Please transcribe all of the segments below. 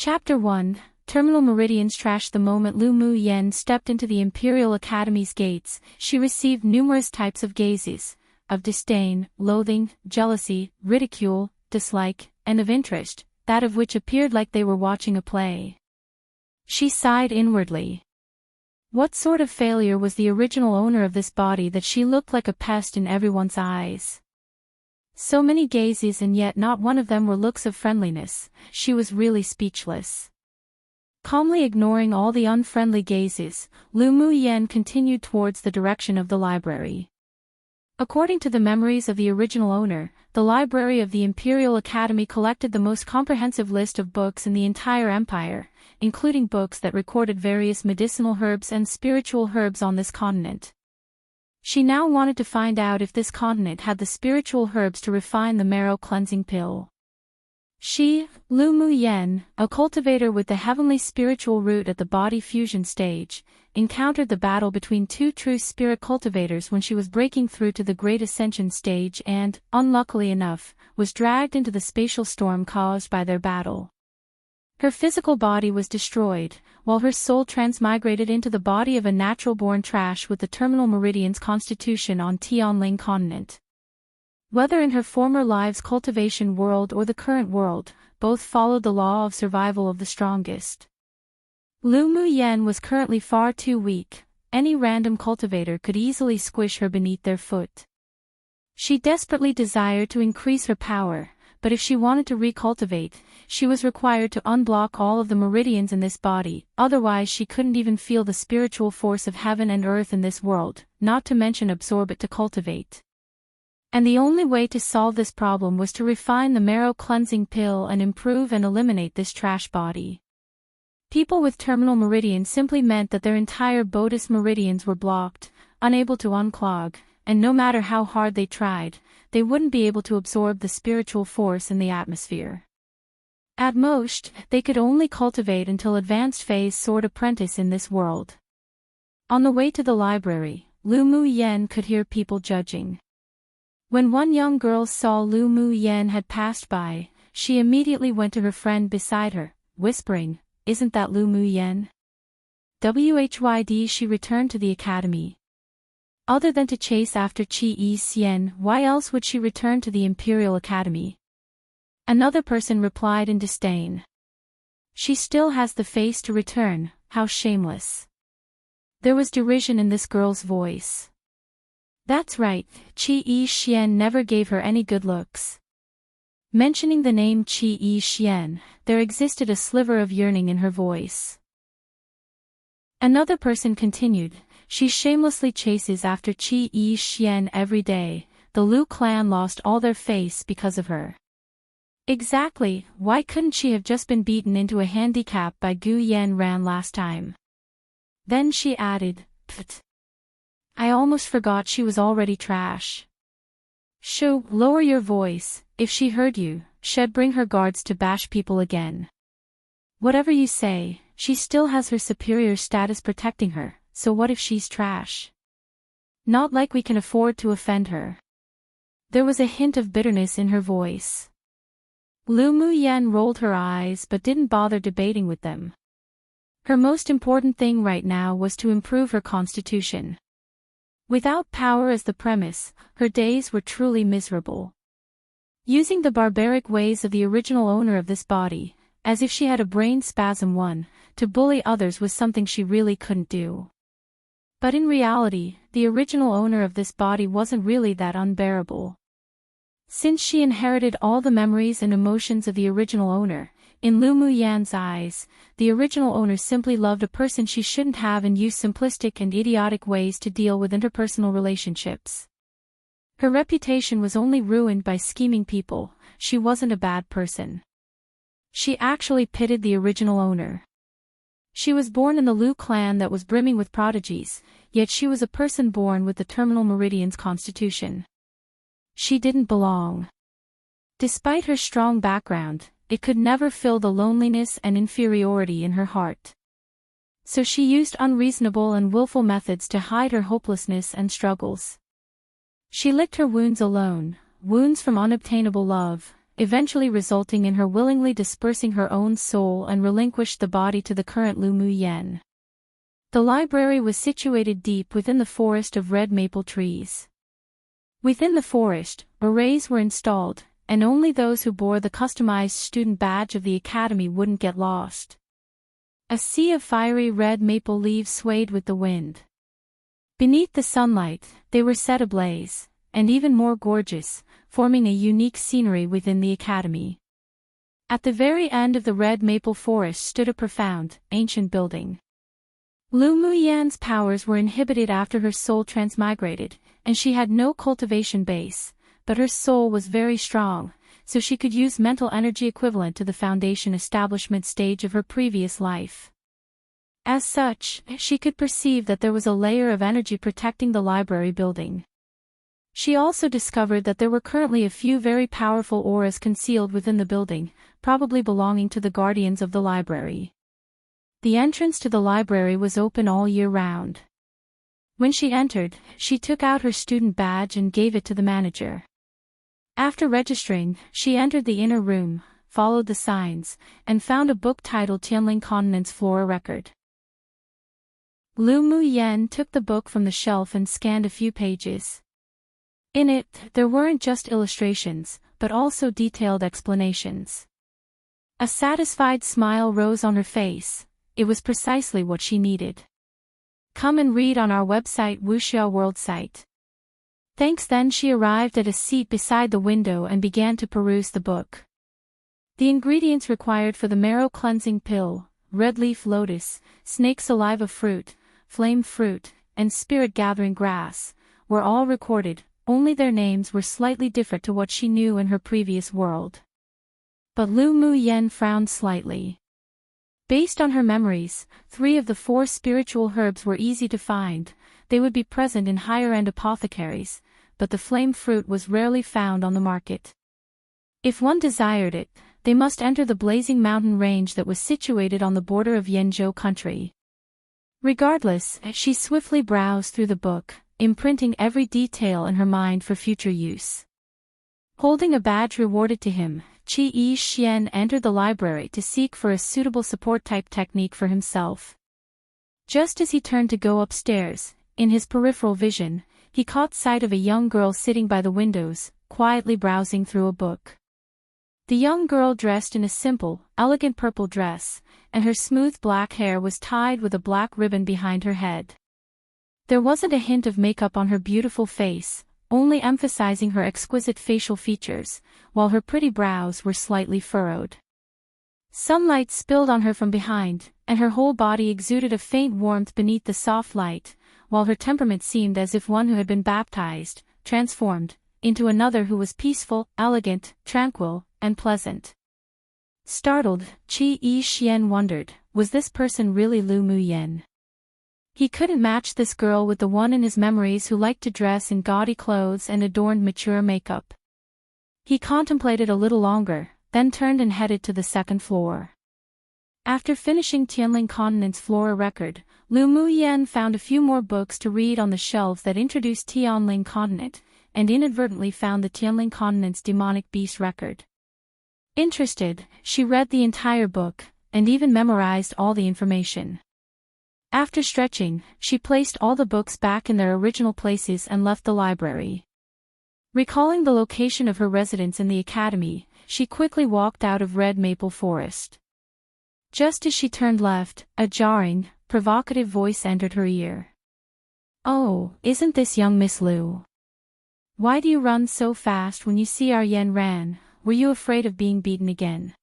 Chapter 1, Terminal Meridians Trash. The moment Lu Mu Yen stepped into the Imperial Academy's gates, she received numerous types of gazes, of disdain, loathing, jealousy, ridicule, dislike, and of interest, that of which appeared like they were watching a play. She sighed inwardly. What sort of failure was the original owner of this body that she looked like a pest in everyone's eyes? So many gazes and yet not one of them were looks of friendliness. She was really speechless. Calmly ignoring all the unfriendly gazes, Lu Mu Yen continued towards the direction of the library. According to the memories of the original owner, the library of the Imperial Academy collected the most comprehensive list of books in the entire empire, including books that recorded various medicinal herbs and spiritual herbs on this continent. She now wanted to find out if this continent had the spiritual herbs to refine the marrow-cleansing pill. She, Lu Mu Yen, a cultivator with the heavenly spiritual root at the body fusion stage, encountered the battle between two true spirit cultivators when she was breaking through to the great ascension stage and, unluckily enough, was dragged into the spatial storm caused by their battle. Her physical body was destroyed, while her soul transmigrated into the body of a natural-born trash with the terminal meridian's constitution on Tianling continent. Whether in her former lives' cultivation world or the current world, both followed the law of survival of the strongest. Lu Mu Yen was currently far too weak. Any random cultivator could easily squish her beneath their foot. She desperately desired to increase her power, but if she wanted to recultivate, she was required to unblock all of the meridians in this body, otherwise she couldn't even feel the spiritual force of heaven and earth in this world, not to mention absorb it to cultivate. And the only way to solve this problem was to refine the marrow-cleansing pill and improve and eliminate this trash body. People with terminal meridians simply meant that their entire bodis meridians were blocked, unable to unclog, and no matter how hard they tried, they wouldn't be able to absorb the spiritual force in the atmosphere. At most, they could only cultivate until advanced phase sword apprentice in this world. On the way to the library, Lu Mu Yen could hear people judging. When one young girl saw Lu Mu Yen had passed by, she immediately went to her friend beside her, whispering, "Isn't that Lu Mu Yen?" Whyd she returned to the academy. Other than to chase after Qi Yi Xian, why else would she return to the Imperial Academy? Another person replied in disdain. She still has the face to return, how shameless. There was derision in this girl's voice. That's right, Qi Yi Xian never gave her any good looks. Mentioning the name Qi Yi Xian, there existed a sliver of yearning in her voice. Another person continued, she shamelessly chases after Qi Yi Xian every day. The Lu clan lost all their face because of her. Exactly, why couldn't she have just been beaten into a handicap by Gu Yan Ran last time? Then she added, "Pfft. I almost forgot she was already trash." Shoo, lower your voice. If she heard you, she'd bring her guards to bash people again. Whatever you say, she still has her superior status protecting her, so what if she's trash? Not like we can afford to offend her. There was a hint of bitterness in her voice. Lu Mu Yen rolled her eyes but didn't bother debating with them. Her most important thing right now was to improve her constitution. Without power as the premise, her days were truly miserable. Using the barbaric ways of the original owner of this body, as if she had a brain spasm to bully others was something she really couldn't do. But in reality, the original owner of this body wasn't really that unbearable. Since she inherited all the memories and emotions of the original owner, in Lu Mu Yan's eyes, the original owner simply loved a person she shouldn't have and used simplistic and idiotic ways to deal with interpersonal relationships. Her reputation was only ruined by scheming people. She wasn't a bad person. She actually pitied the original owner. She was born in the Lu clan that was brimming with prodigies, yet she was a person born with the terminal meridian's constitution. She didn't belong. Despite her strong background, it could never fill the loneliness and inferiority in her heart. So she used unreasonable and willful methods to hide her hopelessness and struggles. She licked her wounds alone, wounds from unobtainable love, eventually resulting in her willingly dispersing her own soul and relinquish the body to the current Lu Mu Yen. The library was situated deep within the forest of red maple trees. Within the forest, arrays were installed, and only those who bore the customized student badge of the academy wouldn't get lost. A sea of fiery red maple leaves swayed with the wind. Beneath the sunlight, they were set ablaze, and even more gorgeous, forming a unique scenery within the academy. At the very end of the red maple forest stood a profound, ancient building. Lu Muyan's powers were inhibited after her soul transmigrated, and she had no cultivation base, but her soul was very strong, so she could use mental energy equivalent to the foundation establishment stage of her previous life. As such, she could perceive that there was a layer of energy protecting the library building. She also discovered that there were currently a few very powerful auras concealed within the building, probably belonging to the guardians of the library. The entrance to the library was open all year round. When she entered, she took out her student badge and gave it to the manager. After registering, she entered the inner room, followed the signs, and found a book titled Tianling Continent's Flora Record. Lu Muyan took the book from the shelf and scanned a few pages. In it, there weren't just illustrations, but also detailed explanations. A satisfied smile rose on her face. It was precisely what she needed. Come and read on our website Wuxia World site. Thanks. Then she arrived at a seat beside the window and began to peruse the book. The ingredients required for the marrow cleansing pill, red leaf lotus, snake saliva fruit, flame fruit, and spirit gathering grass, were all recorded, only their names were slightly different to what she knew in her previous world. But Lu Muyan frowned slightly. Based on her memories, 3 of the 4 spiritual herbs were easy to find. They would be present in higher-end apothecaries, but the flame fruit was rarely found on the market. If one desired it, they must enter the blazing mountain range that was situated on the border of Yenzhou country. Regardless, she swiftly browsed through the book, imprinting every detail in her mind for future use. Holding a badge rewarded to him, Qi Yi Xian entered the library to seek for a suitable support-type technique for himself. Just as he turned to go upstairs, in his peripheral vision, he caught sight of a young girl sitting by the windows, quietly browsing through a book. The young girl dressed in a simple, elegant purple dress, and her smooth black hair was tied with a black ribbon behind her head. There wasn't a hint of makeup on her beautiful face, only emphasizing her exquisite facial features, while her pretty brows were slightly furrowed. Sunlight spilled on her from behind, and her whole body exuded a faint warmth beneath the soft light, while her temperament seemed as if one who had been baptized, transformed, into another who was peaceful, elegant, tranquil, and pleasant. Startled, Qi Yi Xian wondered, was this person really Lu Muyan? He couldn't match this girl with the one in his memories who liked to dress in gaudy clothes and adorned mature makeup. He contemplated a little longer, then turned and headed to the second floor. After finishing Tianling Continent's Flora Record, Lu Muyan found a few more books to read on the shelves that introduced Tianling Continent, and inadvertently found the Tianling Continent's Demonic Beast Record. Interested, she read the entire book, and even memorized all the information. After stretching, she placed all the books back in their original places and left the library. Recalling the location of her residence in the academy, she quickly walked out of Red Maple Forest. Just as she turned left, a jarring, provocative voice entered her ear. "Oh, isn't this young Miss Lu? Why do you run so fast when you see our Yan Ran? Were you afraid of being beaten again?"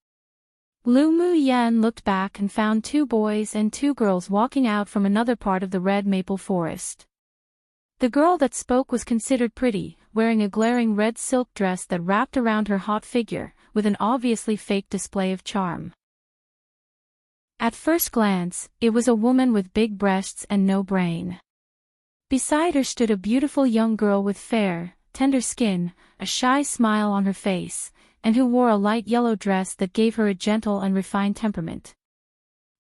Lu Muyan looked back and found 2 boys and 2 girls walking out from another part of the Red Maple Forest. The girl that spoke was considered pretty, wearing a glaring red silk dress that wrapped around her hot figure, with an obviously fake display of charm. At first glance, it was a woman with big breasts and no brain. Beside her stood a beautiful young girl with fair, tender skin, a shy smile on her face, and who wore a light yellow dress that gave her a gentle and refined temperament.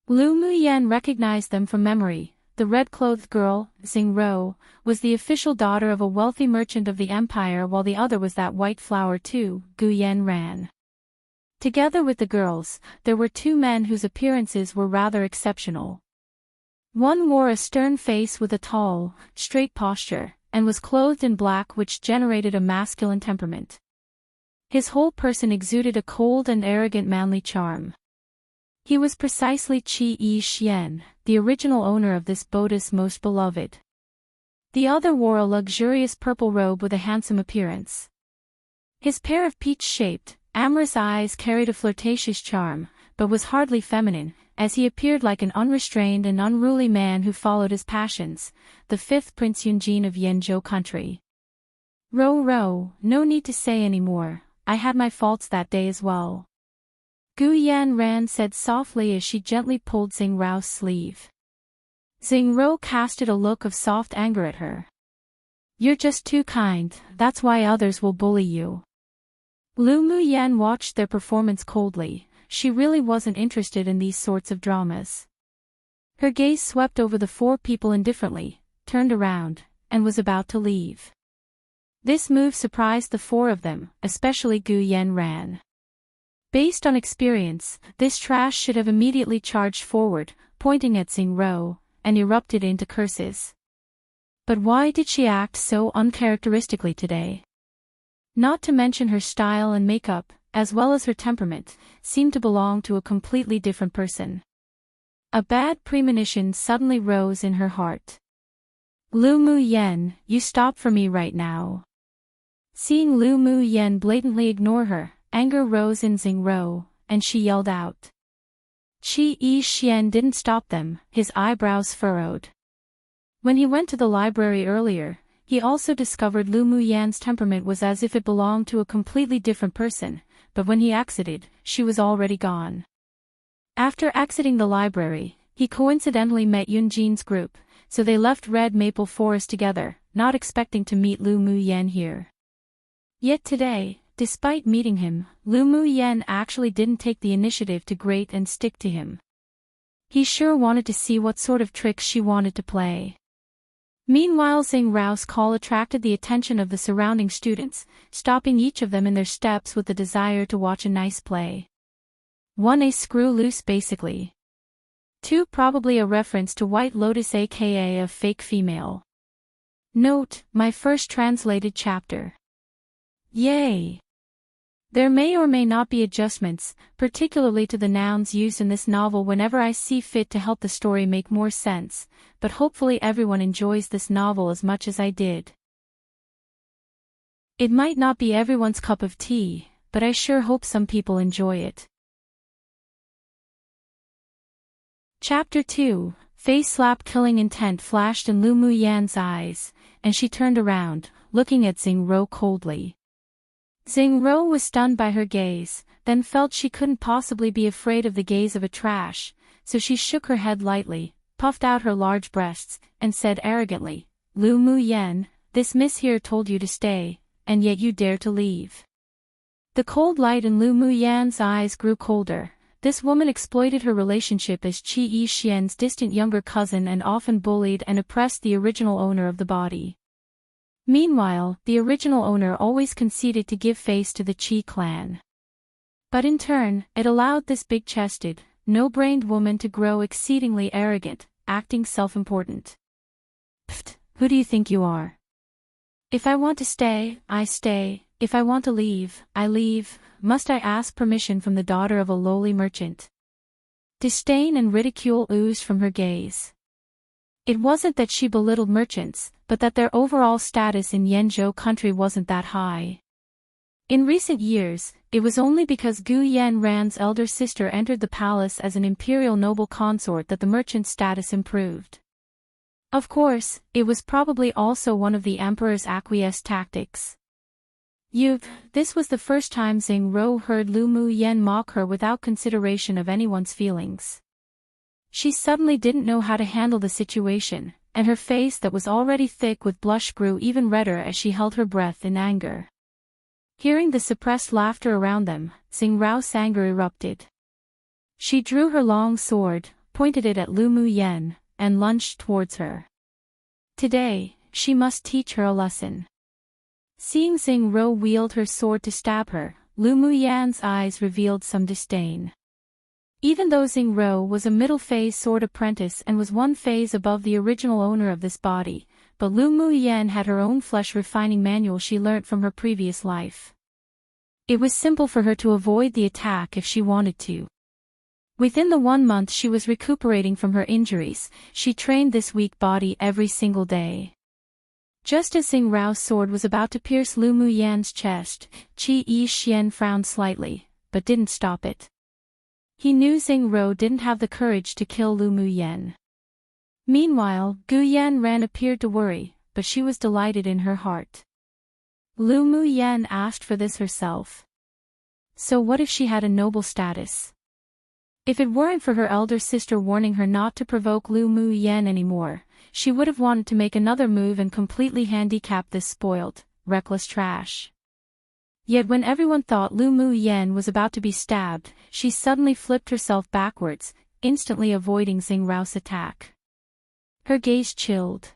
Lu Muyan recognized them from memory. The red-clothed girl, Xing Ro, was the official daughter of a wealthy merchant of the empire, while the other was that white flower too, Gu Yan Ran. Together with the girls, there were two men whose appearances were rather exceptional. One wore a stern face with a tall, straight posture, and was clothed in black, which generated a masculine temperament. His whole person exuded a cold and arrogant manly charm. He was precisely Qi-Xian, the original owner of this bodice most beloved. The other wore a luxurious purple robe with a handsome appearance. His pair of peach-shaped, amorous eyes carried a flirtatious charm, but was hardly feminine, as he appeared like an unrestrained and unruly man who followed his passions, the fifth Prince Yunjin of Yanzhou country. Ro, no need to say any more, I had my faults that day as well. Gu Yanran said softly as she gently pulled Xing Rao's sleeve. Xing Rao casted a look of soft anger at her. You're just too kind, that's why others will bully you. Lu Muyan watched their performance coldly. She really wasn't interested in these sorts of dramas. Her gaze swept over the four people indifferently, turned around, and was about to leave. This move surprised the four of them, especially Gu Yanran. Based on experience, this trash should have immediately charged forward, pointing at Xing Rao, and erupted into curses. But why did she act so uncharacteristically today? Not to mention her style and makeup, as well as her temperament, seemed to belong to a completely different person. A bad premonition suddenly rose in her heart. Lu Muyen, you stop for me right now. Seeing Lu Muyen blatantly ignore her, anger rose in Xing Rao, and she yelled out. Qi-Xian didn't stop them, his eyebrows furrowed. When he went to the library earlier, he also discovered Lu Muyan's temperament was as if it belonged to a completely different person, but when he exited, she was already gone. After exiting the library, he coincidentally met Yunjin's group, so they left Red Maple Forest together, not expecting to meet Lu Muyan here. Yet today, despite meeting him, Lu Muyan actually didn't take the initiative to grate and stick to him. He sure wanted to see what sort of tricks she wanted to play. Meanwhile, Xing Rao's call attracted the attention of the surrounding students, stopping each of them in their steps with the desire to watch a nice play. 1. A screw loose basically. 2. Probably a reference to White Lotus aka a fake female. Note, my first translated chapter. Yay! There may or may not be adjustments, particularly to the nouns used in this novel whenever I see fit to help the story make more sense, but hopefully everyone enjoys this novel as much as I did. It might not be everyone's cup of tea, but I sure hope some people enjoy it. Chapter 2, Face slap killing intent flashed in Lu Muyan's eyes, and she turned around, looking at Xing Rao coldly. Xing Rao was stunned by her gaze, then felt she couldn't possibly be afraid of the gaze of a trash, so she shook her head lightly, puffed out her large breasts, and said arrogantly, Lu Muyan, this miss here told you to stay, and yet you dare to leave. The cold light in Lu Muyan's eyes grew colder. This woman exploited her relationship as Qi-Xian's distant younger cousin and often bullied and oppressed the original owner of the body. Meanwhile, the original owner always conceded to give face to the Qi clan. But in turn, it allowed this big-chested, no-brained woman to grow exceedingly arrogant, acting self-important. Pfft, who do you think you are? If I want to stay, I stay, if I want to leave, I leave, must I ask permission from the daughter of a lowly merchant? Disdain and ridicule oozed from her gaze. It wasn't that she belittled merchants, but that their overall status in Yanzhou country wasn't that high. In recent years, it was only because Gu Yanran's elder sister entered the palace as an imperial noble consort that the merchant's status improved. Of course, it was probably also one of the emperor's acquiesced tactics. This was the first time Xing Rao heard Lu Muyan mock her without consideration of anyone's feelings. She suddenly didn't know how to handle the situation, and her face that was already thick with blush grew even redder as she held her breath in anger. Hearing the suppressed laughter around them, Xing Rao's anger erupted. She drew her long sword, pointed it at Lu Muyan, and lunged towards her. Today, she must teach her a lesson. Seeing Xing Rao wield her sword to stab her, Lu Muyan's eyes revealed some disdain. Even though Xingro was a middle-phase sword apprentice and was one phase above the original owner of this body, but Lu Muyan had her own flesh-refining manual she learnt from her previous life. It was simple for her to avoid the attack if she wanted to. Within the 1 month she was recuperating from her injuries, she trained this weak body every single day. Just as Xingro's sword was about to pierce Lu Muyan's chest, Qi Yixian frowned slightly, but didn't stop it. He knew Xingro didn't have the courage to kill Lu Muyan. Meanwhile, Gu Yanran appeared to worry, but she was delighted in her heart. Lu Muyan asked for this herself. So what if she had a noble status? If it weren't for her elder sister warning her not to provoke Lu Muyan anymore, she would have wanted to make another move and completely handicap this spoiled, reckless trash. Yet when everyone thought Lu Muyan was about to be stabbed, she suddenly flipped herself backwards, instantly avoiding Xingro's attack. Her gaze chilled.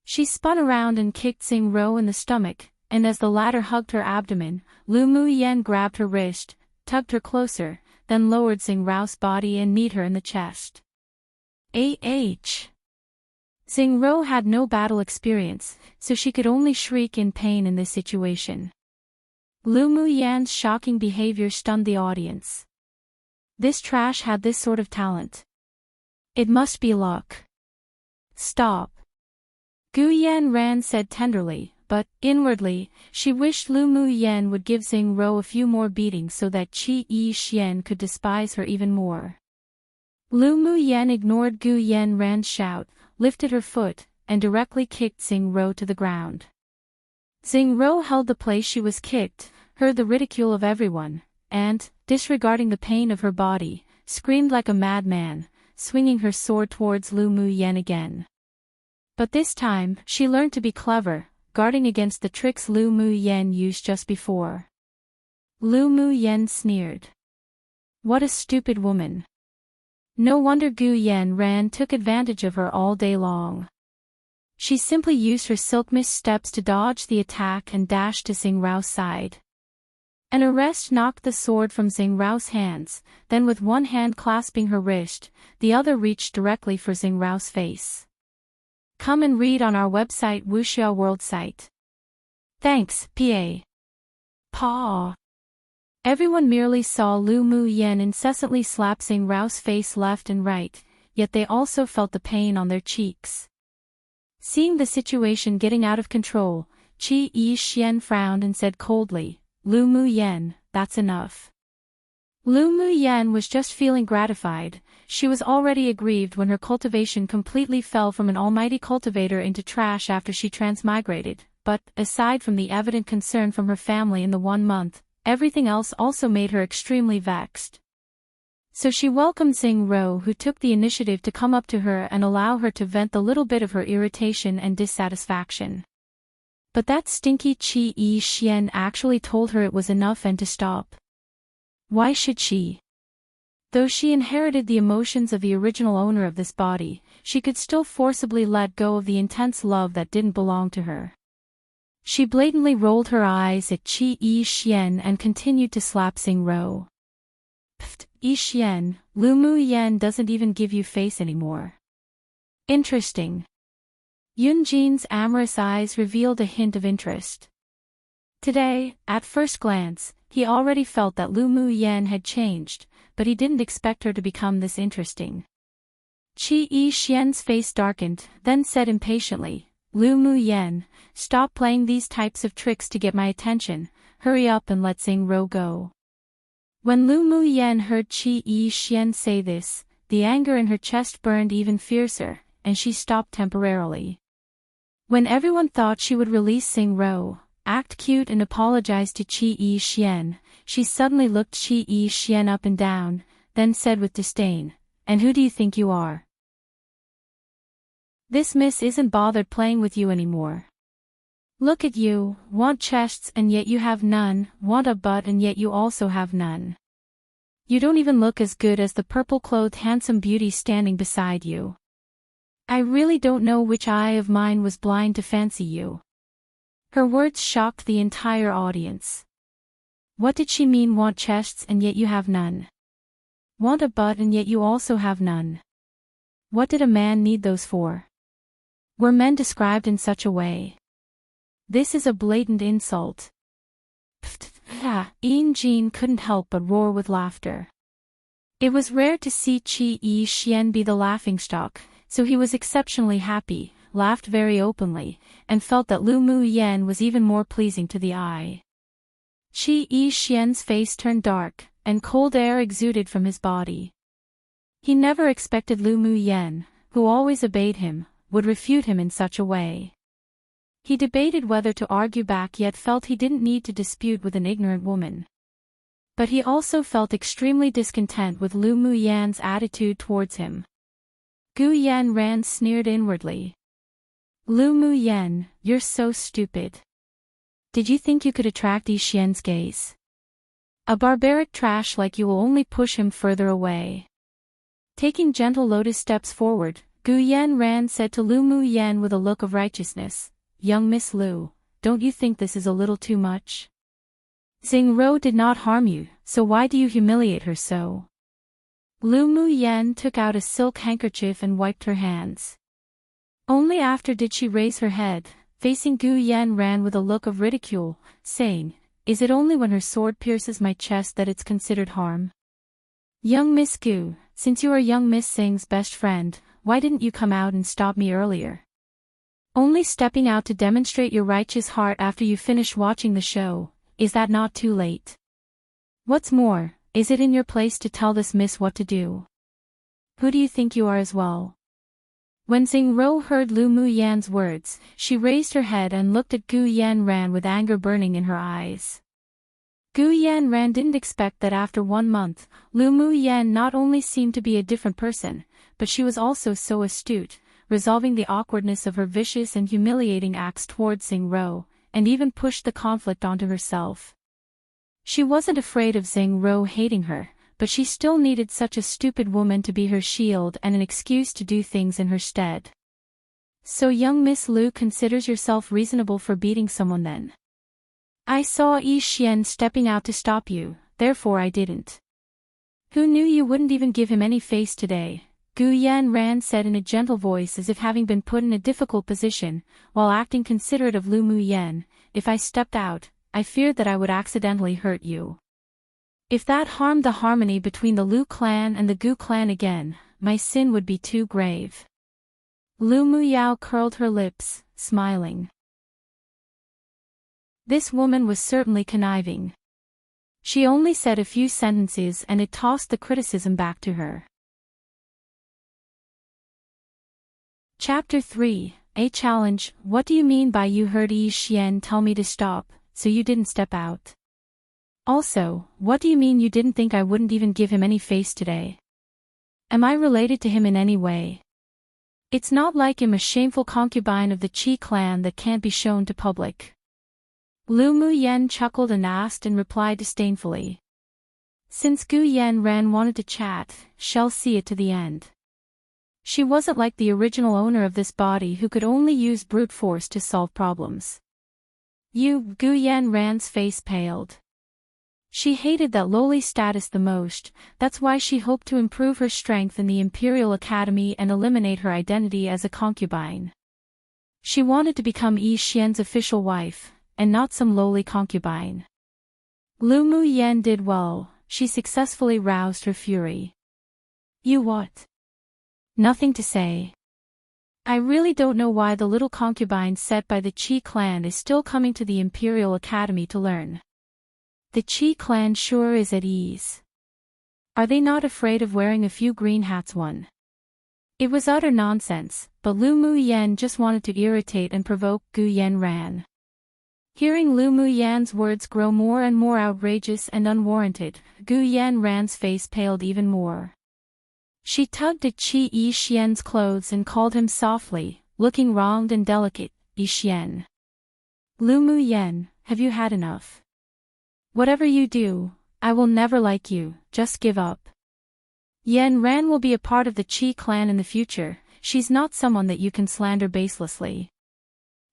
She spun around and kicked Xingro in the stomach, and as the latter hugged her abdomen, Lu Muyan grabbed her wrist, tugged her closer, then lowered Xingro's body and kneed her in the chest. Xingro had no battle experience, so she could only shriek in pain in this situation. Lu Muyan's shocking behavior stunned the audience. This trash had this sort of talent. It must be luck. Stop. Gu Yanran said tenderly, but, inwardly, she wished Lu Muyan would give Xingro a few more beatings so that Qi Yixian could despise her even more. Lu Muyan ignored Gu Yanran's shout, lifted her foot, and directly kicked Xingro to the ground. Xingro held the place she was kicked, heard the ridicule of everyone, and, disregarding the pain of her body, screamed like a madman, swinging her sword towards Lu Muyan again. But this time, she learned to be clever, guarding against the tricks Lu Muyan used just before. Lu Muyan sneered. What a stupid woman. No wonder Gu Yanran took advantage of her all day long. She simply used her silk mist steps to dodge the attack and dash to Xingro's side. An arrest knocked the sword from Xingro's hands, then with one hand clasping her wrist, the other reached directly for Xingro's face. Come and read on our website Wuxia World site. Thanks, PA. Paw. Everyone merely saw Lu Muyan incessantly slap Xingro's face left and right, yet they also felt the pain on their cheeks. Seeing the situation getting out of control, Qi Yixian frowned and said coldly, Lu Muyan, that's enough. Lu Muyan was just feeling gratified. She was already aggrieved when her cultivation completely fell from an almighty cultivator into trash after she transmigrated, but, aside from the evident concern from her family in the 1 month, everything else also made her extremely vexed. So she welcomed Xingro, who took the initiative to come up to her and allow her to vent the little bit of her irritation and dissatisfaction. But that stinky Qi Yixian actually told her it was enough and to stop. Why should she? Though she inherited the emotions of the original owner of this body, she could still forcibly let go of the intense love that didn't belong to her. She blatantly rolled her eyes at Qi Yixian and continued to slap Xingro. Pfft, Yixian, Lu Muyan doesn't even give you face anymore. Interesting. Yunjin's amorous eyes revealed a hint of interest. Today, at first glance, he already felt that Lu Muyan had changed, but he didn't expect her to become this interesting. Qi Yixian's face darkened, then said impatiently, Lu Muyan, stop playing these types of tricks to get my attention, hurry up and let Xingro go. When Lu Muyan heard Qi Yixian say this, the anger in her chest burned even fiercer, and she stopped temporarily. When everyone thought she would release Xingro, act cute and apologize to Qi Yixian, she suddenly looked Qi Yixian up and down, then said with disdain, and who do you think you are? This miss isn't bothered playing with you anymore. Look at you, want chests and yet you have none, want a butt and yet you also have none. You don't even look as good as the purple-clothed handsome beauty standing beside you. I really don't know which eye of mine was blind to fancy you. Her words shocked the entire audience. What did she mean, want chests and yet you have none? Want a butt and yet you also have none? What did a man need those for? Were men described in such a way? This is a blatant insult. Jean couldn't help but roar with laughter. It was rare to see Qi Xian be the laughingstock, so he was exceptionally happy, laughed very openly, and felt that Lu Mu Yen was even more pleasing to the eye. Qi Xian's face turned dark, and cold air exuded from his body. He never expected Lu Mu Yen, who always obeyed him, would refute him in such a way. He debated whether to argue back, yet felt he didn't need to dispute with an ignorant woman. But he also felt extremely discontent with Lu Mu Yan's attitude towards him. Gu Yanran sneered inwardly. Lu Mu Yan, you're so stupid. Did you think you could attract Yi Xian's gaze? A barbaric trash like you will only push him further away. Taking gentle lotus steps forward, Gu Yanran said to Lu Mu Yan with a look of righteousness, "Young Miss Lu, don't you think this is a little too much? Xing Rou did not harm you, so why do you humiliate her so?" Lu Mu Yan took out a silk handkerchief and wiped her hands. Only after did she raise her head, facing Gu Yanran with a look of ridicule, saying, "Is it only when her sword pierces my chest that it's considered harm? Young Miss Gu, since you are young Miss Xing's best friend, why didn't you come out and stop me earlier? Only stepping out to demonstrate your righteous heart after you finish watching the show, is that not too late? What's more, is it in your place to tell this miss what to do? Who do you think you are as well?" When Xing Rou heard Lu Mu Yan's words, she raised her head and looked at Gu Yanran with anger burning in her eyes. Gu Yanran didn't expect that after 1 month, Lu Mu Yan not only seemed to be a different person, but she was also so astute, resolving the awkwardness of her vicious and humiliating acts towards Xing Rou, and even pushed the conflict onto herself. She wasn't afraid of Xing Rou hating her, but she still needed such a stupid woman to be her shield and an excuse to do things in her stead. "So young Miss Lu considers yourself reasonable for beating someone then? I saw Yi Xian stepping out to stop you, therefore I didn't. Who knew you wouldn't even give him any face today?" Gu Yanran said in a gentle voice, as if having been put in a difficult position, while acting considerate of Lu Mu Yan. "If I stepped out, I feared that I would accidentally hurt you. If that harmed the harmony between the Lu clan and the Gu clan again, my sin would be too grave." Lu Mu Yao curled her lips, smiling. This woman was certainly conniving. She only said a few sentences and it tossed the criticism back to her. Chapter 3, A Challenge. What do you mean by you heard Yi Xian tell me to stop, so you didn't step out? Also, what do you mean you didn't think I wouldn't even give him any face today? Am I related to him in any way? It's not like I'm a shameful concubine of the Qi clan that can't be shown to public. Lu Mu Yan chuckled and asked and replied disdainfully. Since Gu Yanran wanted to chat, she'll see it to the end. She wasn't like the original owner of this body who could only use brute force to solve problems. Gu Yanran's face paled. She hated that lowly status the most, that's why she hoped to improve her strength in the Imperial Academy and eliminate her identity as a concubine. She wanted to become Yi Xian's official wife, and not some lowly concubine. Lu Mu Yan did well, she successfully roused her fury. You what? Nothing to say. I really don't know why the little concubine set by the Qi clan is still coming to the Imperial Academy to learn. The Qi clan sure is at ease. Are they not afraid of wearing a few green hats? It was utter nonsense, but Lu Mu Yan just wanted to irritate and provoke Gu Yanran. Hearing Lu Mu Yan's words grow more and more outrageous and unwarranted, Gu Yanran's face paled even more. She tugged at Qi Yi Xian's clothes and called him softly, looking wronged and delicate, Yi Xian. Lu Mu Yan, have you had enough? Whatever you do, I will never like you, just give up. Yanran will be a part of the Qi clan in the future, she's not someone that you can slander baselessly.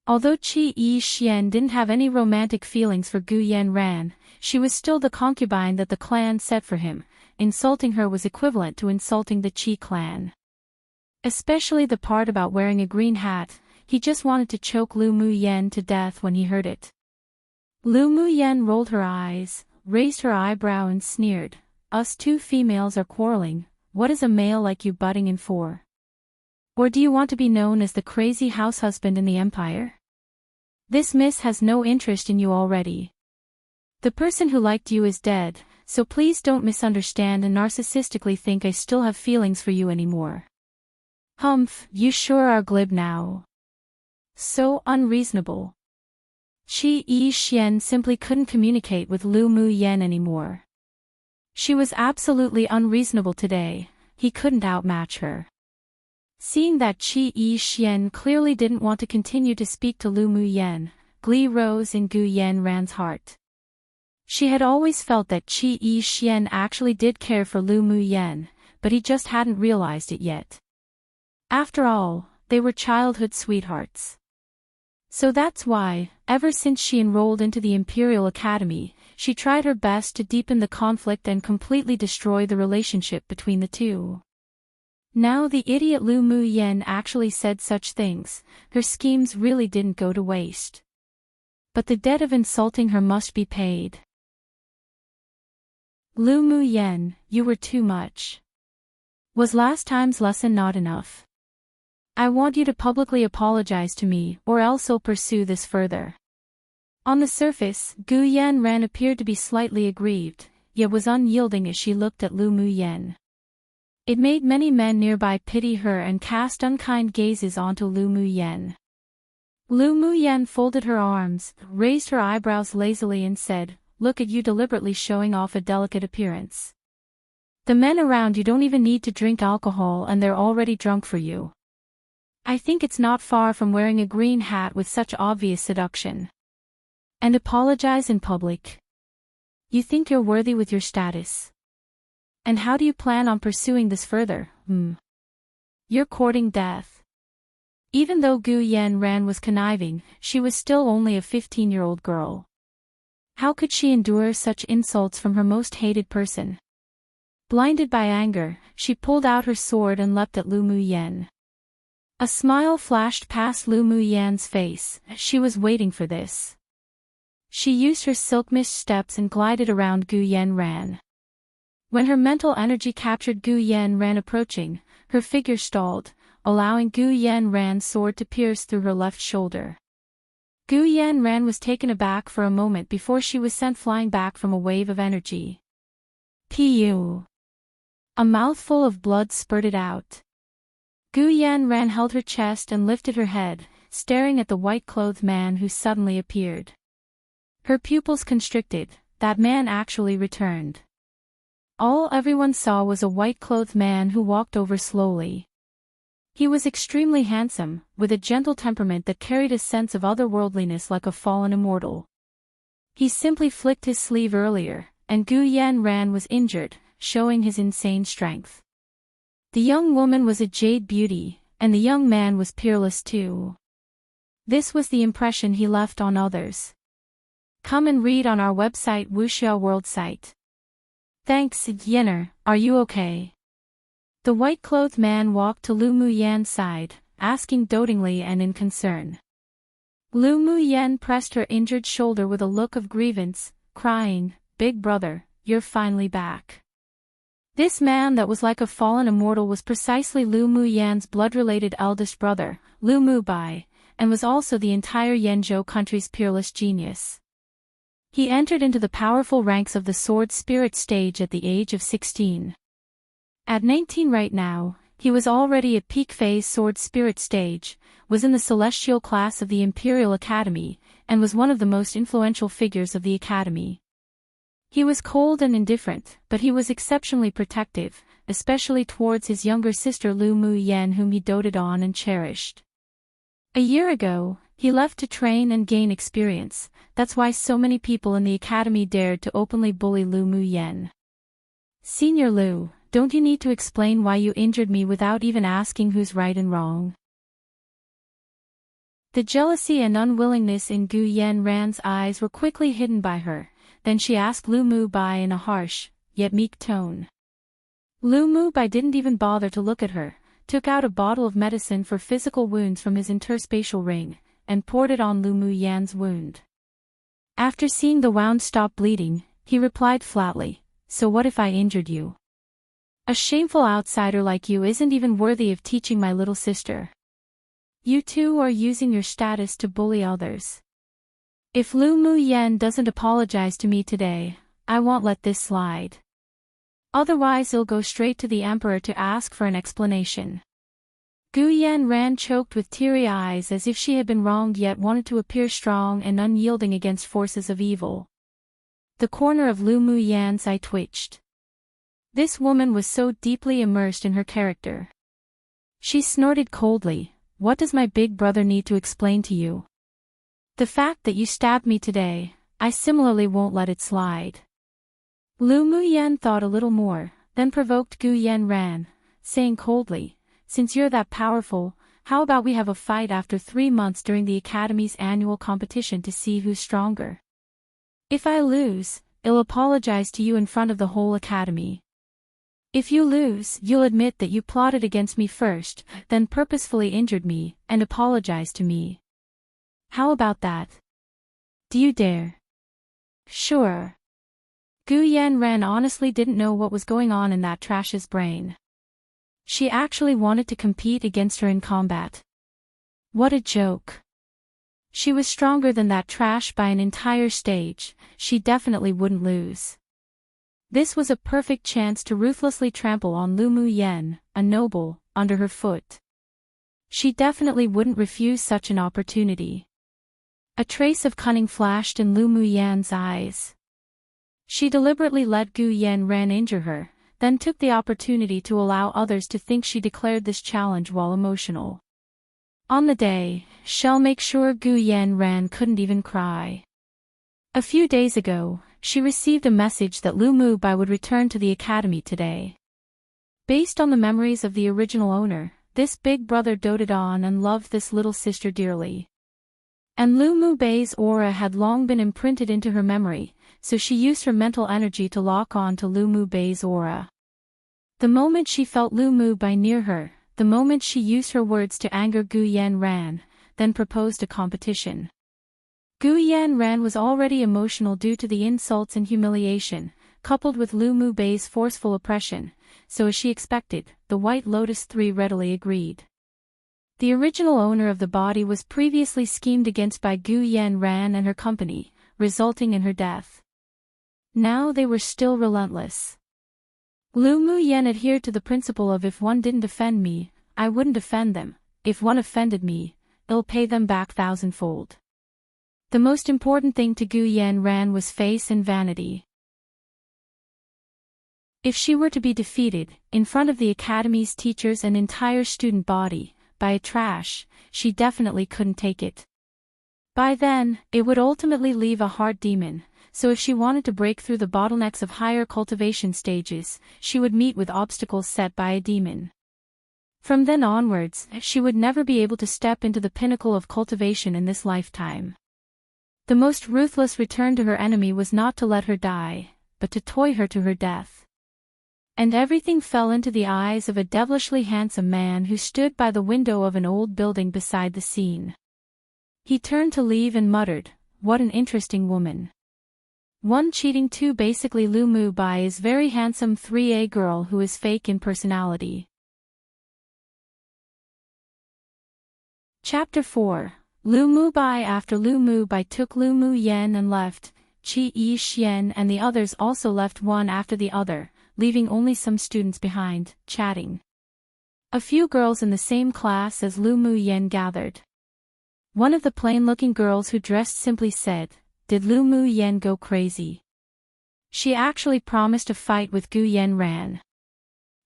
Although Qi Yi-hsien didn't have any romantic feelings for Gu Yanran, she was still the concubine that the clan set for him. Insulting her was equivalent to insulting the Qi clan. Especially the part about wearing a green hat, he just wanted to choke Lu Muyen to death when he heard it. Lu Muyen rolled her eyes, raised her eyebrow and sneered, "Us two females are quarreling, what is a male like you butting in for? Or do you want to be known as the crazy house husband in the empire? This miss has no interest in you already. The person who liked you is dead, so please don't misunderstand and narcissistically think I still have feelings for you anymore. Humph, you sure are glib now. So unreasonable." Qi Yi-hsien simply couldn't communicate with Lu Muyen anymore. She was absolutely unreasonable today, he couldn't outmatch her. Seeing that Qi Yi-hsien clearly didn't want to continue to speak to Lu Muyen, glee rose in Gu Yanran's heart. She had always felt that Qi Yi-hsien actually did care for Lu Muyen, but he just hadn't realized it yet. After all, they were childhood sweethearts. So that's why, ever since she enrolled into the Imperial Academy, she tried her best to deepen the conflict and completely destroy the relationship between the two. Now the idiot Lu Muyen actually said such things, her schemes really didn't go to waste. But the debt of insulting her must be paid. Lu Muyen, you were too much. Was last time's lesson not enough? I want you to publicly apologize to me, or else I'll pursue this further. On the surface, Gu Yanran appeared to be slightly aggrieved, yet was unyielding as she looked at Lu Muyen. It made many men nearby pity her and cast unkind gazes onto Lu Muyen. Lu Muyen folded her arms, raised her eyebrows lazily and said, "Look at you deliberately showing off a delicate appearance. The men around you don't even need to drink alcohol and they're already drunk for you. I think it's not far from wearing a green hat with such obvious seduction. And apologize in public. You think you're worthy with your status? And how do you plan on pursuing this further? You're courting death." Even though Gu Yanran was conniving, she was still only a 15-year-old girl. How could she endure such insults from her most hated person? Blinded by anger, she pulled out her sword and leapt at Lu Muyen. A smile flashed past Lu Muyen's face, she was waiting for this. She used her silk-mist steps and glided around Gu Yanran. When her mental energy captured Gu Yanran approaching, her figure stalled, allowing Gu Yanran's sword to pierce through her left shoulder. Gu Yanran was taken aback for a moment before she was sent flying back from a wave of energy. Pu! A mouthful of blood spurted out. Gu Yanran held her chest and lifted her head, staring at the white-clothed man who suddenly appeared. Her pupils constricted, that man actually returned. All everyone saw was a white-clothed man who walked over slowly. He was extremely handsome, with a gentle temperament that carried a sense of otherworldliness like a fallen immortal. He simply flicked his sleeve earlier, and Gu Yanran was injured, showing his insane strength. The young woman was a jade beauty, and the young man was peerless too. This was the impression he left on others. Come and read on our website Wuxia World site. Thanks, Yenner, are you okay? The white-clothed man walked to Lu Muyen's side, asking dotingly and in concern. Lu Muyen pressed her injured shoulder with a look of grievance, crying, "Big brother, you're finally back." This man that was like a fallen immortal was precisely Lu Muyen's blood-related eldest brother, Lu Mubai, and was also the entire Yanzhou country's peerless genius. He entered into the powerful ranks of the sword spirit stage at the age of 16. At 19 right now, he was already at peak phase sword spirit stage, was in the celestial class of the Imperial Academy, and was one of the most influential figures of the Academy. He was cold and indifferent, but he was exceptionally protective, especially towards his younger sister Lu Muyen, whom he doted on and cherished. A year ago, he left to train and gain experience. That's why so many people in the Academy dared to openly bully Lu Muyen. "Senior Lu, don't you need to explain why you injured me without even asking who's right and wrong?" The jealousy and unwillingness in Gu Yanran's eyes were quickly hidden by her, then she asked Lu Mu Bai in a harsh, yet meek tone. Lu Mu Bai didn't even bother to look at her, took out a bottle of medicine for physical wounds from his interspatial ring, and poured it on Lu Mu Yan's wound. After seeing the wound stop bleeding, he replied flatly, "So what if I injured you? A shameful outsider like you isn't even worthy of teaching my little sister. You too are using your status to bully others. If Lu Mu Yan doesn't apologize to me today, I won't let this slide. Otherwise I'll go straight to the emperor to ask for an explanation." Gu Yanran choked with teary eyes as if she had been wronged yet wanted to appear strong and unyielding against forces of evil. The corner of Lu Mu Yan's eye twitched. This woman was so deeply immersed in her character. She snorted coldly, "What does my big brother need to explain to you? The fact that you stabbed me today, I similarly won't let it slide." Lu Mu Yan thought a little more, then provoked Gu Yanran, saying coldly, "Since you're that powerful, how about we have a fight after 3 months during the Academy's annual competition to see who's stronger? If I lose, I'll apologize to you in front of the whole Academy. If you lose, you'll admit that you plotted against me first, then purposefully injured me, and apologize to me. How about that? Do you dare?" "Sure." Gu Yanran honestly didn't know what was going on in that trash's brain. She actually wanted to compete against her in combat. What a joke. She was stronger than that trash by an entire stage, she definitely wouldn't lose. This was a perfect chance to ruthlessly trample on Lu Mu Yan, a noble, under her foot. She definitely wouldn't refuse such an opportunity. A trace of cunning flashed in Lu Mu Yan's eyes. She deliberately let Gu Yanran injure her, then took the opportunity to allow others to think she declared this challenge while emotional. On the day, she'll make sure Gu Yanran couldn't even cry. A few days ago, she received a message that Lu Mu Bai would return to the academy today. Based on the memories of the original owner, this big brother doted on and loved this little sister dearly. And Lu Mu Bai's aura had long been imprinted into her memory, so she used her mental energy to lock on to Lu Mu Bai's aura. The moment she felt Lu Mu Bai near her, the moment she used her words to anger Gu Yanran, then proposed a competition. Gu Yanran was already emotional due to the insults and humiliation, coupled with Lu Mu Bai's forceful oppression, so as she expected, the White Lotus Three readily agreed. The original owner of the body was previously schemed against by Gu Yanran and her company, resulting in her death. Now they were still relentless. Lu Mu Yan adhered to the principle of if one didn't offend me, I wouldn't offend them, if one offended me, I'll pay them back thousandfold. The most important thing to Gu Yanran was face and vanity. If she were to be defeated, in front of the academy's teachers and entire student body, by a trash, she definitely couldn't take it. By then, it would ultimately leave a heart demon, so if she wanted to break through the bottlenecks of higher cultivation stages, she would meet with obstacles set by a demon. From then onwards, she would never be able to step into the pinnacle of cultivation in this lifetime. The most ruthless return to her enemy was not to let her die, but to toy her to her death. And everything fell into the eyes of a devilishly handsome man who stood by the window of an old building beside the scene. He turned to leave and muttered, "What an interesting woman. One cheating two." Basically Lu Mu Bai is very handsome 3A girl who is fake in personality. Chapter 4. Lu Mu Bai. After Lu Mu Bai took Lu Mu Yan and left, Qi Yi Xian and the others also left one after the other, leaving only some students behind, chatting. A few girls in the same class as Lu Mu Yan gathered. One of the plain-looking girls who dressed simply said, "Did Lu Mu Yan go crazy? She actually promised a fight with Gu Yanran.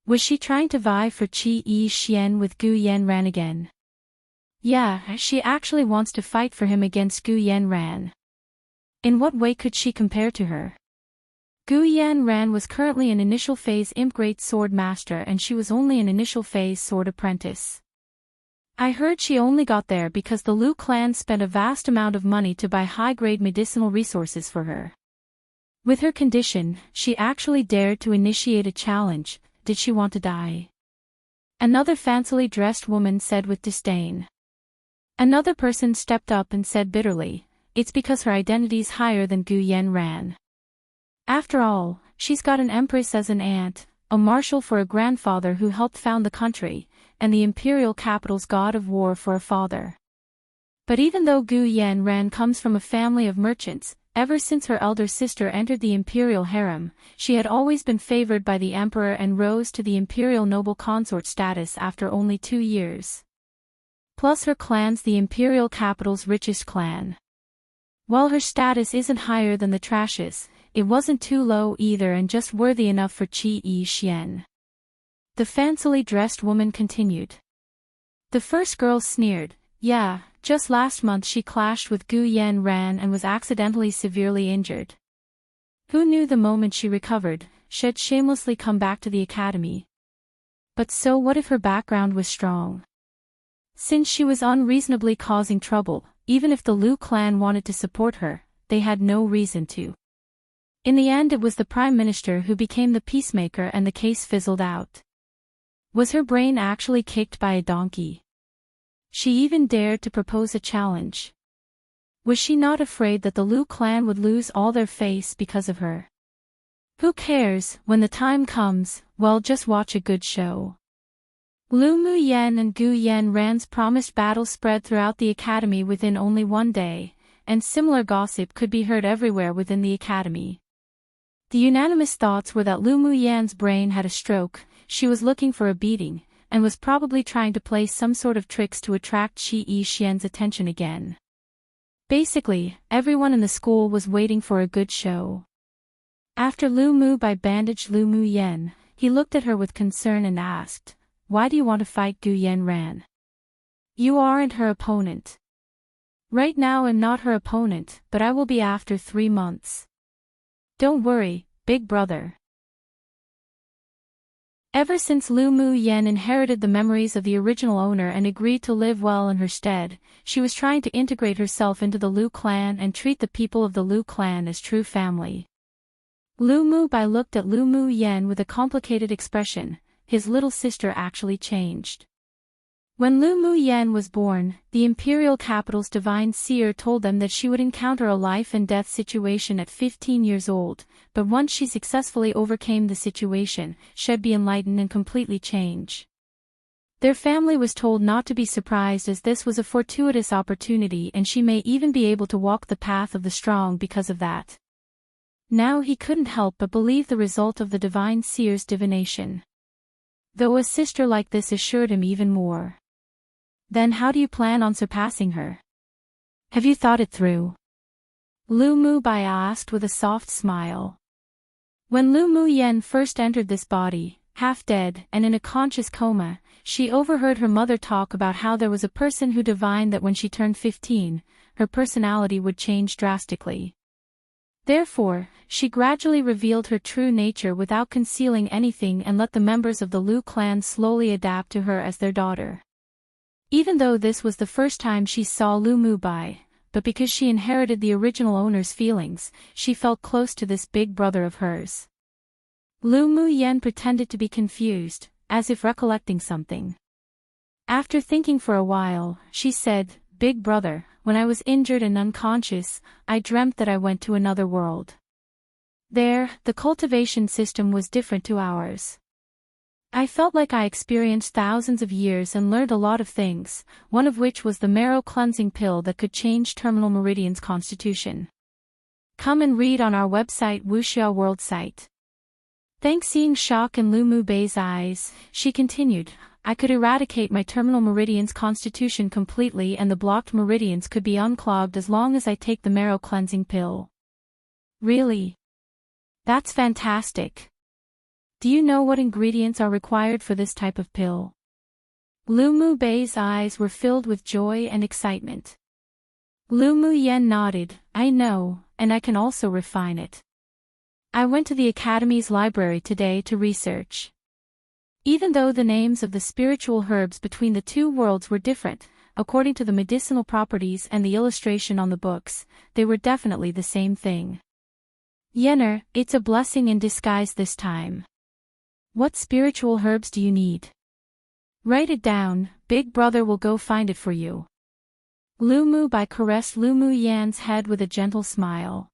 Was she trying to vie for Qi Yi Xian with Gu Yanran again? Yeah, she actually wants to fight for him against Gu Yanran. In what way could she compare to her?" Gu Yanran was currently an initial phase Imp Great Sword Master and she was only an initial phase Sword Apprentice. I heard she only got there because the Lu clan spent a vast amount of money to buy high-grade medicinal resources for her. With her condition, she actually dared to initiate a challenge. Did she want to die? Another fancily dressed woman said with disdain. Another person stepped up and said bitterly, it's because her identity's higher than Gu Yan. After all, she's got an empress as an aunt, a marshal for a grandfather who helped found the country, and the imperial capital's god of war for a father. But even though Gu Yan comes from a family of merchants, ever since her elder sister entered the imperial harem, she had always been favored by the emperor and rose to the imperial noble consort status after only 2 years. Plus her clan's the imperial capital's richest clan. While her status isn't higher than the trash's, it wasn't too low either and just worthy enough for Qi Yi Xian. The fancily dressed woman continued. The first girl sneered, yeah, just last month she clashed with Gu Yan and was accidentally severely injured. Who knew the moment she recovered, she'd shamelessly come back to the academy. But so what if her background was strong? Since she was unreasonably causing trouble, even if the Lu clan wanted to support her, they had no reason to. In the end it was the prime minister who became the peacemaker and the case fizzled out. Was her brain actually kicked by a donkey? She even dared to propose a challenge. Was she not afraid that the Lu clan would lose all their face because of her? Who cares, when the time comes, well just watch a good show. Lu Muyen and Gu Yan's promised battle spread throughout the academy within only 1 day, and similar gossip could be heard everywhere within the academy. The unanimous thoughts were that Lu Muyen's brain had a stroke, she was looking for a beating, and was probably trying to play some sort of tricks to attract Qi Yi Xian's attention again. Basically, everyone in the school was waiting for a good show. After Lu Mu Bai bandaged Lu Muyen, he looked at her with concern and asked, why do you want to fight Gu Yan? You aren't her opponent. Right now I'm not her opponent, but I will be after 3 months. Don't worry, big brother. Ever since Lu Muyen inherited the memories of the original owner and agreed to live well in her stead, she was trying to integrate herself into the Lu clan and treat the people of the Lu clan as true family. Lu Mu Bai looked at Lu Muyen with a complicated expression. His little sister actually changed. When Lu Muyen was born, the imperial capital's divine seer told them that she would encounter a life and death situation at 15 years old, but once she successfully overcame the situation, she'd be enlightened and completely change. Their family was told not to be surprised as this was a fortuitous opportunity and she may even be able to walk the path of the strong because of that. Now he couldn't help but believe the result of the divine seer's divination. Though a sister like this assured him even more. Then how do you plan on surpassing her? Have you thought it through? Lu Mu Bai asked with a soft smile. When Lu Muyen first entered this body, half dead and in a conscious coma, she overheard her mother talk about how there was a person who divined that when she turned 15, her personality would change drastically. Therefore, she gradually revealed her true nature without concealing anything and let the members of the Lu clan slowly adapt to her as their daughter. Even though this was the first time she saw Lu Mu Bai, but because she inherited the original owner's feelings, she felt close to this big brother of hers. Lu Muyen pretended to be confused, as if recollecting something. After thinking for a while, she said, Big brother, when I was injured and unconscious, I dreamt that I went to another world. There, the cultivation system was different to ours. I felt like I experienced thousands of years and learned a lot of things, one of which was the marrow cleansing pill that could change Terminal Meridian's constitution. Come and read on our website Wuxia World site. Thanks seeing shock in Lu Mu Bei's eyes, she continued, I could eradicate my Terminal Meridian's constitution completely and the blocked meridians could be unclogged as long as I take the marrow cleansing pill. Really? That's fantastic. Do you know what ingredients are required for this type of pill? Lu Mu Bei's eyes were filled with joy and excitement. Lu Muyen nodded, I know, and I can also refine it. I went to the Academy's library today to research. Even though the names of the spiritual herbs between the two worlds were different, according to the medicinal properties and the illustration on the books, they were definitely the same thing. Yenner, it's a blessing in disguise this time. What spiritual herbs do you need? Write it down, Big Brother will go find it for you. Lu Mu Bai caressed Lu Mu Yan's head with a gentle smile.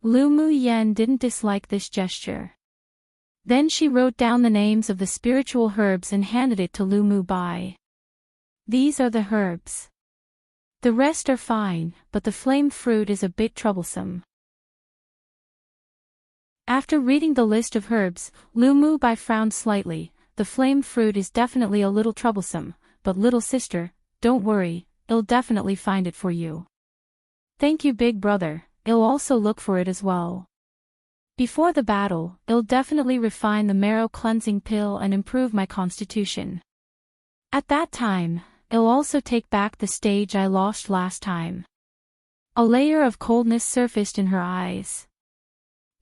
Lu Mu Yan didn't dislike this gesture. Then she wrote down the names of the spiritual herbs and handed it to Lu Mu Bai. These are the herbs. The rest are fine, but the flame fruit is a bit troublesome. After reading the list of herbs, Lu Mu Bai frowned slightly. The flame fruit is definitely a little troublesome, but little sister, don't worry, I'll definitely find it for you. Thank you, Big Brother, I'll also look for it as well. Before the battle, I'll definitely refine the marrow cleansing pill and improve my constitution. At that time, I'll also take back the stage I lost last time. A layer of coldness surfaced in her eyes.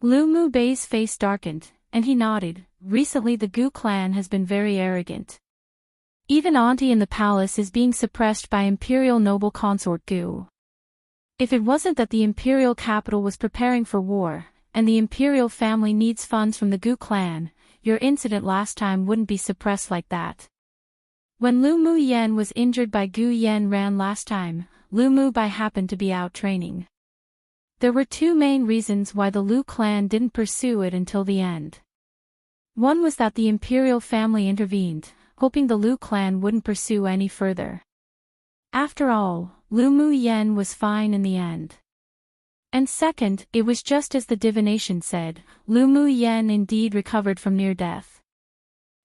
Lu Mu Bei's face darkened, and he nodded. Recently the Gu clan has been very arrogant. Even Auntie in the palace is being suppressed by Imperial noble consort Gu. If it wasn't that the Imperial capital was preparing for war, and the Imperial family needs funds from the Gu clan, your incident last time wouldn't be suppressed like that. When Lu Mu Yan was injured by Gu Yan Ran last time, Lu Mu Bai happened to be out training. There were two main reasons why the Lu clan didn't pursue it until the end. One was that the Imperial family intervened, hoping the Lu clan wouldn't pursue any further. After all, Lu Mu Yan was fine in the end. And second, it was just as the divination said, Lu Mu Yan indeed recovered from near death.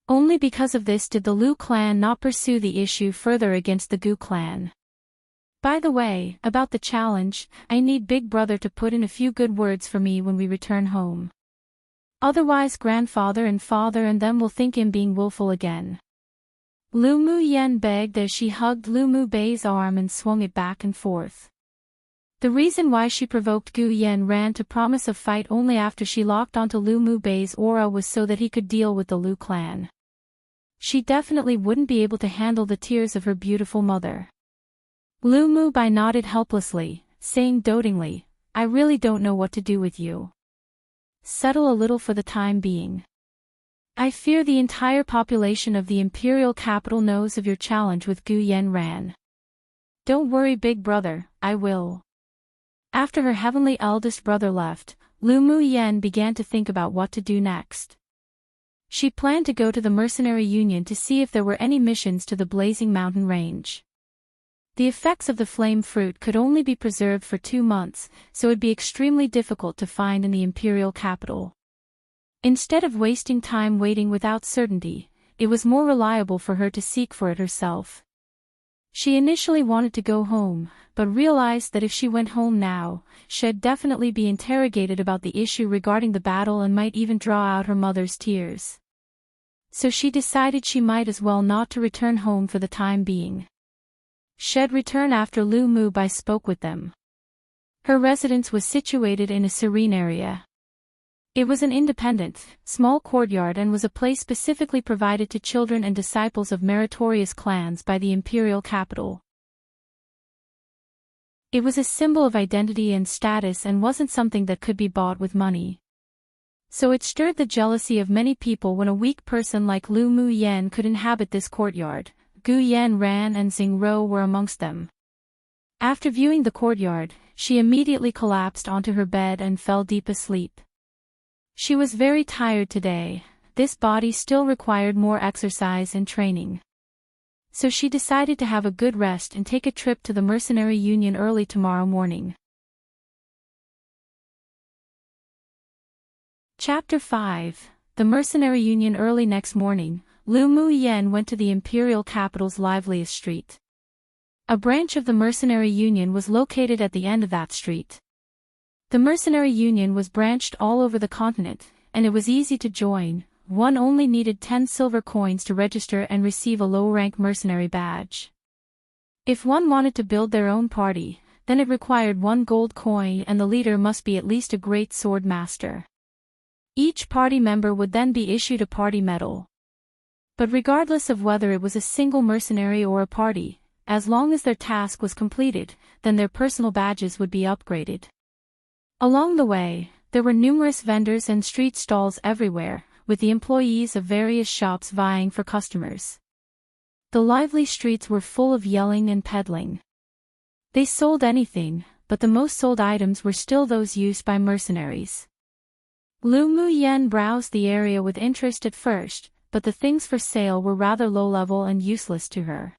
Only because of this did the Lu clan not pursue the issue further against the Gu clan. By the way, about the challenge, I need Big Brother to put in a few good words for me when we return home. Otherwise grandfather and father and them will think him being willful again. Lu Mu Yan begged as she hugged Lu Mu Bei's arm and swung it back and forth. The reason why she provoked Gu Yan Ran to promise a fight only after she locked onto Lu Mu Bei's aura was so that he could deal with the Lu clan. She definitely wouldn't be able to handle the tears of her beautiful mother. Lu Mu Bai nodded helplessly, saying dotingly, I really don't know what to do with you. Settle a little for the time being. I fear the entire population of the Imperial capital knows of your challenge with Gu Yan Ran. Don't worry, Big Brother, I will. After her heavenly eldest brother left, Lu Mu Yan began to think about what to do next. She planned to go to the Mercenary Union to see if there were any missions to the Blazing Mountain Range. The effects of the flame fruit could only be preserved for 2 months, so it'd be extremely difficult to find in the Imperial capital. Instead of wasting time waiting without certainty, it was more reliable for her to seek for it herself. She initially wanted to go home, but realized that if she went home now, she'd definitely be interrogated about the issue regarding the battle and might even draw out her mother's tears. So she decided she might as well not to return home for the time being. She'd return after Lu Mu Bai spoke with them. Her residence was situated in a serene area. It was an independent, small courtyard and was a place specifically provided to children and disciples of meritorious clans by the Imperial capital. It was a symbol of identity and status and wasn't something that could be bought with money. So it stirred the jealousy of many people when a weak person like Lu Mu Yan could inhabit this courtyard. Gu Yan Ran and Xing Rou were amongst them. After viewing the courtyard, she immediately collapsed onto her bed and fell deep asleep. She was very tired today. This body still required more exercise and training. So she decided to have a good rest and take a trip to the Mercenary Union early tomorrow morning. Chapter 5. The Mercenary Union. Early next morning, Lu Mu Yan went to the Imperial capital's liveliest street. A branch of the Mercenary Union was located at the end of that street. The Mercenary Union was branched all over the continent, and it was easy to join. One only needed 10 silver coins to register and receive a low-rank mercenary badge. If one wanted to build their own party, then it required 1 gold coin and the leader must be at least a great sword master. Each party member would then be issued a party medal. But regardless of whether it was a single mercenary or a party, as long as their task was completed, then their personal badges would be upgraded. Along the way, there were numerous vendors and street stalls everywhere, with the employees of various shops vying for customers. The lively streets were full of yelling and peddling. They sold anything, but the most sold items were still those used by mercenaries. Lu Muyen browsed the area with interest at first, but the things for sale were rather low-level and useless to her.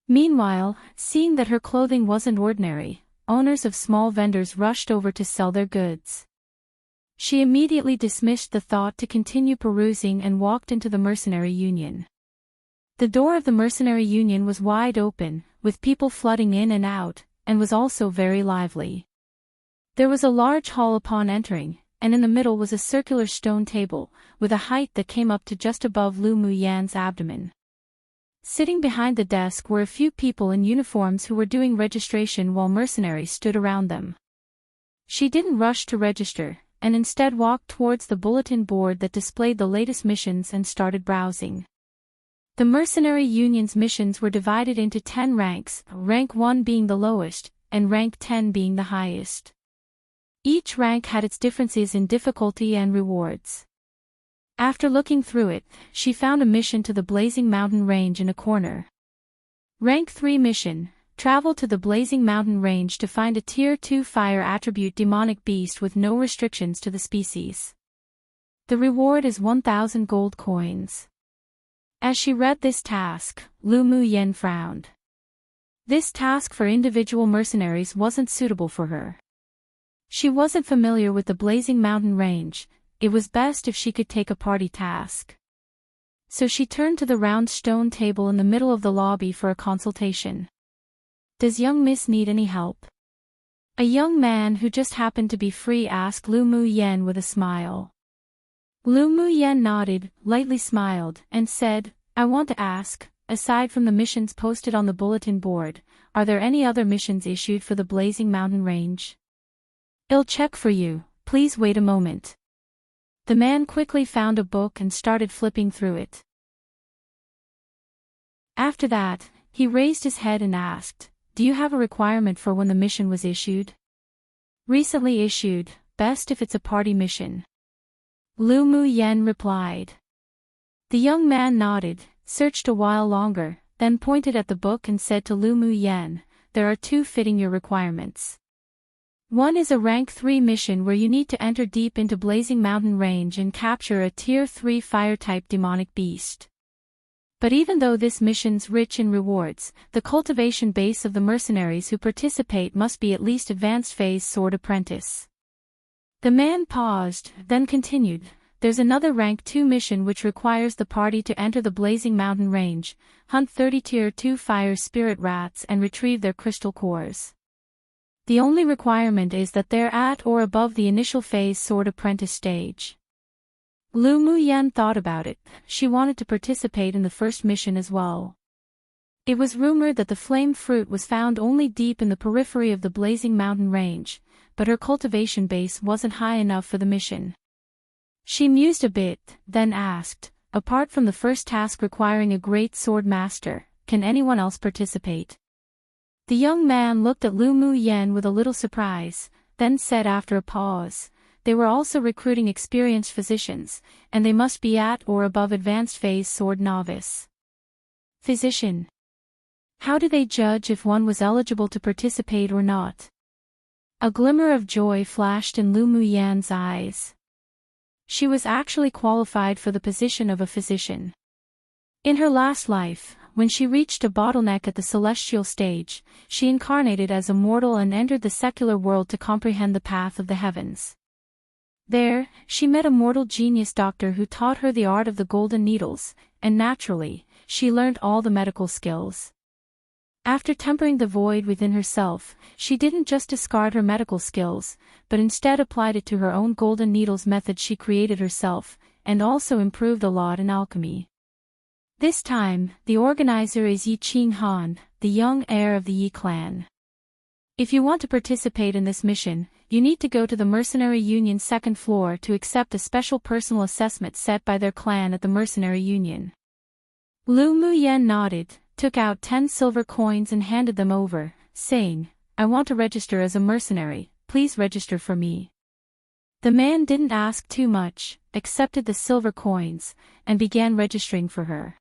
Meanwhile, seeing that her clothing wasn't ordinary, owners of small vendors rushed over to sell their goods. She immediately dismissed the thought to continue perusing and walked into the mercenary union. The door of the mercenary union was wide open, with people flooding in and out, and was also very lively. There was a large hall upon entering, and in the middle was a circular stone table, with a height that came up to just above Lu Muyan's abdomen. Sitting behind the desk were a few people in uniforms who were doing registration while mercenaries stood around them. She didn't rush to register, and instead walked towards the bulletin board that displayed the latest missions and started browsing. The mercenary union's missions were divided into 10 ranks, rank 1 being the lowest, and rank 10 being the highest. Each rank had its differences in difficulty and rewards. After looking through it, she found a mission to the Blazing Mountain Range in a corner. Rank 3 mission: travel to the Blazing Mountain Range to find a Tier 2 fire attribute demonic beast with no restrictions to the species. The reward is 1,000 gold coins. As she read this task, Lu Muyen frowned. This task for individual mercenaries wasn't suitable for her. She wasn't familiar with the Blazing Mountain Range. It was best if she could take a party task. So she turned to the round stone table in the middle of the lobby for a consultation. "Does young miss need any help?" A young man who just happened to be free asked Lu Muyen with a smile. Lu Muyen nodded, lightly smiled, and said, "I want to ask, aside from the missions posted on the bulletin board, are there any other missions issued for the Blazing Mountain Range?" "I'll check for you, please wait a moment." The man quickly found a book and started flipping through it. After that, he raised his head and asked, "Do you have a requirement for when the mission was issued?" "Recently issued, best if it's a party mission." Lu Muyen replied. The young man nodded, searched a while longer, then pointed at the book and said to Lu Muyen, "There are 2 fitting your requirements. One is a rank 3 mission where you need to enter deep into Blazing Mountain Range and capture a Tier 3 fire-type demonic beast. But even though this mission's rich in rewards, the cultivation base of the mercenaries who participate must be at least advanced phase sword apprentice." The man paused, then continued, "There's another rank 2 mission which requires the party to enter the Blazing Mountain Range, hunt 30 Tier 2 fire spirit rats and retrieve their crystal cores. The only requirement is that they're at or above the initial phase sword apprentice stage." Lu Muyen thought about it. She wanted to participate in the first mission as well. It was rumored that the flame fruit was found only deep in the periphery of the Blazing Mountain Range, but her cultivation base wasn't high enough for the mission. She mused a bit, then asked, "Apart from the first task requiring a great sword master, can anyone else participate?" The young man looked at Lu Muyen with a little surprise, then said after a pause, "They were also recruiting experienced physicians, and they must be at or above advanced phase sword novice." Physician. How do they judge if one was eligible to participate or not? A glimmer of joy flashed in Lu Muyen's eyes. She was actually qualified for the position of a physician. In her last life, when she reached a bottleneck at the celestial stage, she incarnated as a mortal and entered the secular world to comprehend the path of the heavens. There, she met a mortal genius doctor who taught her the art of the golden needles, and naturally, she learned all the medical skills. After tempering the void within herself, she didn't just discard her medical skills, but instead applied it to her own golden needles method she created herself, and also improved a lot in alchemy. This time, the organizer is Yi Qing Han, the young heir of the Yi clan. If you want to participate in this mission, you need to go to the Mercenary Union's 2nd floor to accept a special personal assessment set by their clan at the Mercenary Union. Lu Muyen nodded, took out 10 silver coins and handed them over, saying, "I want to register as a mercenary, please register for me." The man didn't ask too much, accepted the silver coins, and began registering for her.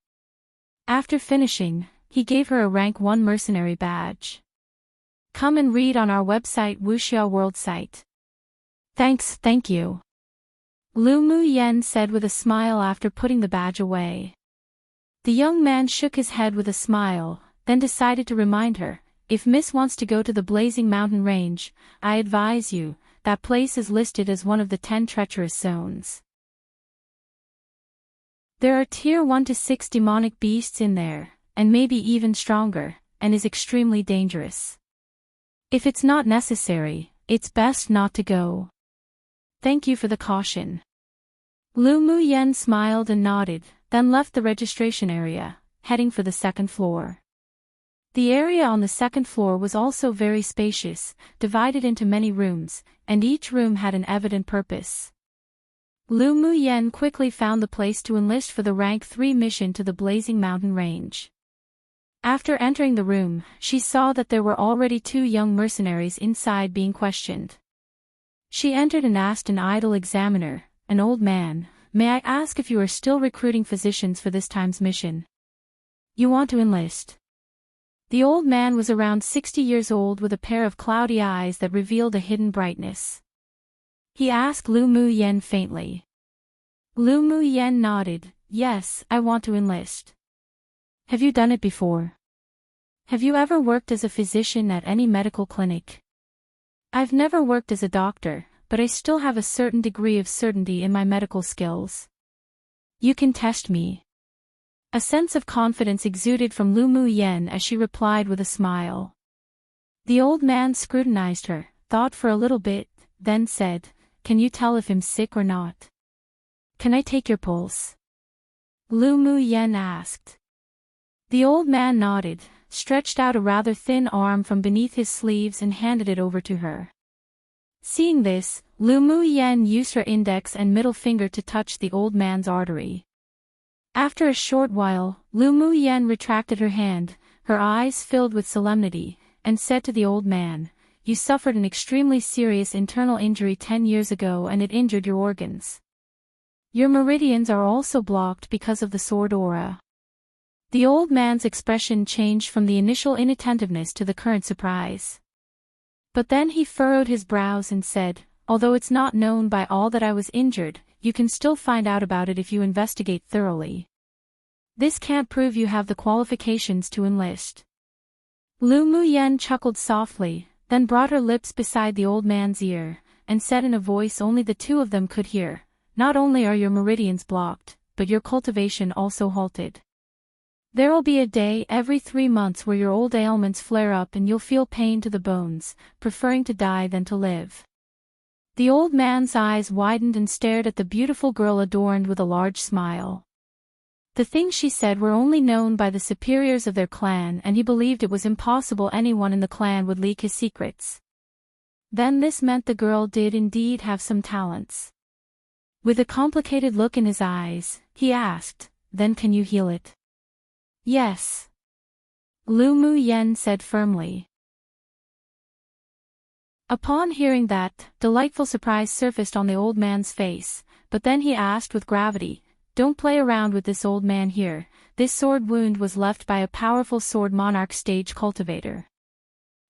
After finishing, he gave her a rank 1 mercenary badge. "Come and read on our website Wuxia World site." "Thanks, thank you," Lu Muyen said with a smile after putting the badge away. The young man shook his head with a smile, then decided to remind her, "If Miss wants to go to the Blazing Mountain Range, I advise you, that place is listed as one of the 10 treacherous zones. There are tier 1 to 6 demonic beasts in there, and maybe even stronger, and is extremely dangerous. If it's not necessary, it's best not to go. Thank you for the caution." Lu Muyen smiled and nodded, then left the registration area, heading for the second floor. The area on the second floor was also very spacious, divided into many rooms, and each room had an evident purpose. Lu Muyen quickly found the place to enlist for the rank 3 mission to the Blazing Mountain Range. After entering the room, she saw that there were already 2 young mercenaries inside being questioned. She entered and asked an idle examiner, an old man, "May I ask if you are still recruiting physicians for this time's mission? You want to enlist?" The old man was around 60 years old with a pair of cloudy eyes that revealed a hidden brightness. He asked Lu Muyen faintly. Lu Muyen nodded, "Yes, I want to enlist." "Have you done it before? Have you ever worked as a physician at any medical clinic?" "I've never worked as a doctor, but I still have a certain degree of certainty in my medical skills." "You can test me." A sense of confidence exuded from Lu Muyen as she replied with a smile. The old man scrutinized her, thought for a little bit, then said, "Can you tell if I'm sick or not? Can I take your pulse?" Lu Muyen asked. The old man nodded, stretched out a rather thin arm from beneath his sleeves and handed it over to her. Seeing this, Lu Muyen used her index and middle finger to touch the old man's artery. After a short while, Lu Muyen retracted her hand, her eyes filled with solemnity, and said to the old man, "You suffered an extremely serious internal injury 10 years ago and it injured your organs. Your meridians are also blocked because of the sword aura." The old man's expression changed from the initial inattentiveness to the current surprise. But then he furrowed his brows and said, "Although it's not known by all that I was injured, you can still find out about it if you investigate thoroughly. This can't prove you have the qualifications to enlist." Lu Muyen chuckled softly, then brought her lips beside the old man's ear, and said in a voice only the 2 of them could hear, "Not only are your meridians blocked, but your cultivation also halted. There'll be a day every 3 months where your old ailments flare up and you'll feel pain to the bones, preferring to die than to live." The old man's eyes widened and stared at the beautiful girl adorned with a large smile. The things she said were only known by the superiors of their clan and he believed it was impossible anyone in the clan would leak his secrets. Then this meant the girl did indeed have some talents. With a complicated look in his eyes, he asked, "Then can you heal it?" "Yes," Lu Muyen said firmly. Upon hearing that, delightful surprise surfaced on the old man's face, but then he asked with gravity, "Don't play around with this old man here, this sword wound was left by a powerful sword monarch stage cultivator.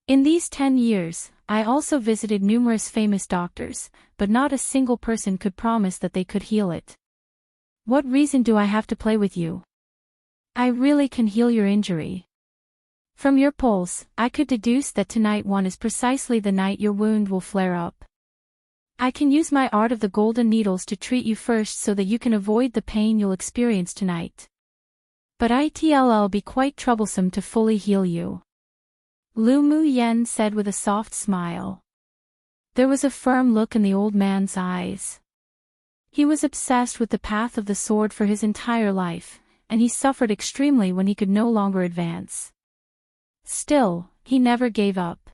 In these 10 years, I also visited numerous famous doctors, but not a single person could promise that they could heal it. What reason do I have to play with you? I really can heal your injury. From your pulse, I could deduce that tonight 1 is precisely the night your wound will flare up. I can use my art of the golden needles to treat you first so that you can avoid the pain you'll experience tonight. But it'll be quite troublesome to fully heal you." Lu Muyen said with a soft smile. There was a firm look in the old man's eyes. He was obsessed with the path of the sword for his entire life, and he suffered extremely when he could no longer advance. Still, he never gave up.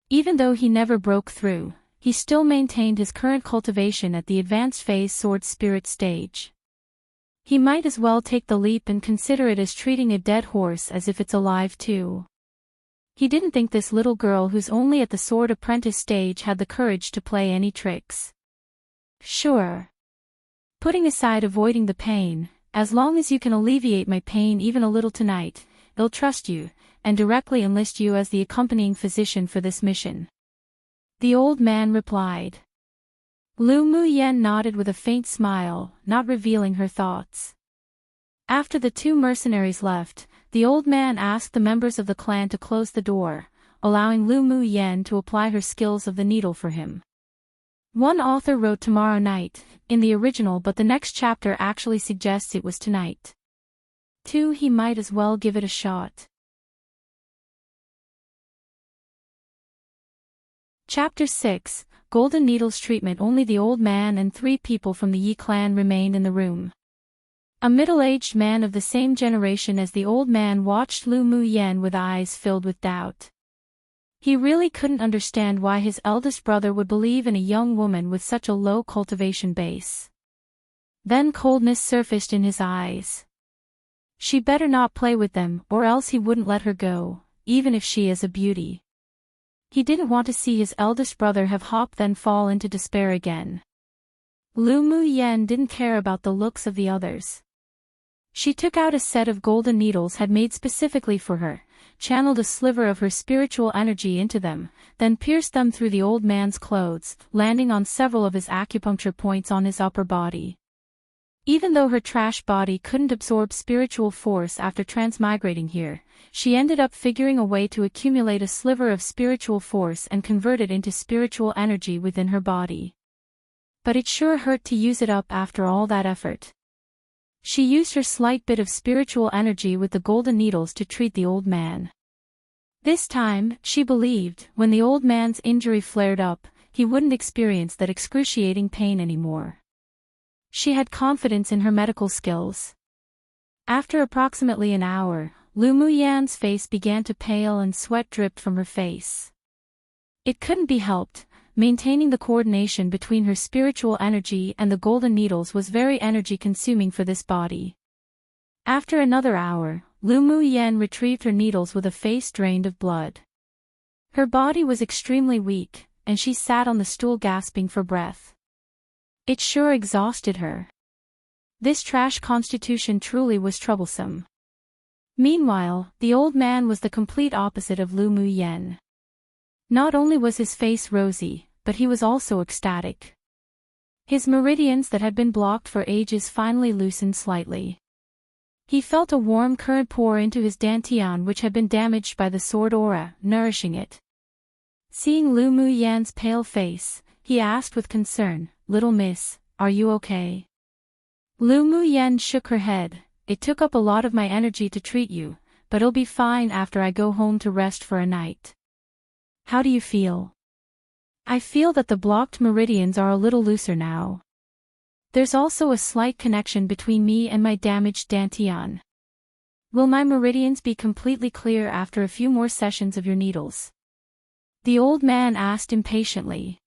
Even though he never broke through, he still maintained his current cultivation at the advanced phase sword spirit stage. He might as well take the leap and consider it as treating a dead horse as if it's alive too. He didn't think this little girl who's only at the sword apprentice stage had the courage to play any tricks. Sure. Putting aside avoiding the pain, as long as you can alleviate my pain even a little tonight, I'll trust you, and directly enlist you as the accompanying physician for this mission. The old man replied. Lu Mu Yen nodded with a faint smile, not revealing her thoughts. After the two mercenaries left, the old man asked the members of the clan to close the door, allowing Lu Mu Yen to apply her skills of the needle for him. One author wrote tomorrow night, in the original, but the next chapter actually suggests it was tonight. 2. He might as well give it a shot. Chapter 6, Golden Needles Treatment. Only the old man and 3 people from the Yi clan remained in the room. A middle-aged man of the same generation as the old man watched Lu Mu Yen with eyes filled with doubt. He really couldn't understand why his eldest brother would believe in a young woman with such a low cultivation base. Then coldness surfaced in his eyes. She better not play with them, or else he wouldn't let her go, even if she is a beauty. He didn't want to see his eldest brother have hope then fall into despair again. Lu Mu Yen didn't care about the looks of the others. She took out a set of golden needles had made specifically for her, channeled a sliver of her spiritual energy into them, then pierced them through the old man's clothes, landing on several of his acupuncture points on his upper body. Even though her trash body couldn't absorb spiritual force after transmigrating here, she ended up figuring a way to accumulate a sliver of spiritual force and convert it into spiritual energy within her body. But it sure hurt to use it up after all that effort. She used her slight bit of spiritual energy with the golden needles to treat the old man. This time, she believed, when the old man's injury flared up, he wouldn't experience that excruciating pain anymore. She had confidence in her medical skills. After approximately an hour, Lu Mu Yan's face began to pale and sweat dripped from her face. It couldn't be helped. Maintaining the coordination between her spiritual energy and the golden needles was very energy-consuming for this body. After another hour, Lu Mu Yen retrieved her needles with a face drained of blood. Her body was extremely weak, and she sat on the stool gasping for breath. It sure exhausted her. This trash constitution truly was troublesome. Meanwhile, the old man was the complete opposite of Lu Mu Yen. Not only was his face rosy, but he was also ecstatic. His meridians that had been blocked for ages finally loosened slightly. He felt a warm current pour into his dantian which had been damaged by the sword aura, nourishing it. Seeing Lu Mu Yan's pale face, he asked with concern, "Little miss, are you okay?" Lu Mu Yen shook her head. "It took up a lot of my energy to treat you, but it'll be fine after I go home to rest for a night." "How do you feel?" "I feel that the blocked meridians are a little looser now. There's also a slight connection between me and my damaged dantian. Will my meridians be completely clear after a few more sessions of your needles?" the old man asked impatiently.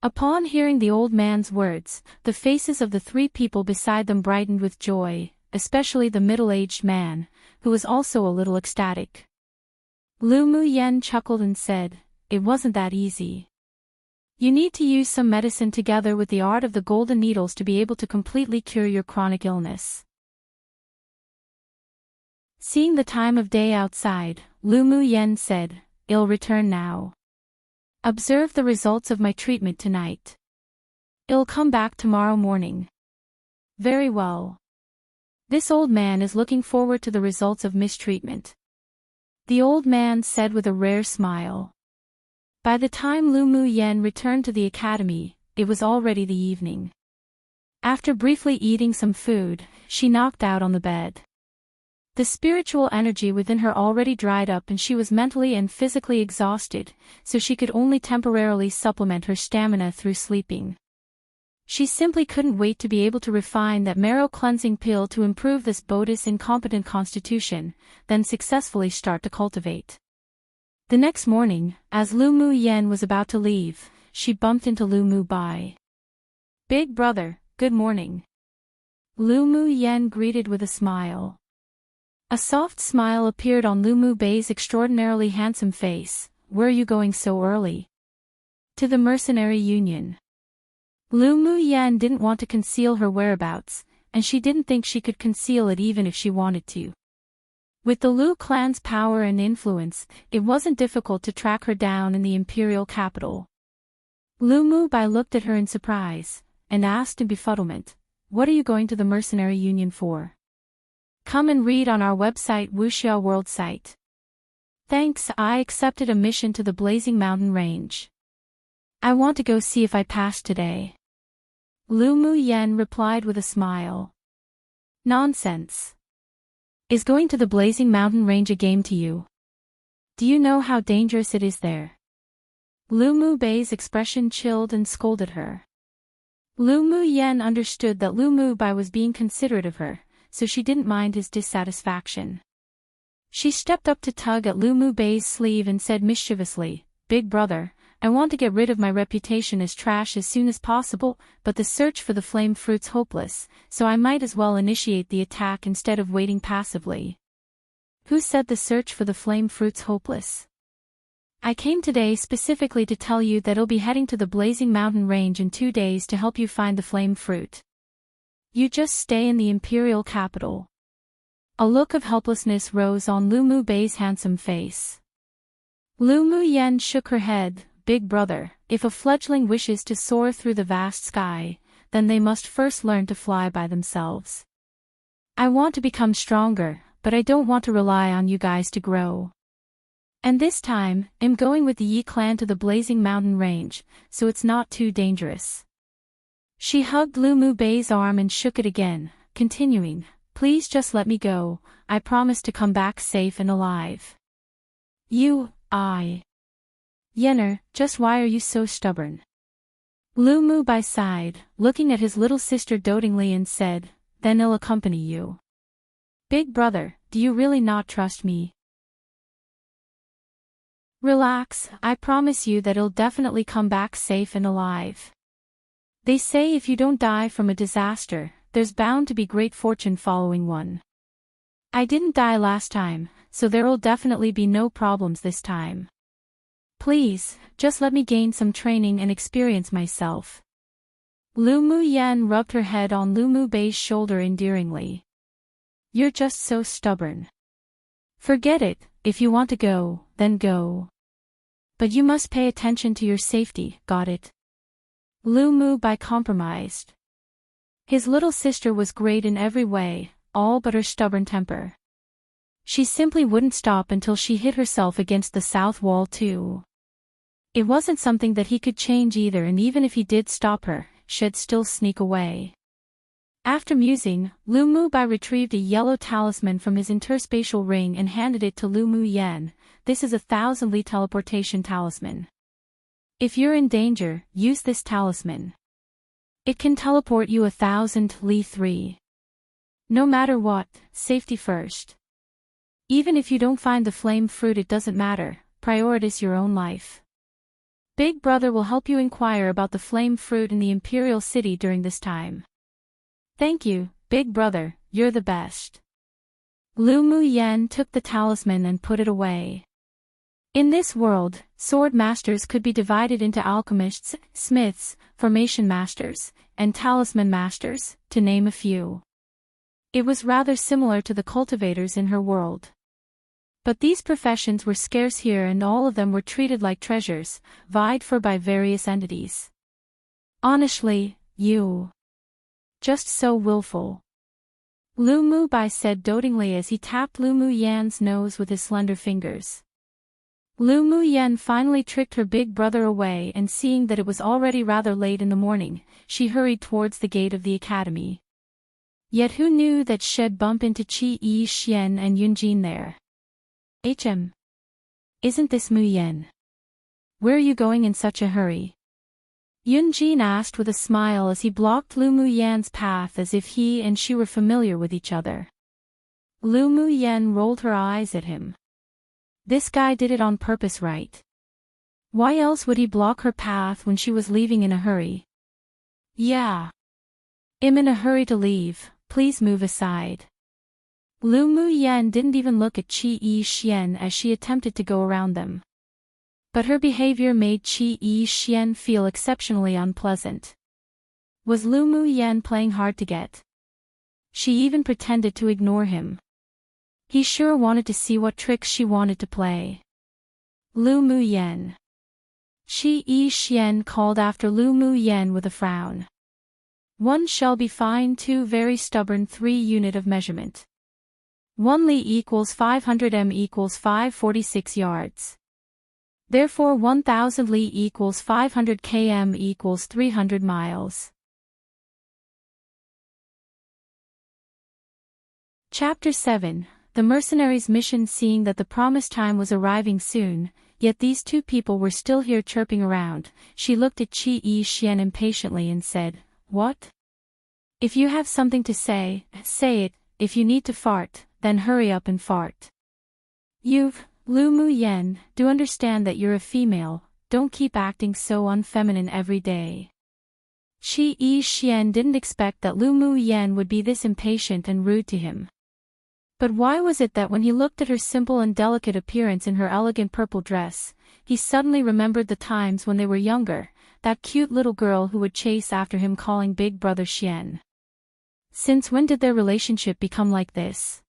Upon hearing the old man's words, the faces of the 3 people beside them brightened with joy, especially the middle-aged man, who was also a little ecstatic. Lu Mu Yen chuckled and said, "It wasn't that easy. You need to use some medicine together with the art of the golden needles to be able to completely cure your chronic illness." Seeing the time of day outside, Lu Mu Yen said, "I'll return now. Observe the results of my treatment tonight. I'll come back tomorrow morning." "Very well." This old man is looking forward to the results of mistreatment, the old man said with a rare smile. By the time Lu Mu Yen returned to the academy, it was already the evening. After briefly eating some food, she knocked out on the bed. The spiritual energy within her already dried up and she was mentally and physically exhausted, so she could only temporarily supplement her stamina through sleeping. She simply couldn't wait to be able to refine that marrow cleansing pill to improve this Bodhi's incompetent constitution, then successfully start to cultivate. The next morning, as Lu Mu Yen was about to leave, she bumped into Lu Mu Bai. "Big brother, good morning." Lu Mu Yen greeted with a smile. A soft smile appeared on Lu Mu Bei's extraordinarily handsome face. Where are you going so early? To the mercenary union. Lu Mu Yen didn't want to conceal her whereabouts, and she didn't think she could conceal it even if she wanted to. With the Lu clan's power and influence, it wasn't difficult to track her down in the Imperial capital. Lu Mu Bei looked at her in surprise, and asked in befuddlement, "What are you going to the mercenary union for?" "Come and read on our website Wuxia World site." "Thanks, I accepted a mission to the Blazing Mountain Range. I want to go see if I pass today." Lu Mu Yen replied with a smile. "Nonsense. Is going to the Blazing Mountain Range a game to you? Do you know how dangerous it is there?" Lu Mu Bei's expression chilled and scolded her. Lu Mu Yen understood that Lu Mu Bei was being considerate of her, so she didn't mind his dissatisfaction. She stepped up to tug at Lu Mu Bei's sleeve and said mischievously, "Big brother, I want to get rid of my reputation as trash as soon as possible, but the search for the flame fruit's hopeless, so I might as well initiate the attack instead of waiting passively." "Who said the search for the flame fruit's hopeless?" "I came today specifically to tell you that I'll be heading to the Blazing Mountain Range in 2 days to help you find the flame fruit. You just stay in the Imperial capital." A look of helplessness rose on Lu Mu Bei's handsome face. Lu Mu Yen shook her head. "Big brother, if a fledgling wishes to soar through the vast sky, then they must first learn to fly by themselves. I want to become stronger, but I don't want to rely on you guys to grow. And this time, I'm going with the Yi clan to the Blazing Mountain Range, so it's not too dangerous." She hugged Lu Mu Bei's arm and shook it again, continuing, "Please just let me go, I promise to come back safe and alive." Yenner, just why are you so stubborn?" Lu Mu Bei sighed, looking at his little sister dotingly and said, "Then I'll accompany you." "Big brother, do you really not trust me?" "Relax, I promise you that I'll definitely come back safe and alive. They say if you don't die from a disaster, there's bound to be great fortune following one. I didn't die last time, so there'll definitely be no problems this time. Please, just let me gain some training and experience myself." Lu Mu Yen rubbed her head on Lu Mu Bei's shoulder endearingly. "You're just so stubborn. Forget it, if you want to go, then go. But you must pay attention to your safety, got it?" Lu Mu Bei compromised. His little sister was great in every way, all but her stubborn temper. She simply wouldn't stop until she hit herself against the south wall too. It wasn't something that he could change either, and even if he did stop her, she'd still sneak away. After musing, Lu Mu Bei retrieved a yellow talisman from his interspatial ring and handed it to Lu Mu Yen. "This is a 1,000 Li teleportation talisman. If you're in danger, use this talisman. It can teleport you 1,000 Li 3. No matter what, safety first. Even if you don't find the flame fruit, it doesn't matter, prioritize your own life. Big brother will help you inquire about the flame fruit in the Imperial city during this time." "Thank you, big brother, you're the best." Lu Mu Yen took the talisman and put it away. In this world, sword masters could be divided into alchemists, smiths, formation masters, and talisman masters, to name a few. It was rather similar to the cultivators in her world. But these professions were scarce here, and all of them were treated like treasures, vied for by various entities. "Honestly, you. Just so willful," Lu Mu Bei said dotingly as he tapped Lu Mu Yan's nose with his slender fingers. Lu Mu Yan finally tricked her big brother away, and seeing that it was already rather late in the morning, she hurried towards the gate of the academy. Yet who knew that she'd bump into Qi Yi Xian and Yunjin there? Isn't this Mu Yan? Where are you going in such a hurry?" Yunjin asked with a smile as he blocked Lu Mu Yan's path as if he and she were familiar with each other. Lu Mu Yan rolled her eyes at him. This guy did it on purpose, right? Why else would he block her path when she was leaving in a hurry? "Yeah. I'm in a hurry to leave, please move aside. Lu Mu Yan didn't even look at Qi Yi Xian as she attempted to go around them. But her behavior made Qi Yi Xian feel exceptionally unpleasant. Was Lu Mu Yan playing hard to get? She even pretended to ignore him. He sure wanted to see what tricks she wanted to play. Lu Mu Yan. Qi Yi Xian called after Lu Mu Yan with a frown. 1 shall be fine, 2 very stubborn, 3 unit of measurement. 1 li equals 500 m equals 546 yards. Therefore 1000 li equals 500 km equals 300 miles. Chapter 7. The mercenaries' mission. Seeing that the promised time was arriving soon, yet these two people were still here chirping around, she looked at Qi Yi Xian impatiently and said, "What? If you have something to say, say it. If you need to fart, then hurry up and fart. Lu Mu Yan, do understand that you're a female, don't keep acting so unfeminine every day." Qi Yi Xian didn't expect that Lu Mu Yan would be this impatient and rude to him. But why was it that when he looked at her simple and delicate appearance in her elegant purple dress, he suddenly remembered the times when they were younger, that cute little girl who would chase after him calling Big Brother Xian? Since when did their relationship become like this?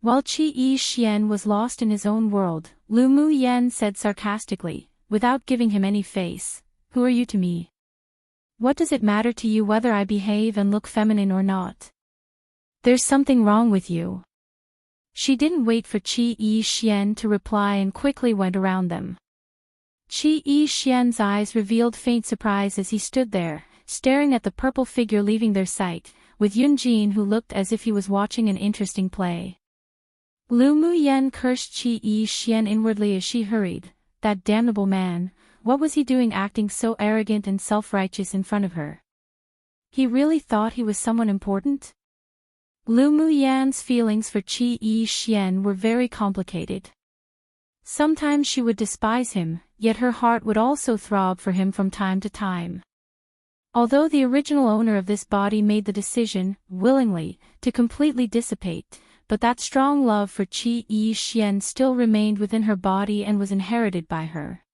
While Qi Yi Xian was lost in his own world, Lu Mu Yan said sarcastically, without giving him any face, "Who are you to me? What does it matter to you whether I behave and look feminine or not? There's something wrong with you." She didn't wait for Qi Yi Xian to reply and quickly went around them. Qi Yi Xian's eyes revealed faint surprise as he stood there, staring at the purple figure leaving their sight, with Yunjin who looked as if he was watching an interesting play. Lu Mu Yan cursed Qi Yi Xian inwardly as she hurried. That damnable man, what was he doing acting so arrogant and self-righteous in front of her? He really thought he was someone important? Lu Mu Yan's feelings for Qi Yi Xian were very complicated. Sometimes she would despise him, yet her heart would also throb for him from time to time. Although the original owner of this body made the decision, willingly, to completely dissipate, but that strong love for Qi Yi Xian still remained within her body and was inherited by her.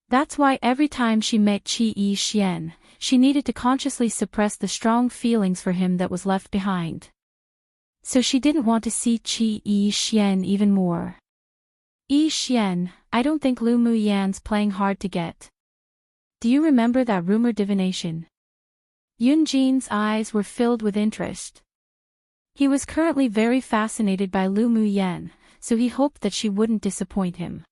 That's why every time she met Qi Yi Xian, she needed to consciously suppress the strong feelings for him that was left behind. So she didn't want to see Qi Yi Xian even more. "Yi Xian, I don't think Lu Mu Yan's playing hard to get. Do you remember that rumored divination?" Yunjin's eyes were filled with interest. He was currently very fascinated by Lu Mu Yan, so he hoped that she wouldn't disappoint him.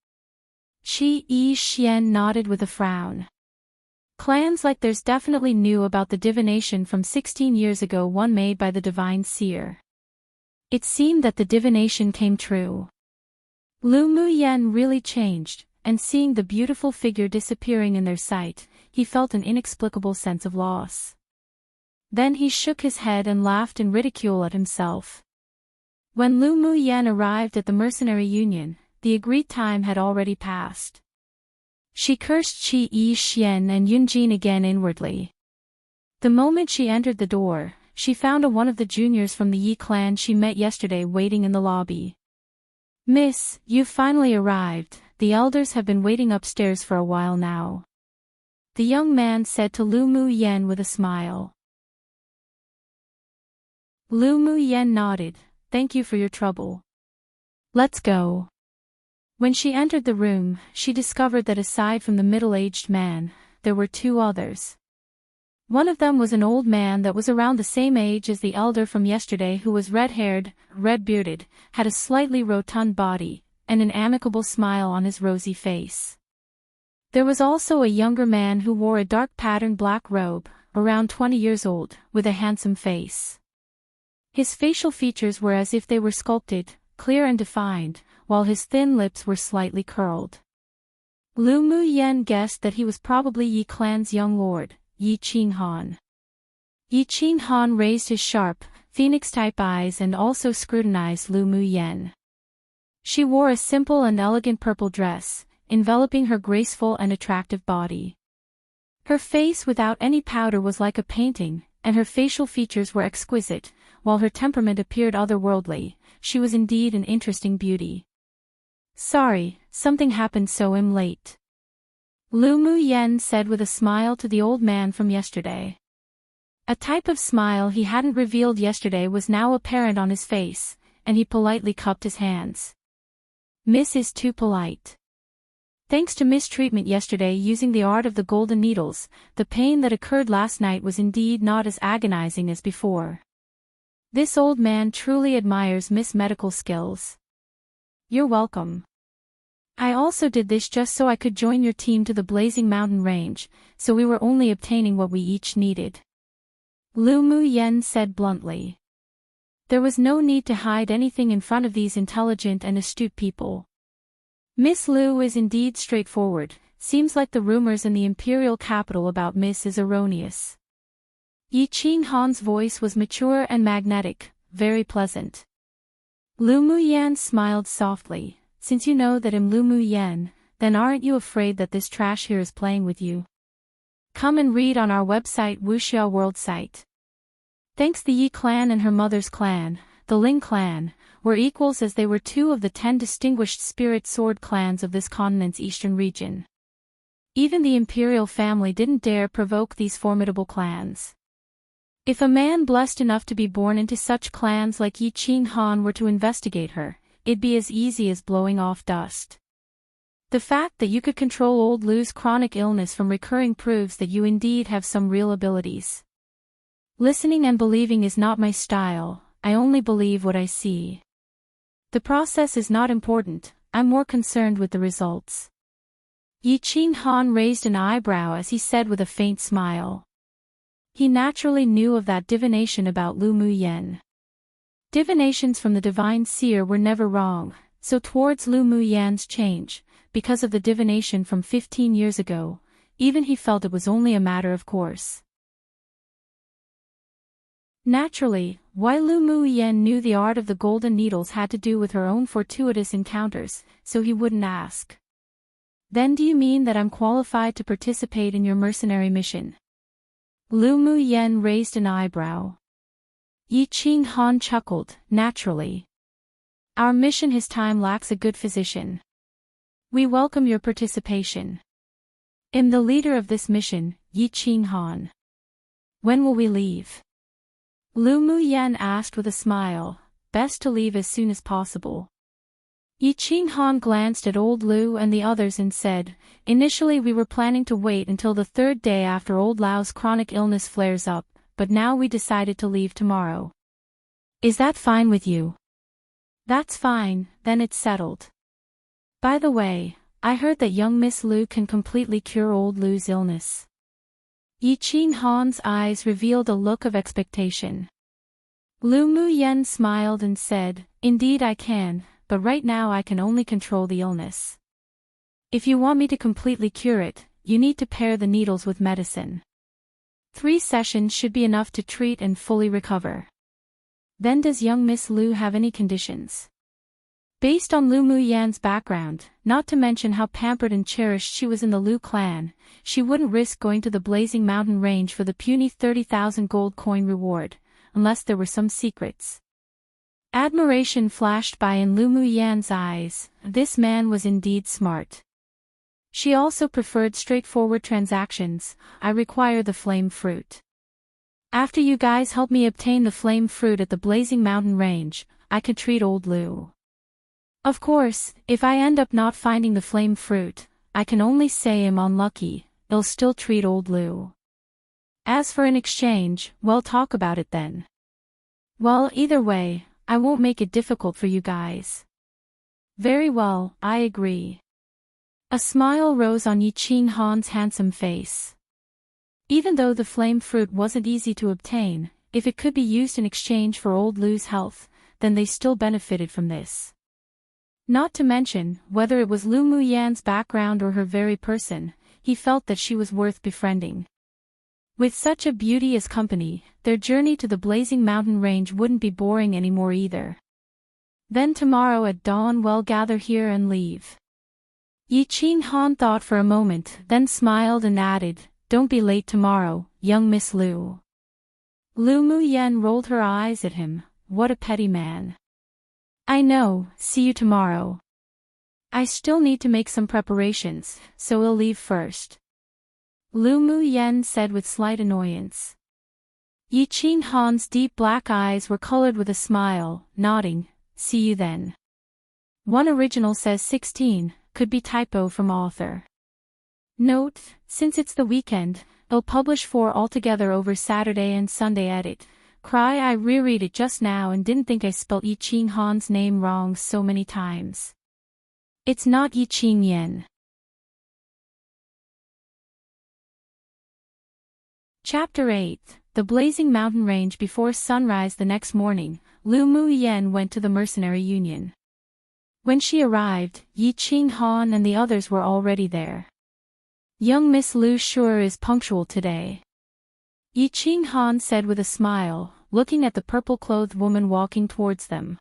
Qi Yi Xian nodded with a frown. Clans like theirs definitely knew about the divination from 16 years ago, one made by the divine seer. It seemed that the divination came true. Lu Mu Yan really changed, and seeing the beautiful figure disappearing in their sight, he felt an inexplicable sense of loss. Then he shook his head and laughed in ridicule at himself. When Lu Mu Yan arrived at the mercenary union, the agreed time had already passed. She cursed Qi Yi Xian and Yunjin again inwardly. The moment she entered the door, she found one of the juniors from the Yi clan she met yesterday waiting in the lobby. "Miss, you've finally arrived. The elders have been waiting upstairs for a while now," the young man said to Lu Mu Yan with a smile. Lu Mu Yan nodded. "Thank you for your trouble. Let's go." When she entered the room, she discovered that aside from the middle-aged man, there were two others. One of them was an old man that was around the same age as the elder from yesterday, who was red-haired, red-bearded, had a slightly rotund body, and an amicable smile on his rosy face. There was also a younger man who wore a dark patterned black robe, around 20 years old, with a handsome face. His facial features were as if they were sculpted, clear and defined, while his thin lips were slightly curled. Lu Mu Yan guessed that he was probably Yi clan's young lord, Yi Qinghan. Yi Qinghan raised his sharp, phoenix-type eyes and also scrutinized Lu Mu Yan. She wore a simple and elegant purple dress, enveloping her graceful and attractive body. Her face without any powder was like a painting, and her facial features were exquisite, while her temperament appeared otherworldly, she was indeed an interesting beauty. "Sorry, something happened so I'm late," Lu Mu Yen said with a smile to the old man from yesterday. A type of smile he hadn't revealed yesterday was now apparent on his face, and he politely cupped his hands. "Miss is too polite. Thanks to mistreatment yesterday using the art of the golden needles, the pain that occurred last night was indeed not as agonizing as before." This old man truly admires Miss' medical skills. "You're welcome. I also did this just so I could join your team to the Blazing Mountain Range, so we were only obtaining what we each needed," Lu Mu Yen said bluntly. There was no need to hide anything in front of these intelligent and astute people. Miss Lu is indeed straightforward. Seems like the rumors in the Imperial capital about Miss is erroneous. Yi Qing Han's voice was mature and magnetic, very pleasant. Lu Mu Yan smiled softly. "Since you know that I'm Lu Mu Yan, then aren't you afraid that this trash here is playing with you? Come and read on our website Wuxia World site." Thanks, the Yi clan and her mother's clan, the Ling clan, were equals as they were two of the 10 distinguished spirit sword clans of this continent's eastern region. Even the Imperial family didn't dare provoke these formidable clans. If a man blessed enough to be born into such clans like Yi Qing Han were to investigate her, it'd be as easy as blowing off dust. The fact that you could control old Lu's chronic illness from recurring proves that you indeed have some real abilities. Listening and believing is not my style, I only believe what I see. The process is not important, I'm more concerned with the results. Yi Qing Han raised an eyebrow as he said with a faint smile. He naturally knew of that divination about Lu Mu Yen. Divinations from the divine seer were never wrong, so towards Lu Mu Yan's change, because of the divination from 15 years ago, even he felt it was only a matter of course. Naturally, why Lu Mu Yen knew the art of the golden needles had to do with her own fortuitous encounters, so he wouldn't ask. "Then do you mean that I'm qualified to participate in your mercenary mission?" Lu Mu Yen raised an eyebrow. Yi Qing Han chuckled, "Naturally. Our mission his time lacks a good physician. We welcome your participation. I'm the leader of this mission, Yi Qing Han. When will we leave?" Lu Mu Yen asked with a smile. "Best to leave as soon as possible." Yi Qing Han glanced at old Lu and the others and said, "Initially we were planning to wait until the 3rd day after old Lau's chronic illness flares up, but now we decided to leave tomorrow. Is that fine with you?" "That's fine, then it's settled. By the way, I heard that young Miss Lu can completely cure old Lu's illness." Yi Qing Han's eyes revealed a look of expectation. Lu Mu Yen smiled and said, "Indeed I can, but right now I can only control the illness. If you want me to completely cure it, you need to pair the needles with medicine. 3 sessions should be enough to treat and fully recover." "Then does young Miss Lu have any conditions?" Based on Lu Mu Yan's background, not to mention how pampered and cherished she was in the Lu clan, she wouldn't risk going to the Blazing Mountain Range for the puny 30,000 gold coin reward, unless there were some secrets. Admiration flashed by in Lu Mu Yan's eyes. This man was indeed smart. She also preferred straightforward transactions. "I require the flame fruit. After you guys help me obtain the flame fruit at the Blazing Mountain Range, I could treat old Lu. Of course, if I end up not finding the flame fruit, I can only say I'm unlucky, I'll still treat old Lu. As for an exchange, well, talk about it then." "Well, either way, I won't make it difficult for you guys." "Very well, I agree." A smile rose on Yi Qing Han's handsome face. Even though the flame fruit wasn't easy to obtain, if it could be used in exchange for old Lu's health, then they still benefited from this. Not to mention, whether it was Lu Mu Yan's background or her very person, he felt that she was worth befriending. With such a beauty as company, their journey to the Blazing Mountain Range wouldn't be boring anymore either. "Then tomorrow at dawn we'll gather here and leave." Yi Qing Han thought for a moment, then smiled and added, "Don't be late tomorrow, young Miss Lu." Lu Mu Yen rolled her eyes at him. What a petty man. I know, see you tomorrow. I still need to make some preparations, so we'll leave first. Lu Mu Yen said with slight annoyance. Yi Qing Han's deep black eyes were colored with a smile, nodding, see you then. One original says 16, could be typo from author. Note, since it's the weekend, I'll publish 4 altogether over Saturday and Sunday edit. Cry I reread it just now and didn't think I spelt Yi Qing Han's name wrong so many times. It's not Yi Qing Yen. Chapter 8. The blazing mountain range. Before sunrise the next morning, Lu Mu Yen went to the mercenary union. When she arrived, Yi Qing Han and the others were already there. Young Miss Lu sure is punctual today. Yi Qing Han said with a smile, looking at the purple-clothed woman walking towards them.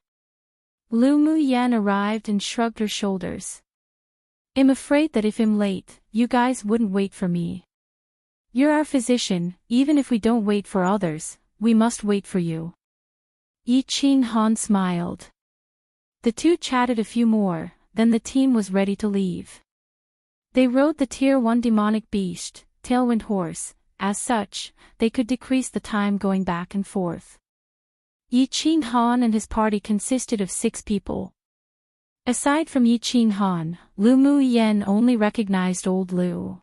Lu Mu Yen arrived and shrugged her shoulders. I'm afraid that if I'm late, you guys wouldn't wait for me. You're our physician, even if we don't wait for others, we must wait for you. Yi Qing Han smiled. The two chatted a few more, then the team was ready to leave. They rode the Tier 1 demonic beast, Tailwind Horse. As such, they could decrease the time going back and forth. Yi Qing Han and his party consisted of 6 people. Aside from Yi Qing Han, Lu Mu Yen only recognized old Lu.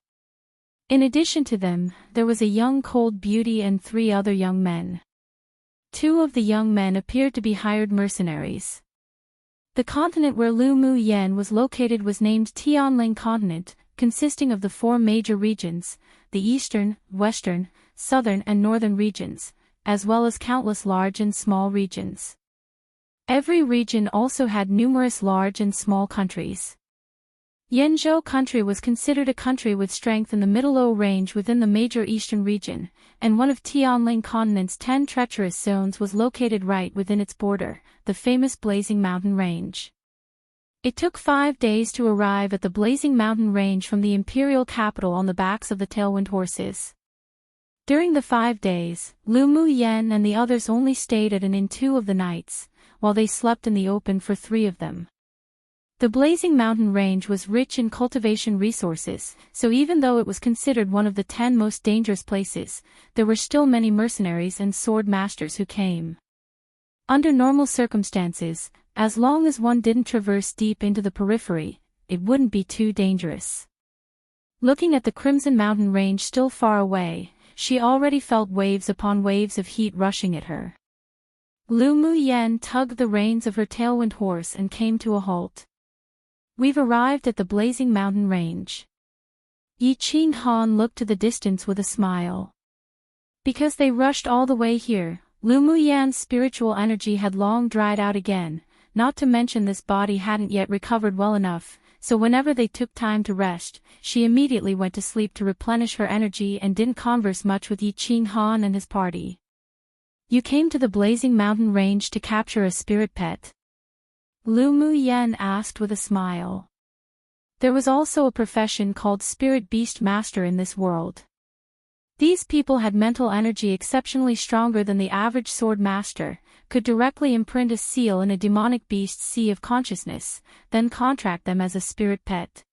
In addition to them, there was a young cold beauty and 3 other young men. 2 of the young men appeared to be hired mercenaries. The continent where Lu Mu Yen was located was named Tianling Continent, consisting of the 4 major regions, the eastern, western, southern and northern regions, as well as countless large and small regions. Every region also had numerous large and small countries. Yanzhou country was considered a country with strength in the Middle-O range within the major eastern region, and one of Tianling Continent's 10 treacherous zones was located right within its border, the famous Blazing Mountain Range. It took 5 days to arrive at the Blazing Mountain Range from the Imperial capital on the backs of the Tailwind Horses. During the 5 days, Lu Mu Yen and the others only stayed at an inn 2 of the nights, while they slept in the open for 3 of them. The Blazing Mountain Range was rich in cultivation resources, so even though it was considered one of the 10 most dangerous places, there were still many mercenaries and sword masters who came. Under normal circumstances, as long as one didn't traverse deep into the periphery, it wouldn't be too dangerous. Looking at the Crimson Mountain Range still far away, she already felt waves upon waves of heat rushing at her. Lu Mu Yen tugged the reins of her Tailwind Horse and came to a halt. We've arrived at the Blazing Mountain Range. Yi Qing Han looked to the distance with a smile. Because they rushed all the way here, Lu Mu Yan's spiritual energy had long dried out again, not to mention this body hadn't yet recovered well enough, so whenever they took time to rest, she immediately went to sleep to replenish her energy and didn't converse much with Yi Qing Han and his party. You came to the Blazing Mountain Range to capture a spirit pet? Lu Mu Yen asked with a smile. There was also a profession called Spirit Beast Master in this world. These people had mental energy exceptionally stronger than the average sword master, could directly imprint a seal in a demonic beast's sea of consciousness, then contract them as a spirit pet.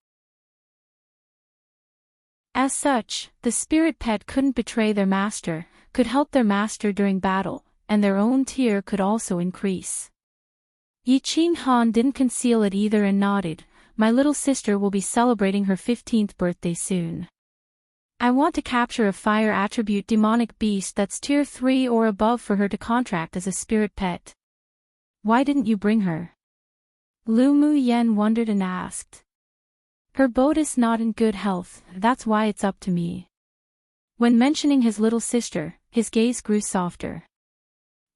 As such, the spirit pet couldn't betray their master, could help their master during battle, and their own tier could also increase. Yi Qing Han didn't conceal it either and nodded. My little sister will be celebrating her 15th birthday soon. I want to capture a fire attribute demonic beast that's tier 3 or above for her to contract as a spirit pet. Why didn't you bring her? Lu Mu Yen wondered and asked. Her boat is not in good health, that's why it's up to me. When mentioning his little sister, his gaze grew softer.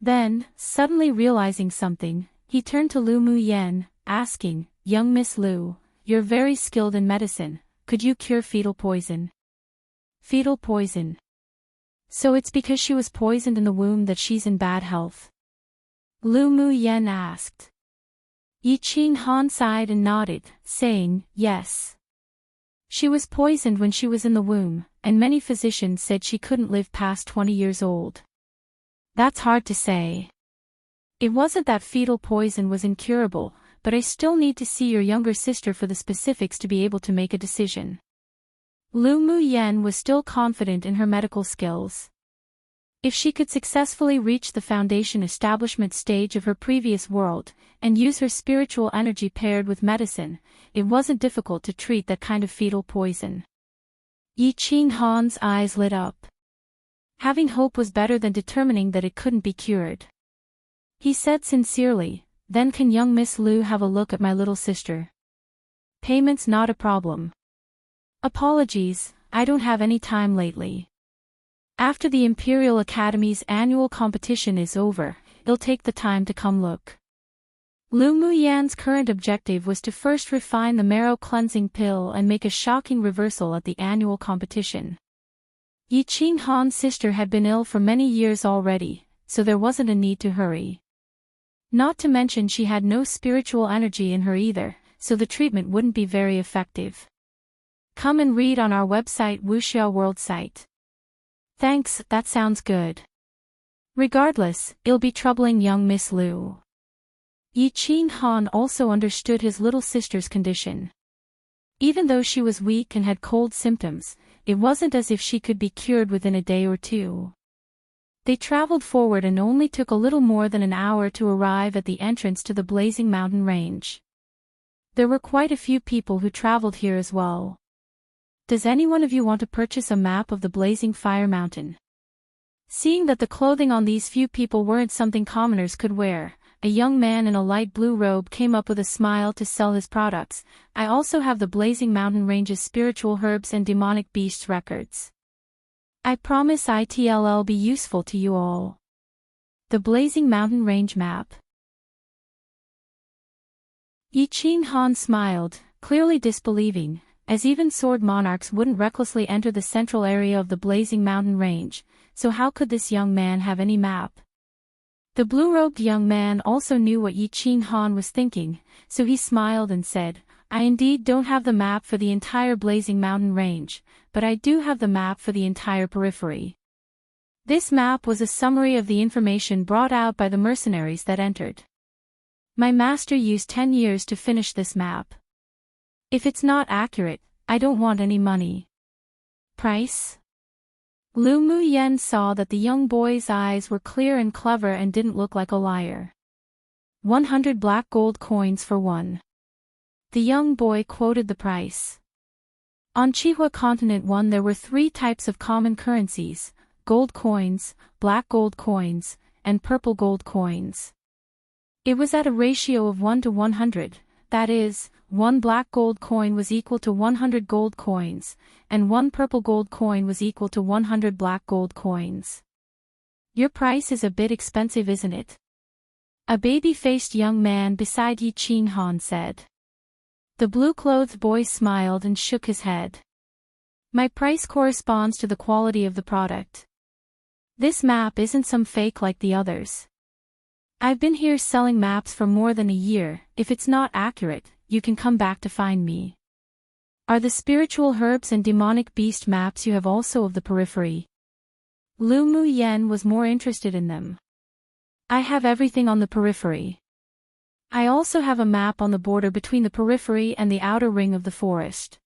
Then, suddenly realizing something, he turned to Lu Mu Yen, asking, Young Miss Lu, you're very skilled in medicine, could you cure fetal poison? Fetal poison. So it's because she was poisoned in the womb that she's in bad health? Lu Mu Yen asked. Yi Qing Han sighed and nodded, saying, yes. She was poisoned when she was in the womb, and many physicians said she couldn't live past 20 years old. That's hard to say. It wasn't that fetal poison was incurable, but I still need to see your younger sister for the specifics to be able to make a decision. Lu Mu Yen was still confident in her medical skills. If she could successfully reach the foundation establishment stage of her previous world, and use her spiritual energy paired with medicine, it wasn't difficult to treat that kind of fetal poison. Yi Qing Han's eyes lit up. Having hope was better than determining that it couldn't be cured. He said sincerely, "Then can young Miss Lu have a look at my little sister? Payment's not a problem. Apologies, I don't have any time lately. After the Imperial Academy's annual competition is over, it'll take the time to come look." Lu Muyan's current objective was to first refine the marrow cleansing pill and make a shocking reversal at the annual competition. Yi Qing Han's sister had been ill for many years already, so there wasn't a need to hurry. Not to mention she had no spiritual energy in her either, so the treatment wouldn't be very effective. Come and read on our website Wuxia World site. Thanks, that sounds good. Regardless, it'll be troubling young Miss Lu. Yi Qing Han also understood his little sister's condition. Even though she was weak and had cold symptoms, it wasn't as if she could be cured within a day or two. They traveled forward and only took a little more than an hour to arrive at the entrance to the blazing mountain range. There were quite a few people who traveled here as well. Does any one of you want to purchase a map of the blazing fire mountain? Seeing that the clothing on these few people weren't something commoners could wear, a young man in a light blue robe came up with a smile to sell his products. I also have the Blazing Mountain Range's spiritual herbs and demonic beasts records. I promise it'll be useful to you all. The Blazing Mountain Range map. Yi Qing Han smiled, clearly disbelieving, as even sword monarchs wouldn't recklessly enter the central area of the Blazing Mountain Range, so how could this young man have any map? The blue-robed young man also knew what Yi Qing Han was thinking, so he smiled and said, I indeed don't have the map for the entire Blazing Mountain Range, but I do have the map for the entire periphery. This map was a summary of the information brought out by the mercenaries that entered. My master used 10 years to finish this map. If it's not accurate, I don't want any money. Price? Lu Mu Yen saw that the young boy's eyes were clear and clever and didn't look like a liar. 100 black gold coins for one. The young boy quoted the price. On Chihua Continent 1 there were 3 types of common currencies, gold coins, black gold coins, and purple gold coins. It was at a ratio of 1 to 100, that is, 1 black gold coin was equal to 100 gold coins, and 1 purple gold coin was equal to 100 black gold coins. Your price is a bit expensive, isn't it? A baby-faced young man beside Yi Qing Han said. The blue-clothed boy smiled and shook his head. My price corresponds to the quality of the product. This map isn't some fake like the others. I've been here selling maps for more than a year. If it's not accurate, you can come back to find me. Are the spiritual herbs and demonic beast maps you have also of the periphery? Lu Mu Yen was more interested in them. I have everything on the periphery. I also have a map on the border between the periphery and the outer ring of the forest.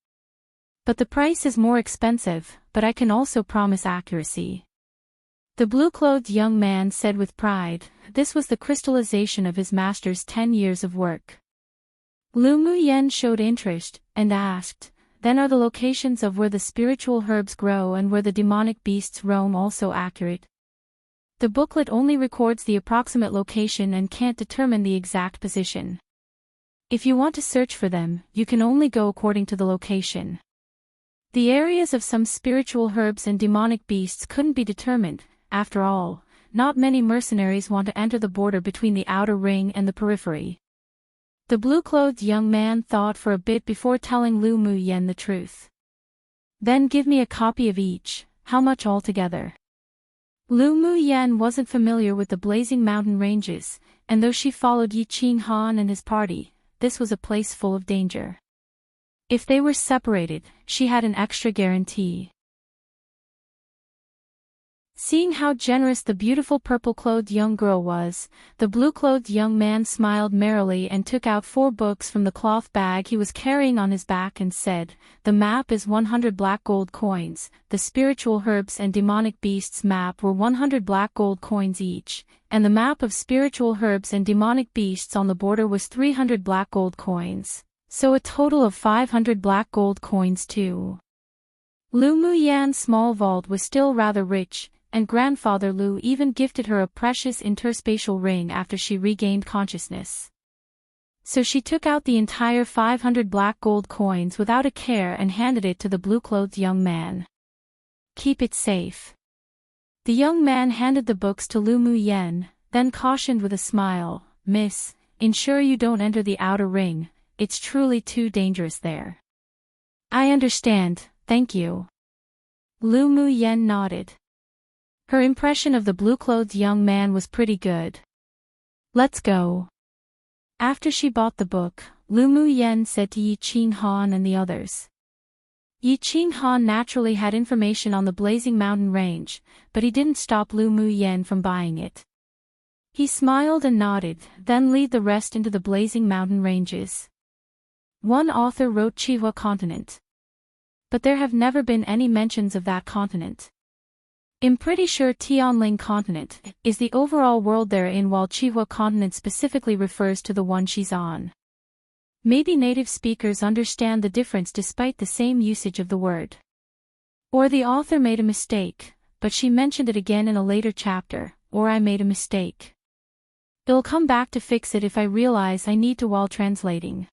But the price is more expensive, but I can also promise accuracy. The blue-clothed young man said with pride, this was the crystallization of his master's 10 years of work. Lu Mu Yen showed interest, and asked, then are the locations of where the spiritual herbs grow and where the demonic beasts roam also accurate? The booklet only records the approximate location and can't determine the exact position. If you want to search for them, you can only go according to the location. The areas of some spiritual herbs and demonic beasts couldn't be determined. After all, not many mercenaries want to enter the border between the outer ring and the periphery. The blue-clothed young man thought for a bit before telling Lu Mu Yen the truth. Then give me a copy of each. How much altogether? Lu Mu Yen wasn't familiar with the Blazing Mountain Ranges, and though she followed Yi Qing Han and his party, this was a place full of danger. If they were separated, she had an extra guarantee. Seeing how generous the beautiful purple-clothed young girl was, the blue-clothed young man smiled merrily and took out 4 books from the cloth bag he was carrying on his back and said, "The map is 100 black gold coins, the spiritual herbs and demonic beasts map were 100 black gold coins each, and the map of spiritual herbs and demonic beasts on the border was 300 black gold coins, so a total of 500 black gold coins too." Lu Muyan's small vault was still rather rich, and Grandfather Lu even gifted her a precious interspatial ring after she regained consciousness. So she took out the entire 500 black gold coins without a care and handed it to the blue-clothed young man. "Keep it safe." The young man handed the books to Lu Muyan, then cautioned with a smile, "Miss, ensure you don't enter the outer ring, it's truly too dangerous there." "I understand, thank you." Lu Muyan nodded. Her impression of the blue-clothed young man was pretty good. "Let's go." After she bought the book, Lu Muyan said to Yi Qinghan and the others. Yi Qinghan naturally had information on the Blazing Mountain Range, but he didn't stop Lu Muyan from buying it. He smiled and nodded, then led the rest into the Blazing Mountain Ranges. One author wrote Chihua Continent. But there have never been any mentions of that continent. I'm pretty sure Tianling Continent is the overall world they're in, while Chihua Continent specifically refers to the one she's on. Maybe native speakers understand the difference despite the same usage of the word. Or the author made a mistake, but she mentioned it again in a later chapter, or I made a mistake. I'll come back to fix it if I realize I need to while translating.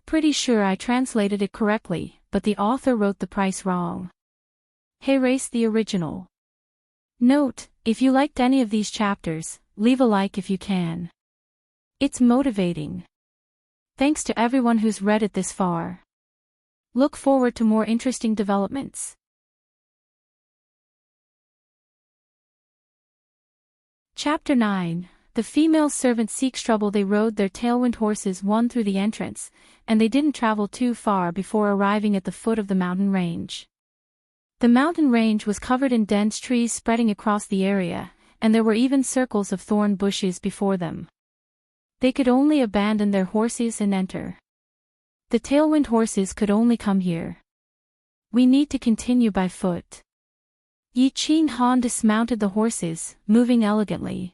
Pretty sure I translated it correctly, but the author wrote the price wrong. Hey, race the original. Note, if you liked any of these chapters, leave a like if you can. It's motivating. Thanks to everyone who's read it this far. Look forward to more interesting developments. Chapter 9. The female servants seek trouble. They rode their tailwind horses one through the entrance, and they didn't travel too far before arriving at the foot of the mountain range. The mountain range was covered in dense trees spreading across the area, and there were even circles of thorn bushes before them. They could only abandon their horses and enter. The tailwind horses could only come here. We need to continue by foot. Yi Qinghan dismounted the horses, moving elegantly.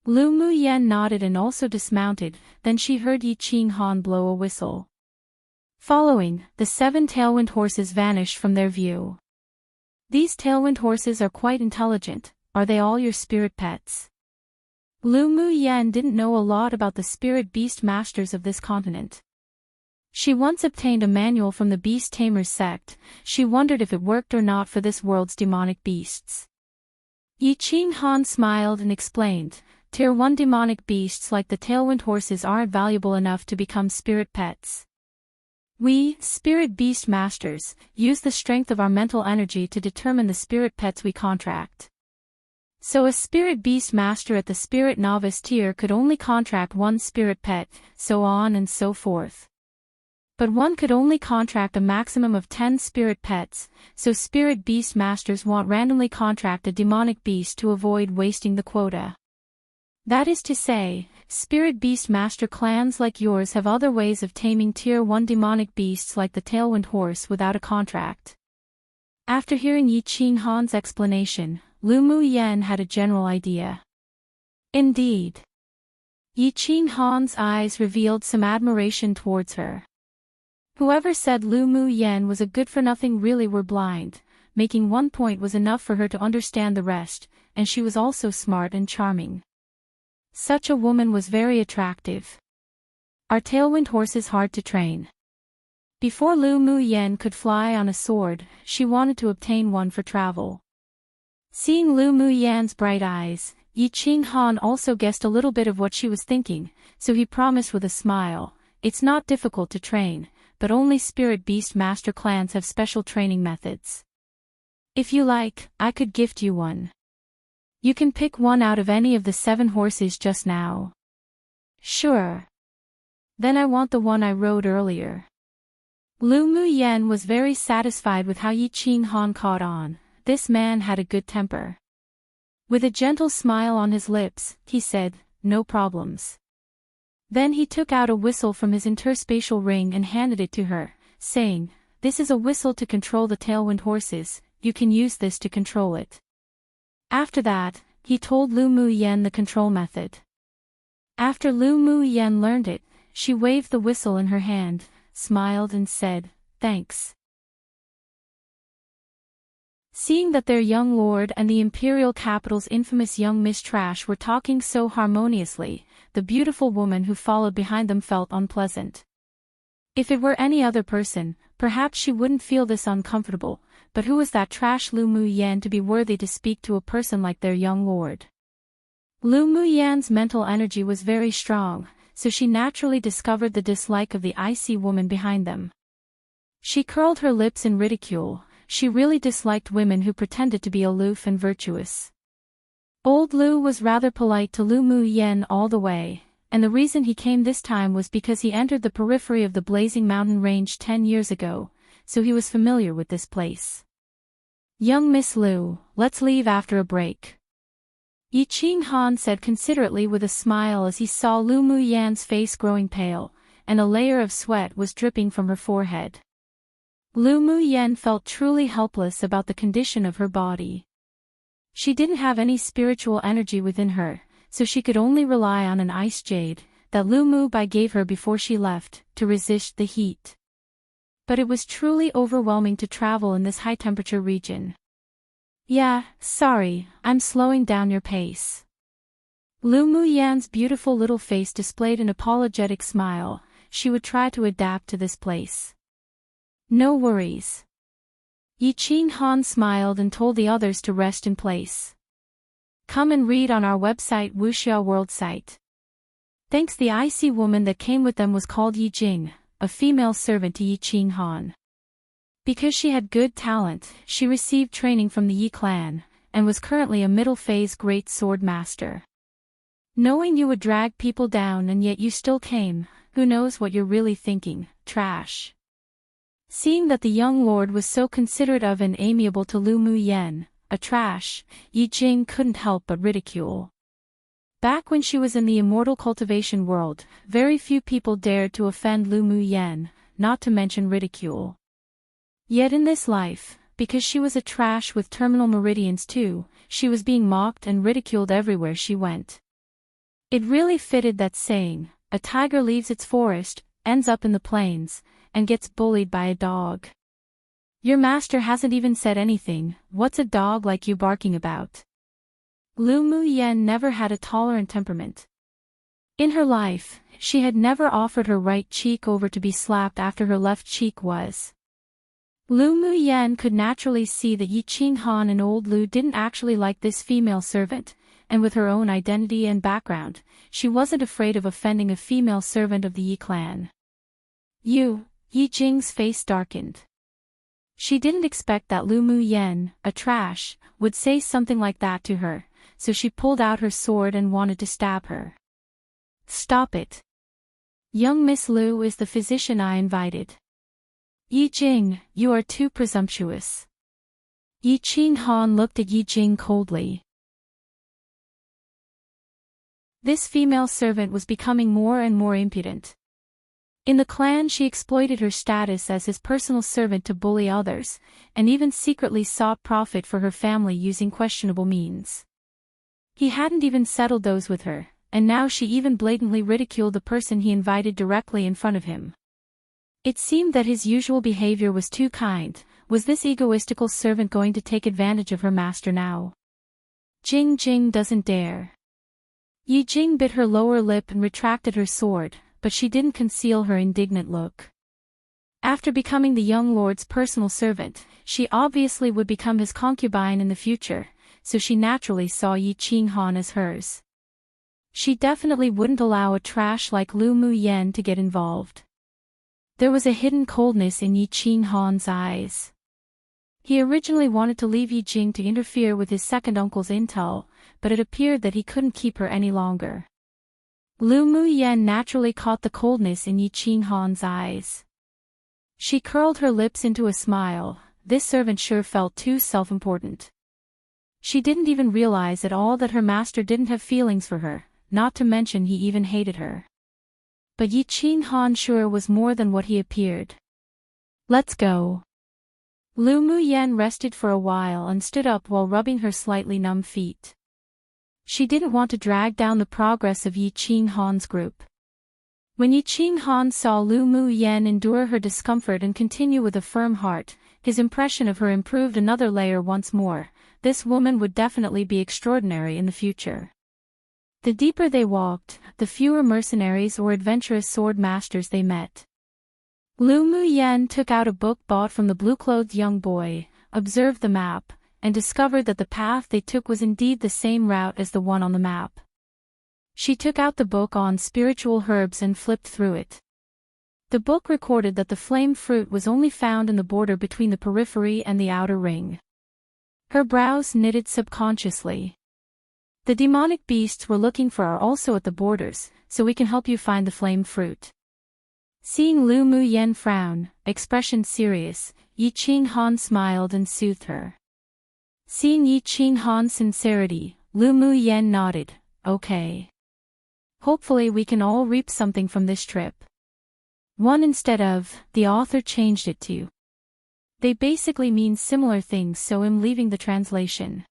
Lu Muyan nodded and also dismounted, then she heard Yi Qinghan blow a whistle. Following, the 7 tailwind horses vanished from their view. These tailwind horses are quite intelligent. Are they all your spirit pets? Lu Muyan didn't know a lot about the spirit beast masters of this continent. She once obtained a manual from the Beast Tamers sect. She wondered if it worked or not for this world's demonic beasts. Yi Qinghan smiled and explained, Tier 1 demonic beasts like the tailwind horses aren't valuable enough to become spirit pets. We, spirit beast masters, use the strength of our mental energy to determine the spirit pets we contract. So a spirit beast master at the spirit novice tier could only contract 1 spirit pet, so on and so forth. But one could only contract a maximum of 10 spirit pets, so spirit beast masters won't randomly contract a demonic beast to avoid wasting the quota. That is to say, spirit beast master clans like yours have other ways of taming tier 1 demonic beasts like the tailwind horse without a contract. After hearing Yi Qinghan's explanation, Lu Muyan had a general idea. Indeed. Yi Qinghan's eyes revealed some admiration towards her. Whoever said Lu Muyan was a good-for-nothing really were blind. Making 1 point was enough for her to understand the rest, and she was also smart and charming. Such a woman was very attractive. Are tailwind horses hard to train? Before Lu Muyan could fly on a sword, she wanted to obtain one for travel. Seeing Lu Muyan's bright eyes, Yi Qinghan also guessed a little bit of what she was thinking, so he promised with a smile, it's not difficult to train, but only spirit beast master clans have special training methods. If you like, I could gift you one. You can pick one out of any of the 7 horses just now. Sure. Then I want the one I rode earlier. Lu Muyan was very satisfied with how Yi Qinghan caught on, this man had a good temper. With a gentle smile on his lips, he said, "No problems." Then he took out a whistle from his interspatial ring and handed it to her, saying, "This is a whistle to control the tailwind horses, you can use this to control it." After that, he told Lu Mu Yen the control method. After Lu Mu Yen learned it, she waved the whistle in her hand, smiled and said, "Thanks." Seeing that their young lord and the imperial capital's infamous young Miss Trash were talking so harmoniously, the beautiful woman who followed behind them felt unpleasant. If it were any other person, perhaps she wouldn't feel this uncomfortable, but who was that trash Lu Mu Yen to be worthy to speak to a person like their young lord? Lu Mu Yan's mental energy was very strong, so she naturally discovered the dislike of the icy woman behind them. She curled her lips in ridicule. She really disliked women who pretended to be aloof and virtuous. Old Lu was rather polite to Lu Mu Yen all the way, and the reason he came this time was because he entered the periphery of the blazing mountain range 10 years ago, so he was familiar with this place. "Young Miss Lu, let's leave after a break," Yi Ching Han said considerately with a smile as he saw Lu Mu Yan's face growing pale, and a layer of sweat was dripping from her forehead. Lu Mu Yen felt truly helpless about the condition of her body. She didn't have any spiritual energy within her, so she could only rely on an ice jade that Lu Mu Bai gave her before she left, to resist the heat. But it was truly overwhelming to travel in this high-temperature region. "Yeah, sorry, I'm slowing down your pace." Lu Mu Yan's beautiful little face displayed an apologetic smile. She would try to adapt to this place. "No worries." Yi Ching Han smiled and told the others to rest in place. "Come and read on our website Wuxia World site." Thanks, the icy woman that came with them was called Yi Jing, a female servant to Yi Ching Han. Because she had good talent, she received training from the Yi clan, and was currently a middle-phase great sword master. Knowing you would drag people down and yet you still came, who knows what you're really thinking, trash. Seeing that the young lord was so considerate of and amiable to Lu Mu Yen, a trash, Yi Jing couldn't help but ridicule. Back when she was in the immortal cultivation world, very few people dared to offend Lu Mu Yen, not to mention ridicule. Yet in this life, because she was a trash with terminal meridians too, she was being mocked and ridiculed everywhere she went. It really fitted that saying, "A tiger leaves its forest, ends up in the plains, and gets bullied by a dog." Your master hasn't even said anything, what's a dog like you barking about? Lu Mu Yen never had a tolerant temperament. In her life, she had never offered her right cheek over to be slapped after her left cheek was. Lu Mu Yen could naturally see that Yi Ching Han and old Lu didn't actually like this female servant, and with her own identity and background, she wasn't afraid of offending a female servant of the Yi clan. Yi Jing's face darkened. She didn't expect that Lu Mu Yen, a trash, would say something like that to her, so she pulled out her sword and wanted to stab her. "Stop it. Young Miss Lu is the physician I invited." "Yi Jing, you are too presumptuous." Yi Ching Han looked at Yi Jing coldly. This female servant was becoming more and more impudent. In the clan she exploited her status as his personal servant to bully others, and even secretly sought profit for her family using questionable means. He hadn't even settled those with her, and now she even blatantly ridiculed the person he invited directly in front of him. It seemed that his usual behavior was too kind. Was this egoistical servant going to take advantage of her master now? "Jing Jing doesn't dare." Yi Jing bit her lower lip and retracted her sword, but she didn't conceal her indignant look. After becoming the young lord's personal servant, she obviously would become his concubine in the future, so she naturally saw Yi Ching Han as hers. She definitely wouldn't allow a trash like Lu Mu Yen to get involved. There was a hidden coldness in Yi Ching Han's eyes. He originally wanted to leave Yi Jing to interfere with his second uncle's intel, but it appeared that he couldn't keep her any longer. Lu Mu Yen naturally caught the coldness in Yi Ching Han's eyes. She curled her lips into a smile, this servant sure felt too self-important. She didn't even realize at all that her master didn't have feelings for her, not to mention he even hated her. But Yi Qinghan sure was more than what he appeared. Let's go. Lu Muyen rested for a while and stood up while rubbing her slightly numb feet. She didn't want to drag down the progress of Yi Qinghan's group. When Yi Qinghan saw Lu Muyen endure her discomfort and continue with a firm heart, his impression of her improved another layer once more. This woman would definitely be extraordinary in the future. The deeper they walked, the fewer mercenaries or adventurous sword masters they met. Lu Muyen took out a book bought from the blue-clothed young boy, observed the map, and discovered that the path they took was indeed the same route as the one on the map. She took out the book on spiritual herbs and flipped through it. The book recorded that the flame fruit was only found in the border between the periphery and the outer ring. Her brows knitted subconsciously. The demonic beasts we're looking for are also at the borders, so we can help you find the flame fruit. Seeing Lu Muyen frown, expression serious, Yi Qinghan smiled and soothed her. Seeing Yi Qinghan's sincerity, Lu Muyen nodded, okay. Hopefully we can all reap something from this trip. One instead of, the author changed it to. They basically mean similar things, so I'm leaving the translation.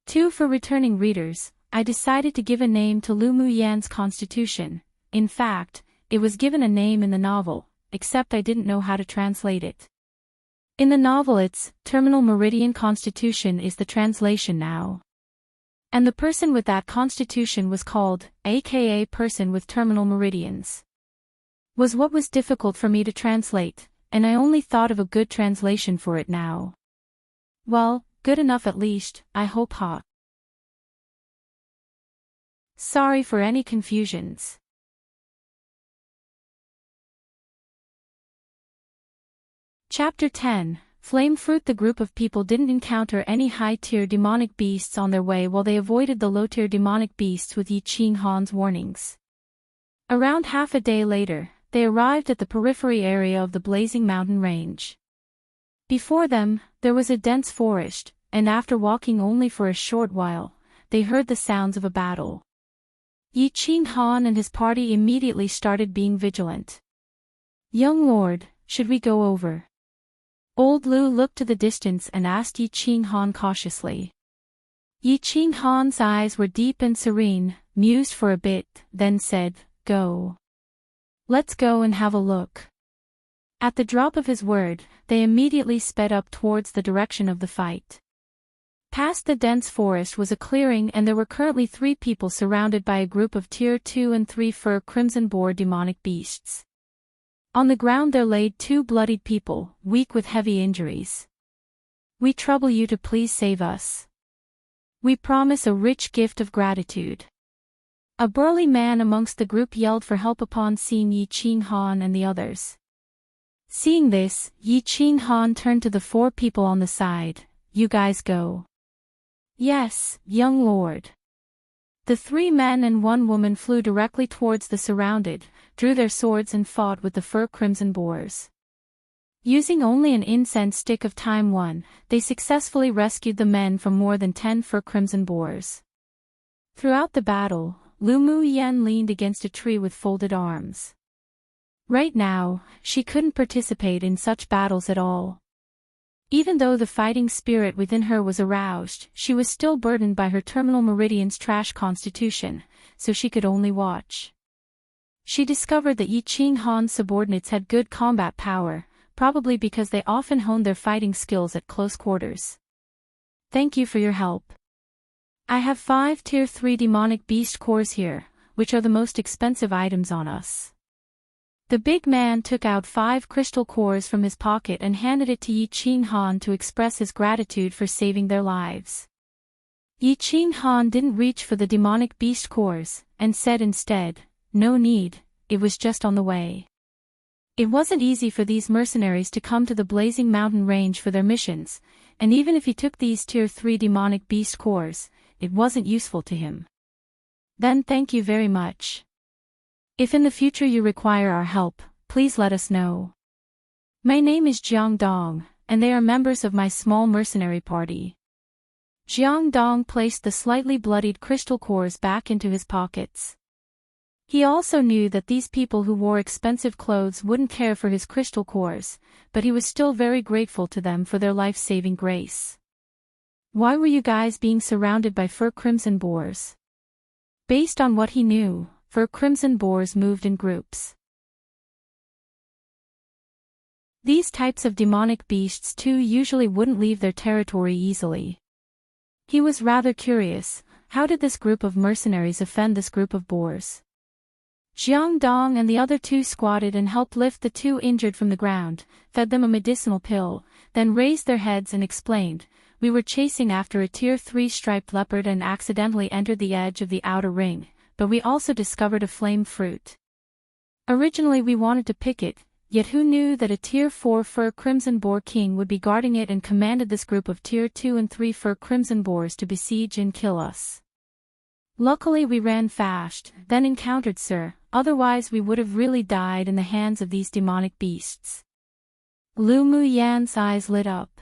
2 for returning readers, I decided to give a name to Lu Muyen's constitution. In fact, it was given a name in the novel, except I didn't know how to translate it. In the novel it's, Terminal Meridian Constitution is the translation now. And the person with that constitution was called, aka person with terminal meridians. Was what was difficult for me to translate, and I only thought of a good translation for it now. Well, good enough at least, I hope. Sorry for any confusions. Chapter 10, Flame Fruit. The group of people didn't encounter any high-tier demonic beasts on their way while they avoided the low-tier demonic beasts with Yi Qinghan's warnings. Around half a day later, they arrived at the periphery area of the blazing mountain range. Before them, there was a dense forest, and after walking only for a short while, they heard the sounds of a battle. Yi Qinghan and his party immediately started being vigilant. Young lord, should we go over? Old Lu looked to the distance and asked Yi Qinghan cautiously. Yi Qinghan's eyes were deep and serene, mused for a bit, then said, go. Let's go and have a look. At the drop of his word, they immediately sped up towards the direction of the fight. Past the dense forest was a clearing, and there were currently 3 people surrounded by a group of Tier 2 and 3 fur crimson boar demonic beasts. On the ground there laid 2 bloodied people, weak with heavy injuries. We trouble you to please save us. We promise a rich gift of gratitude. A burly man amongst the group yelled for help upon seeing Yi Qinghan and the others. Seeing this, Yi Qinghan turned to the 4 people on the side. You guys go. Yes, young lord. The 3 men and 1 woman flew directly towards the surrounded, drew their swords and fought with the fur crimson boars. Using only an incense stick of time 1, they successfully rescued the men from more than 10 fur crimson boars. Throughout the battle, Lu Muyen leaned against a tree with folded arms. Right now, she couldn't participate in such battles at all. Even though the fighting spirit within her was aroused, she was still burdened by her terminal meridian's trash constitution, so she could only watch. She discovered that Yi Qinghan's subordinates had good combat power, probably because they often honed their fighting skills at close quarters. Thank you for your help. I have 5 Tier 3 demonic beast cores here, which are the most expensive items on us. The big man took out 5 crystal cores from his pocket and handed it to Yi Qinghan to express his gratitude for saving their lives. Yi Qinghan didn't reach for the demonic beast cores, and said instead, no need, it was just on the way. It wasn't easy for these mercenaries to come to the blazing mountain range for their missions, and even if he took these Tier 3 demonic beast cores, it wasn't useful to him. Then thank you very much. If in the future you require our help, please let us know. My name is Jiang Dong, and they are members of my small mercenary party. Jiang Dong placed the slightly bloodied crystal cores back into his pockets. He also knew that these people who wore expensive clothes wouldn't care for his crystal cores, but he was still very grateful to them for their life-saving grace. Why were you guys being surrounded by fur crimson boars? Based on what he knew, fur crimson boars moved in groups. These types of demonic beasts too usually wouldn't leave their territory easily. He was rather curious, how did this group of mercenaries offend this group of boars? Jiang Dong and the other two squatted and helped lift the two injured from the ground, fed them a medicinal pill, then raised their heads and explained, "We were chasing after a Tier 3 striped leopard and accidentally entered the edge of the outer ring, but we also discovered a flame fruit. Originally we wanted to pick it, yet who knew that a Tier 4 fur crimson boar king would be guarding it and commanded this group of Tier 2 and 3 fur crimson boars to besiege and kill us. Luckily we ran fast, then encountered Sir, otherwise we would have really died in the hands of these demonic beasts." Lu Muyan's eyes lit up.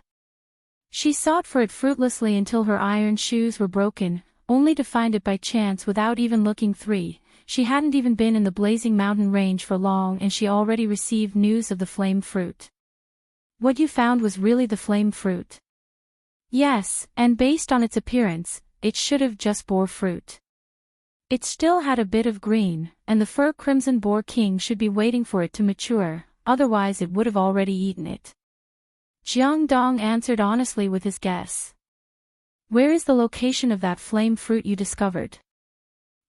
She sought for it fruitlessly until her iron shoes were broken, only to find it by chance without even looking. She hadn't even been in the blazing mountain range for long and she already received news of the flame fruit. What you found was really the flame fruit? Yes, and based on its appearance, it should have just bore fruit. It still had a bit of green, and the fur crimson boar king should be waiting for it to mature, otherwise it would have already eaten it. Jiang Dong answered honestly with his guess. "Where is the location of that flame fruit you discovered?"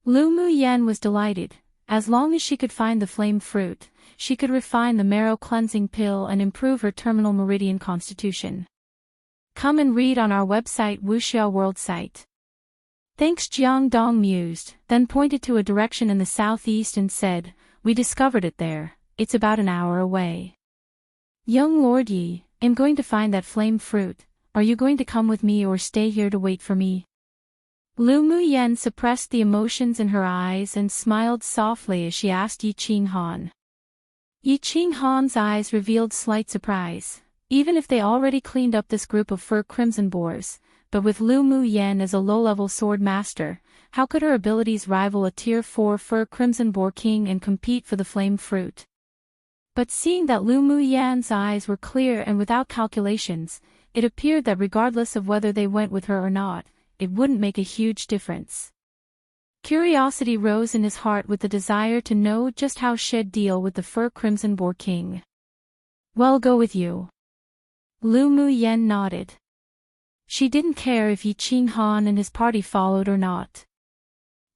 Lu Muyan was delighted. As long as she could find the flame fruit, she could refine the marrow cleansing pill and improve her terminal meridian constitution. Come and read on our website Wuxia World site. Thanks. Jiang Dong mused, then pointed to a direction in the southeast and said, "We discovered it there, it's about an hour away. Young Lord Yi, I'm going to find that flame fruit, are you going to come with me or stay here to wait for me?" Lu Muyan suppressed the emotions in her eyes and smiled softly as she asked Yi Qinghan. Yi Qinghan's eyes revealed slight surprise, even if they already cleaned up this group of fur crimson boars, but with Lu Muyan as a low-level sword master, how could her abilities rival a Tier 4 fur crimson boar king and compete for the flame fruit? But seeing that Lu Muyan's eyes were clear and without calculations, it appeared that regardless of whether they went with her or not, it wouldn't make a huge difference. Curiosity rose in his heart with the desire to know just how she'd deal with the fur crimson boar king. "Well, go with you." Lu Muyan nodded. She didn't care if Yi Qinghan and his party followed or not.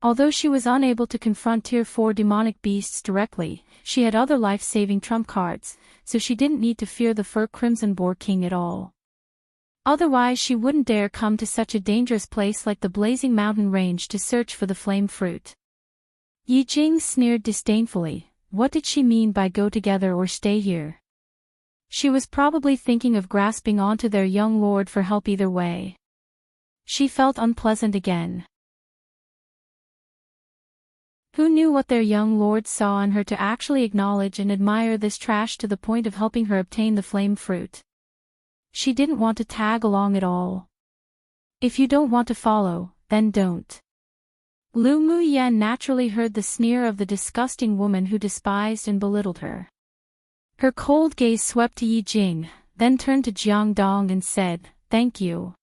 Although she was unable to confront Tier 4 demonic beasts directly, she had other life-saving trump cards, so she didn't need to fear the fur crimson boar king at all. Otherwise she wouldn't dare come to such a dangerous place like the blazing mountain range to search for the flame fruit. Yi Jing sneered disdainfully. What did she mean by go together or stay here? She was probably thinking of grasping onto their young lord for help either way. She felt unpleasant again. Who knew what their young lord saw in her to actually acknowledge and admire this trash to the point of helping her obtain the flame fruit? She didn't want to tag along at all. If you don't want to follow, then don't. Lu Muyan naturally heard the sneer of the disgusting woman who despised and belittled her. Her cold gaze swept to Yi Jing, then turned to Jiang Dong and said, "Thank you,"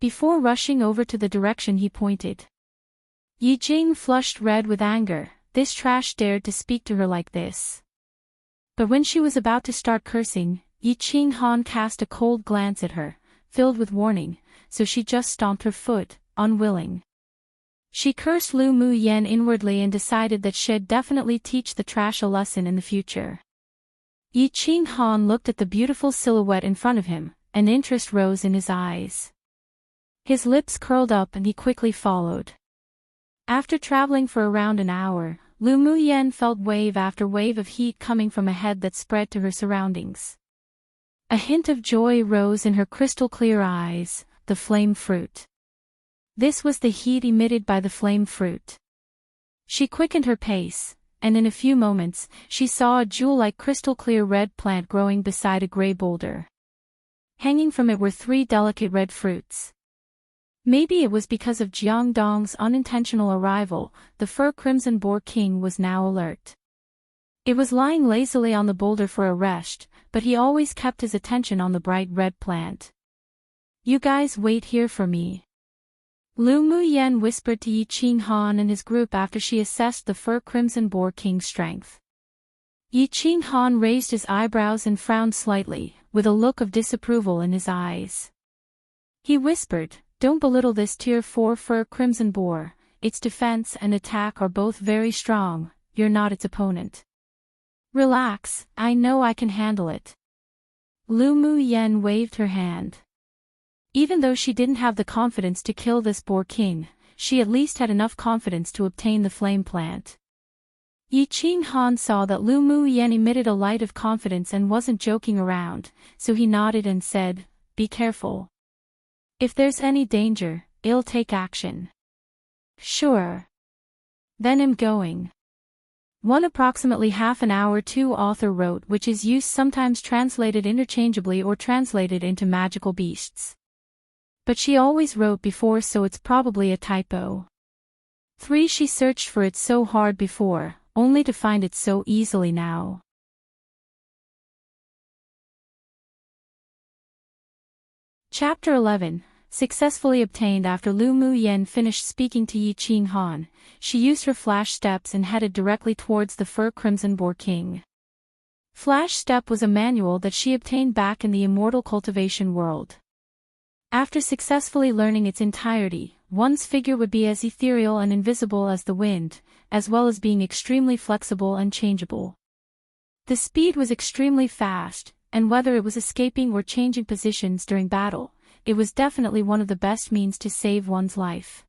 before rushing over to the direction he pointed. Yi Jing flushed red with anger. This trash dared to speak to her like this. But when she was about to start cursing, Yi Qinghan cast a cold glance at her, filled with warning, so she just stomped her foot, unwilling. She cursed Lu Muyan inwardly and decided that she'd definitely teach the trash a lesson in the future. Yi Qinghan looked at the beautiful silhouette in front of him, and interest rose in his eyes. His lips curled up and he quickly followed. After traveling for around an hour, Lu Muyan felt wave after wave of heat coming from a head that spread to her surroundings. A hint of joy rose in her crystal-clear eyes, the flame fruit. This was the heat emitted by the flame fruit. She quickened her pace, and in a few moments, she saw a jewel-like crystal-clear red plant growing beside a gray boulder. Hanging from it were 3 delicate red fruits. Maybe it was because of Jiangdong's unintentional arrival, the fur crimson boar king was now alert. It was lying lazily on the boulder for a rest, but he always kept his attention on the bright red plant. "You guys wait here for me," Lu Muyen whispered to Yi Qinghan and his group after she assessed the fur crimson boar king's strength. Yi Qinghan raised his eyebrows and frowned slightly, with a look of disapproval in his eyes. He whispered, "Don't belittle this tier 4 fur crimson boar, its defense and attack are both very strong, you're not its opponent. Relax, I know I can handle it." Lu Muyen waved her hand. Even though she didn't have the confidence to kill this boar king, she at least had enough confidence to obtain the flame plant. Yi Qinghan saw that Lu Muyen emitted a light of confidence and wasn't joking around, so he nodded and said, "Be careful. If there's any danger, I'll take action." "Sure. Then I'm going." Approximately half an hour 2 author wrote, which is used sometimes translated interchangeably or translated into magical beasts. But she always wrote before, so it's probably a typo. 3 She searched for it so hard before, only to find it so easily now. Chapter 11. Successfully obtained. After Lu Muyen finished speaking to Yi Qinghan, she used her flash steps and headed directly towards the fur crimson boar king. Flash step was a manual that she obtained back in the immortal cultivation world. After successfully learning its entirety, one's figure would be as ethereal and invisible as the wind, as well as being extremely flexible and changeable. The speed was extremely fast, and whether it was escaping or changing positions during battle, it was definitely one of the best means to save one's life.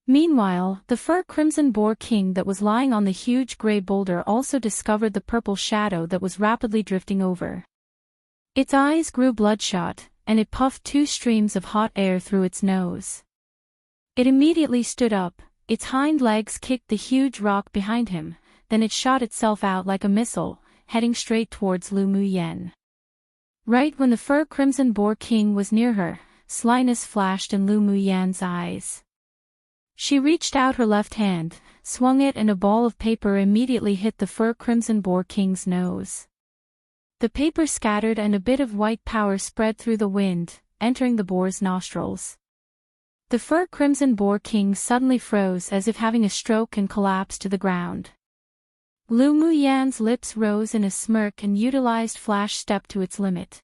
Meanwhile, the fur crimson boar king that was lying on the huge gray boulder also discovered the purple shadow that was rapidly drifting over. Its eyes grew bloodshot, and it puffed 2 streams of hot air through its nose. It immediately stood up, its hind legs kicked the huge rock behind him, then it shot itself out like a missile, heading straight towards Lu Muyen. Right when the fur crimson boar king was near her, slyness flashed in Lu Muyen's eyes. She reached out her left hand, swung it, and a ball of paper immediately hit the fur crimson boar king's nose. The paper scattered and a bit of white powder spread through the wind, entering the boar's nostrils. The fur crimson boar king suddenly froze as if having a stroke and collapsed to the ground. Lu Muyen's lips rose in a smirk and utilized flash step to its limit.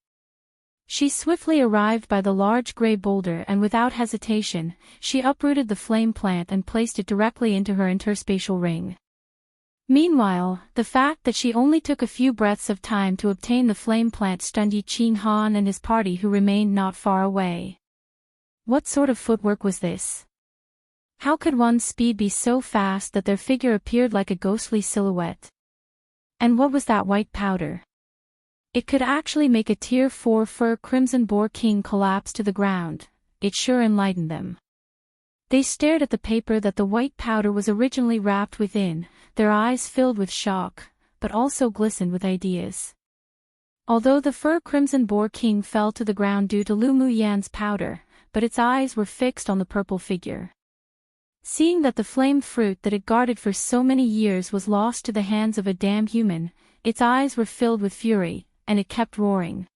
She swiftly arrived by the large gray boulder and without hesitation, she uprooted the flame plant and placed it directly into her interspatial ring. Meanwhile, the fact that she only took a few breaths of time to obtain the flame plant stunned Yi Qinghan and his party, who remained not far away. What sort of footwork was this? How could one's speed be so fast that their figure appeared like a ghostly silhouette? And what was that white powder? It could actually make a tier 4 fur crimson boar king collapse to the ground. It sure enlightened them. They stared at the paper that the white powder was originally wrapped within, their eyes filled with shock, but also glistened with ideas. Although the fur crimson boar king fell to the ground due to Lu Muyen's powder, but its eyes were fixed on the purple figure. Seeing that the flame fruit that it guarded for so many years was lost to the hands of a damn human, its eyes were filled with fury, and it kept roaring.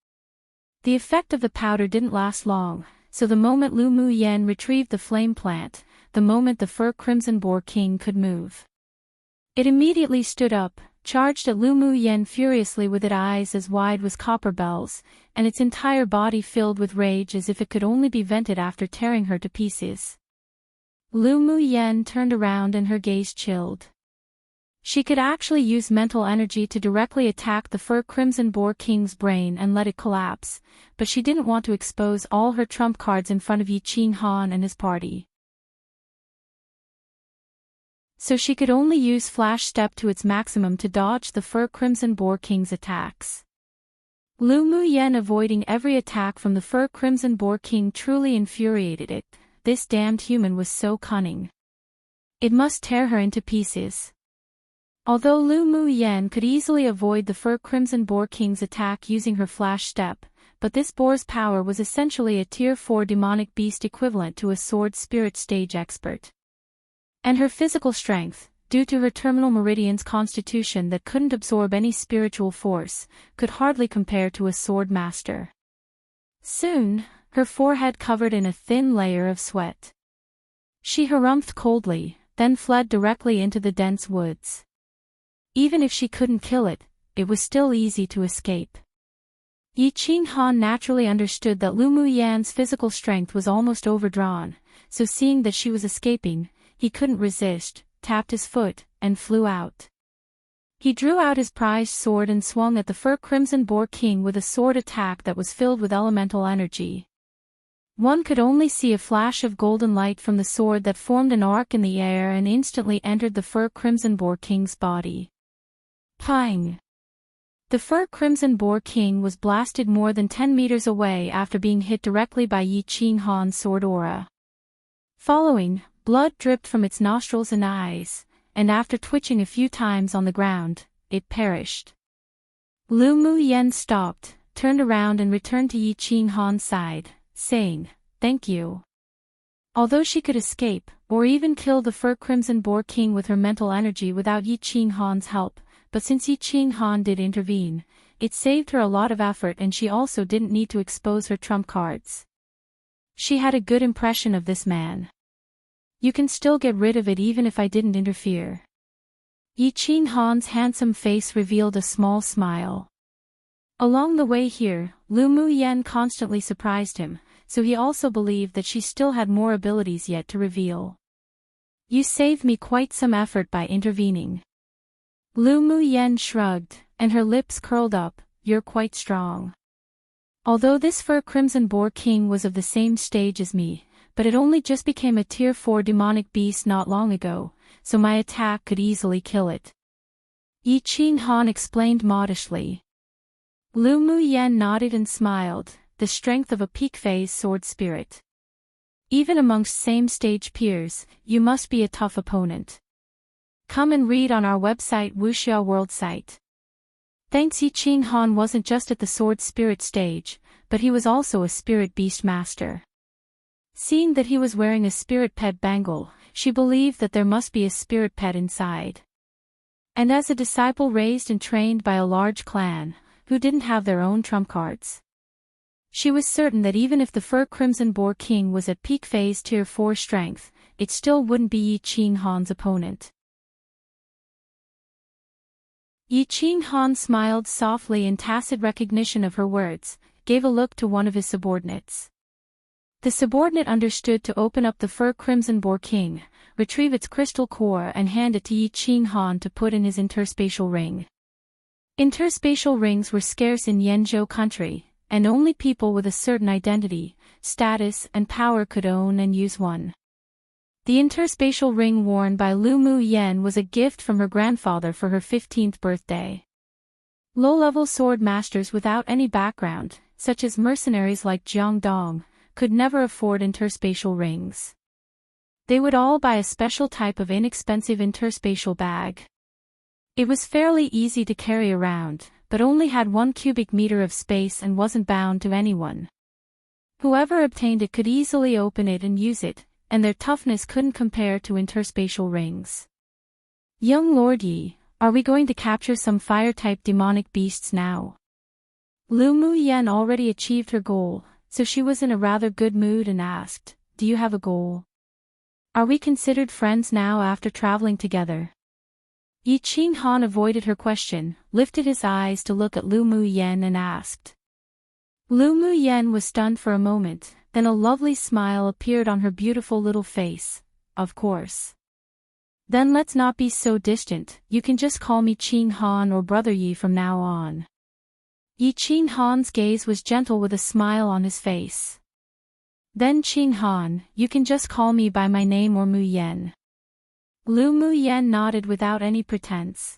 The effect of the powder didn't last long, so the moment Lu Muyen retrieved the flame plant, the moment the fur crimson boar king could move. It immediately stood up, charged at Lu Muyen furiously with its eyes as wide as copper bells, and its entire body filled with rage as if it could only be vented after tearing her to pieces. Lu Muyen turned around and her gaze chilled. She could actually use mental energy to directly attack the fur crimson boar king's brain and let it collapse, but she didn't want to expose all her trump cards in front of Yi Qinghan and his party. So she could only use flash step to its maximum to dodge the fur crimson boar king's attacks. Lu Muyen avoiding every attack from the fur crimson boar king truly infuriated it. This damned human was so cunning. It must tear her into pieces. Although Lu Muyen could easily avoid the fur crimson boar king's attack using her flash step, but this boar's power was essentially a Tier 4 demonic beast equivalent to a sword spirit stage expert. And her physical strength, due to her terminal meridian's constitution that couldn't absorb any spiritual force, could hardly compare to a sword master. Soon, her forehead covered in a thin layer of sweat. She harumphed coldly, then fled directly into the dense woods. Even if she couldn't kill it, it was still easy to escape. Yi Qinghan naturally understood that Lu Muyan's physical strength was almost overdrawn, so seeing that she was escaping, he couldn't resist, tapped his foot, and flew out. He drew out his prized sword and swung at the Fur Crimson Boar King with a sword attack that was filled with elemental energy. One could only see a flash of golden light from the sword that formed an arc in the air and instantly entered the Fur Crimson Boar King's body. Pang! The Fur Crimson Boar King was blasted more than 10 meters away after being hit directly by Yi Qinghan's sword aura. Following, blood dripped from its nostrils and eyes, and after twitching a few times on the ground, it perished. Lu Muyan stopped, turned around and returned to Yi Qinghan's side, saying, "Thank you." Although she could escape, or even kill the Fur Crimson Boar King with her mental energy without Yi Qinghan's help, but since Yi Qinghan did intervene, it saved her a lot of effort and she also didn't need to expose her trump cards. She had a good impression of this man. "You can still get rid of it even if I didn't interfere." Yi Qinghan's handsome face revealed a small smile. Along the way here, Lu Muyan constantly surprised him, so he also believed that she still had more abilities yet to reveal. "You saved me quite some effort by intervening." Lu Muyan shrugged, and her lips curled up. "You're quite strong." Although this Fur Crimson Boar King was of the same stage as me, but it only just became a Tier 4 demonic beast not long ago, so my attack could easily kill it. Yi Qinghan explained modestly. Lu Muyan nodded and smiled, the strength of a peak phase sword spirit. Even amongst same-stage peers, you must be a tough opponent. Come and read on our website Wuxia World site. Thanks. Yi Qinghan wasn't just at the sword spirit stage, but he was also a spirit beast master. Seeing that he was wearing a spirit pet bangle, she believed that there must be a spirit pet inside. And as a disciple raised and trained by a large clan, who didn't have their own trump cards, she was certain that even if the Fur Crimson Boar King was at peak phase Tier 4 strength, it still wouldn't be Yi Qinghan's opponent. Yi Qinghan smiled softly in tacit recognition of her words, gave a look to one of his subordinates. The subordinate understood to open up the Fur Crimson Boar King, retrieve its crystal core and hand it to Yi Qinghan to put in his interspatial ring. Interspatial rings were scarce in Yanzhou country, and only people with a certain identity, status and power could own and use one. The interspatial ring worn by Lu Muyan was a gift from her grandfather for her 15th birthday. Low-level sword masters without any background, such as mercenaries like Jiang Dong, could never afford interspatial rings. They would all buy a special type of inexpensive interspatial bag. It was fairly easy to carry around, but only had 1 cubic meter of space and wasn't bound to anyone. Whoever obtained it could easily open it and use it, and their toughness couldn't compare to interspatial rings. "Young Lord Yi, are we going to capture some fire-type demonic beasts now?" Lu Muyan already achieved her goal, so she was in a rather good mood and asked, "Do you have a goal? Are we considered friends now after traveling together?" Yi Qinghan avoided her question, lifted his eyes to look at Lu Muyan and asked. Lu Muyan was stunned for a moment, then a lovely smile appeared on her beautiful little face. "Of course." "Then let's not be so distant, you can just call me Qinghan or Brother Yi from now on." Yi Qinghan's gaze was gentle with a smile on his face. "Then Qinghan, you can just call me by my name or Muyan." Lu Muyan nodded without any pretense.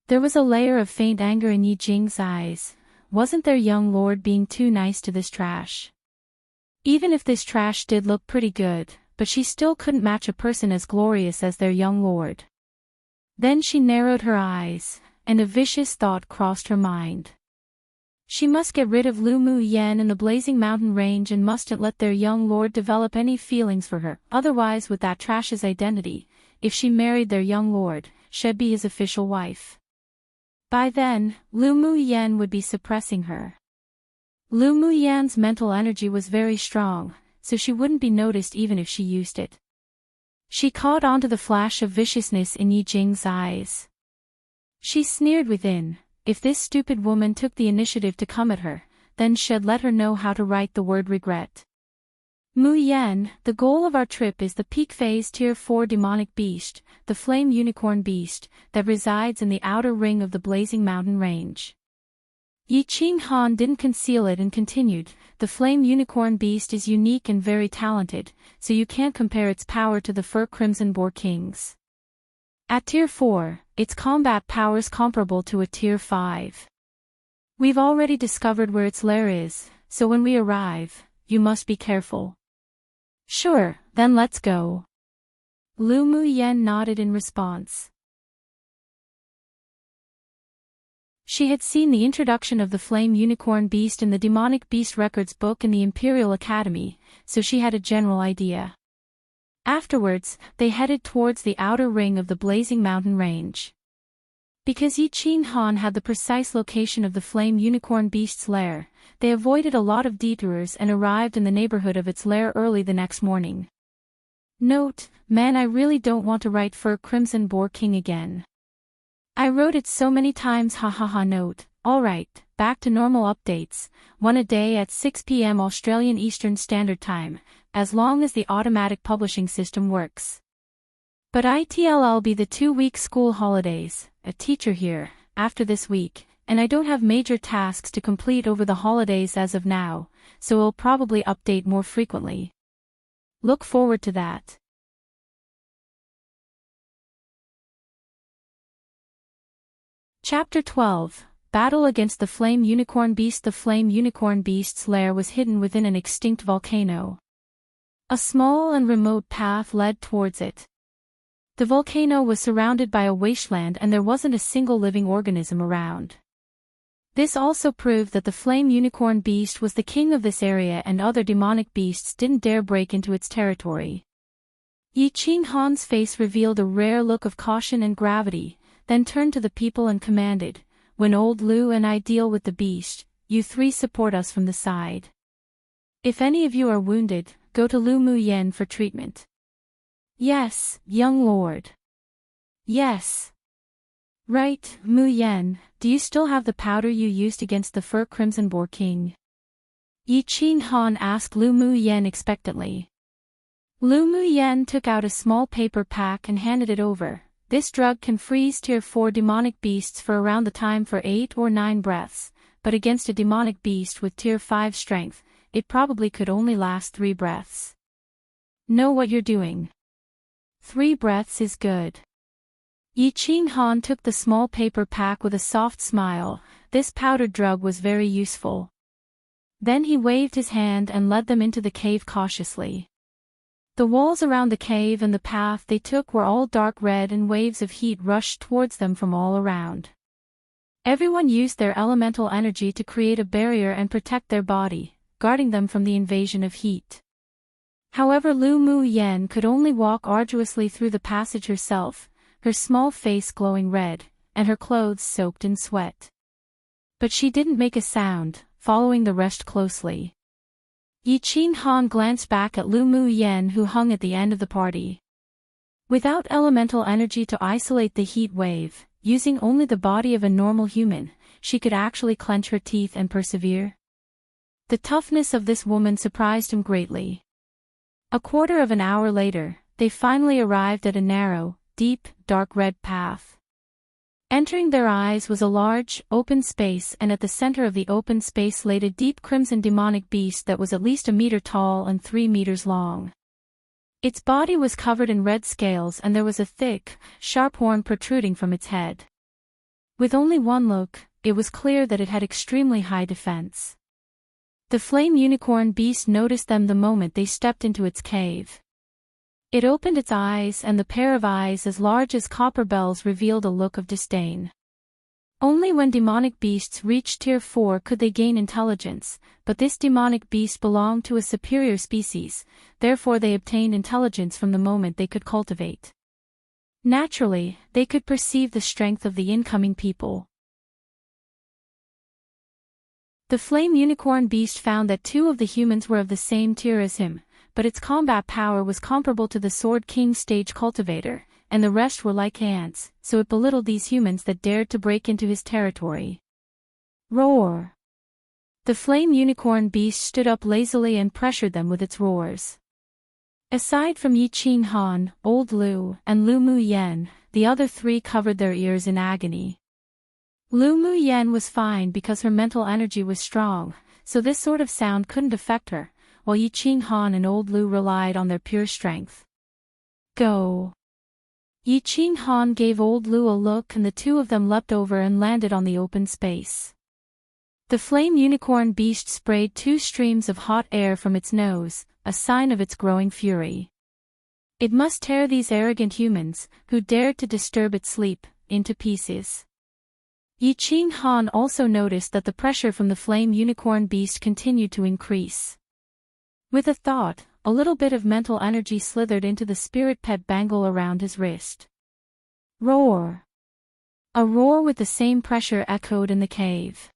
There was a layer of faint anger in Yi Jing's eyes. Wasn't their young lord being too nice to this trash? Even if this trash did look pretty good, but she still couldn't match a person as glorious as their young lord. Then she narrowed her eyes, and a vicious thought crossed her mind. She must get rid of Lu Mu Yen in the blazing mountain range and mustn't let their young lord develop any feelings for her, otherwise with that trash's identity, if she married their young lord, she'd be his official wife. By then, Lu Mu Yen would be suppressing her. Lu Mu Yan's mental energy was very strong, so she wouldn't be noticed even if she used it. She caught onto the flash of viciousness in Yi Jing's eyes. She sneered within. If this stupid woman took the initiative to come at her, then she'd let her know how to write the word regret. Mu Yen, the goal of our trip is the peak phase Tier 4 demonic beast, the flame unicorn beast, that resides in the outer ring of the blazing mountain range. Yi Qing Han didn't conceal it and continued, the flame unicorn beast is unique and very talented, so you can't compare its power to the Fur Crimson Boar King's. At Tier 4, its combat power's comparable to a Tier 5. We've already discovered where its lair is, so when we arrive, you must be careful. Sure, then let's go. Lu Mu Yen nodded in response. She had seen the introduction of the Flame Unicorn Beast in the Demonic Beast Records book in the Imperial Academy, so she had a general idea. Afterwards, they headed towards the outer ring of the blazing mountain range. Because Yi Qing Han had the precise location of the Flame Unicorn Beast's lair, they avoided a lot of detours and arrived in the neighborhood of its lair early the next morning. Note, man, I really don't want to write Fur Crimson Boar King again. I wrote it so many times, hahaha. Note, alright, back to normal updates, one a day at 6 p.m. Australian Eastern Standard Time, as long as the automatic publishing system works. But it'll be the 2-week school holidays, a teacher here, after this week, and I don't have major tasks to complete over the holidays as of now, so I'll probably update more frequently. Look forward to that. Chapter 12, Battle Against the Flame Unicorn Beast. The Flame Unicorn Beast's lair was hidden within an extinct volcano. A small and remote path led towards it. The volcano was surrounded by a wasteland and there wasn't a single living organism around. This also proved that the Flame Unicorn Beast was the king of this area and other demonic beasts didn't dare break into its territory. Yi Qing Han's face revealed a rare look of caution and gravity, then turned to the people and commanded, when old Lu and I deal with the beast, you three support us from the side. If any of you are wounded, go to Lu Mu Yen for treatment. Yes, young lord. Yes. Right, Mu Yen, do you still have the powder you used against the Fur Crimson Boar King? Yi Qing Han asked Lu Mu Yen expectantly. Lu Mu Yen took out a small paper pack and handed it over. This drug can freeze Tier 4 demonic beasts for around the time for 8 or 9 breaths, but against a demonic beast with Tier 5 strength, it probably could only last 3 breaths. Know what you're doing. 3 breaths is good. Yi Qing Han took the small paper pack with a soft smile. This powdered drug was very useful. Then he waved his hand and led them into the cave cautiously. The walls around the cave and the path they took were all dark red and waves of heat rushed towards them from all around. Everyone used their elemental energy to create a barrier and protect their body, guarding them from the invasion of heat. However, Lu Mu Yen could only walk arduously through the passage herself, her small face glowing red, and her clothes soaked in sweat. But she didn't make a sound, following the rest closely. Yi Qing Han glanced back at Lu Mu Yen who hung at the end of the party. Without elemental energy to isolate the heat wave, using only the body of a normal human, she could actually clench her teeth and persevere. The toughness of this woman surprised him greatly. A quarter of an hour later, they finally arrived at a narrow, deep, dark red path. Entering their eyes was a large, open space, and at the center of the open space laid a deep crimson demonic beast that was at least 1 meter tall and 3 meters long. Its body was covered in red scales and there was a thick, sharp horn protruding from its head. With only one look, it was clear that it had extremely high defense. The flame unicorn beast noticed them the moment they stepped into its cave. It opened its eyes and the pair of eyes as large as copper bells revealed a look of disdain. Only when demonic beasts reached Tier 4 could they gain intelligence, but this demonic beast belonged to a superior species, therefore they obtained intelligence from the moment they could cultivate. Naturally, they could perceive the strength of the incoming people. The flame unicorn beast found that 2 of the humans were of the same tier as him, but its combat power was comparable to the Sword King stage cultivator, and the rest were like ants, so it belittled these humans that dared to break into his territory. Roar! The flame unicorn beast stood up lazily and pressured them with its roars. Aside from Yi Qing Han, Old Lu, and Lu Mu Yen, the other 3 covered their ears in agony. Lu Mu Yen was fine because her mental energy was strong, so this sort of sound couldn't affect her, while Yi Qing Han and Old Lu relied on their pure strength. Go! Yi Qing Han gave Old Lu a look and the 2 of them leapt over and landed on the open space. The flame unicorn beast sprayed 2 streams of hot air from its nose, a sign of its growing fury. It must tear these arrogant humans, who dared to disturb its sleep, into pieces. Yi Qing Han also noticed that the pressure from the flame unicorn beast continued to increase. With a thought, a little bit of mental energy slithered into the spirit pet bangle around his wrist. Roar! A roar with the same pressure echoed in the cave.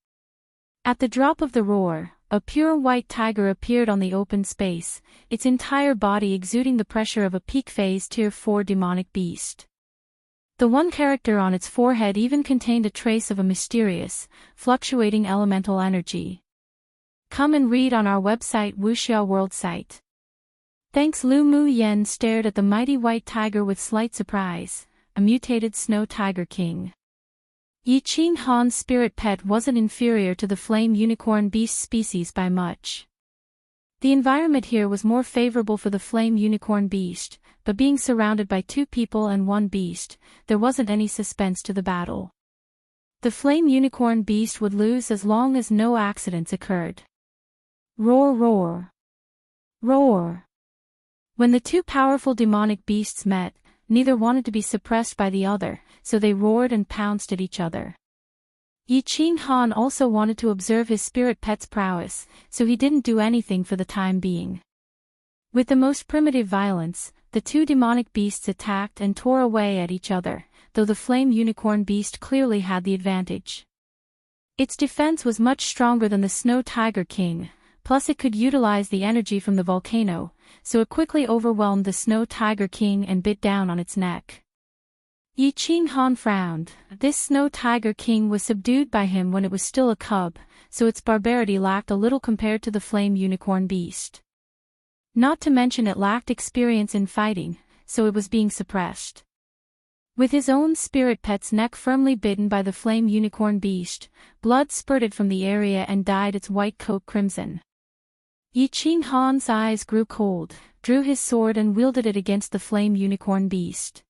At the drop of the roar, a pure white tiger appeared on the open space, its entire body exuding the pressure of a peak phase Tier 4 demonic beast. The one character on its forehead even contained a trace of a mysterious, fluctuating elemental energy. Come and read on our website Wuxia World site. Thanks. Lu Mu Yen stared at the mighty white tiger with slight surprise, a mutated snow tiger king. Yi Qing Han's spirit pet wasn't inferior to the flame unicorn beast species by much. The environment here was more favorable for the flame unicorn beast, but being surrounded by 2 people and 1 beast, there wasn't any suspense to the battle. The flame unicorn beast would lose as long as no accidents occurred. Roar, roar! Roar! When the 2 powerful demonic beasts met, neither wanted to be suppressed by the other, so they roared and pounced at each other. Yi Qing Han also wanted to observe his spirit pet's prowess, so he didn't do anything for the time being. With the most primitive violence, the 2 demonic beasts attacked and tore away at each other, though the flame unicorn beast clearly had the advantage. Its defense was much stronger than the Snow Tiger King, plus it could utilize the energy from the volcano, so it quickly overwhelmed the Snow Tiger King and bit down on its neck. Yi Qing Han frowned. This Snow Tiger King was subdued by him when it was still a cub, so its barbarity lacked a little compared to the flame unicorn beast. Not to mention it lacked experience in fighting, so it was being suppressed. With his own spirit pet's neck firmly bitten by the flame unicorn beast, blood spurted from the area and dyed its white coat crimson. Yi Qing Han's eyes grew cold, drew his sword and wielded it against the flame unicorn beast.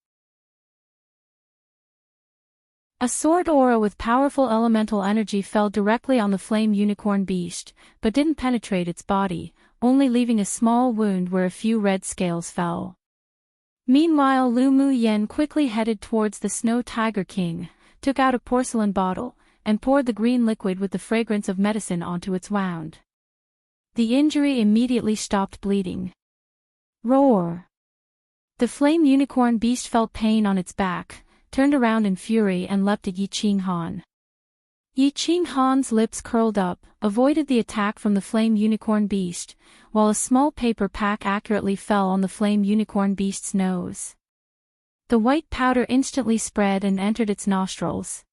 A sword aura with powerful elemental energy fell directly on the flame unicorn beast, but didn't penetrate its body, only leaving a small wound where a few red scales fell. Meanwhile, Lu Mu Yen quickly headed towards the Snow Tiger King, took out a porcelain bottle, and poured the green liquid with the fragrance of medicine onto its wound. The injury immediately stopped bleeding. Roar! The flame unicorn beast felt pain on its back, turned around in fury and leapt at Yi Qing Han. Yi Qing Han's lips curled up, avoided the attack from the flame unicorn beast, while a small paper pack accurately fell on the flame unicorn beast's nose. The white powder instantly spread and entered its nostrils.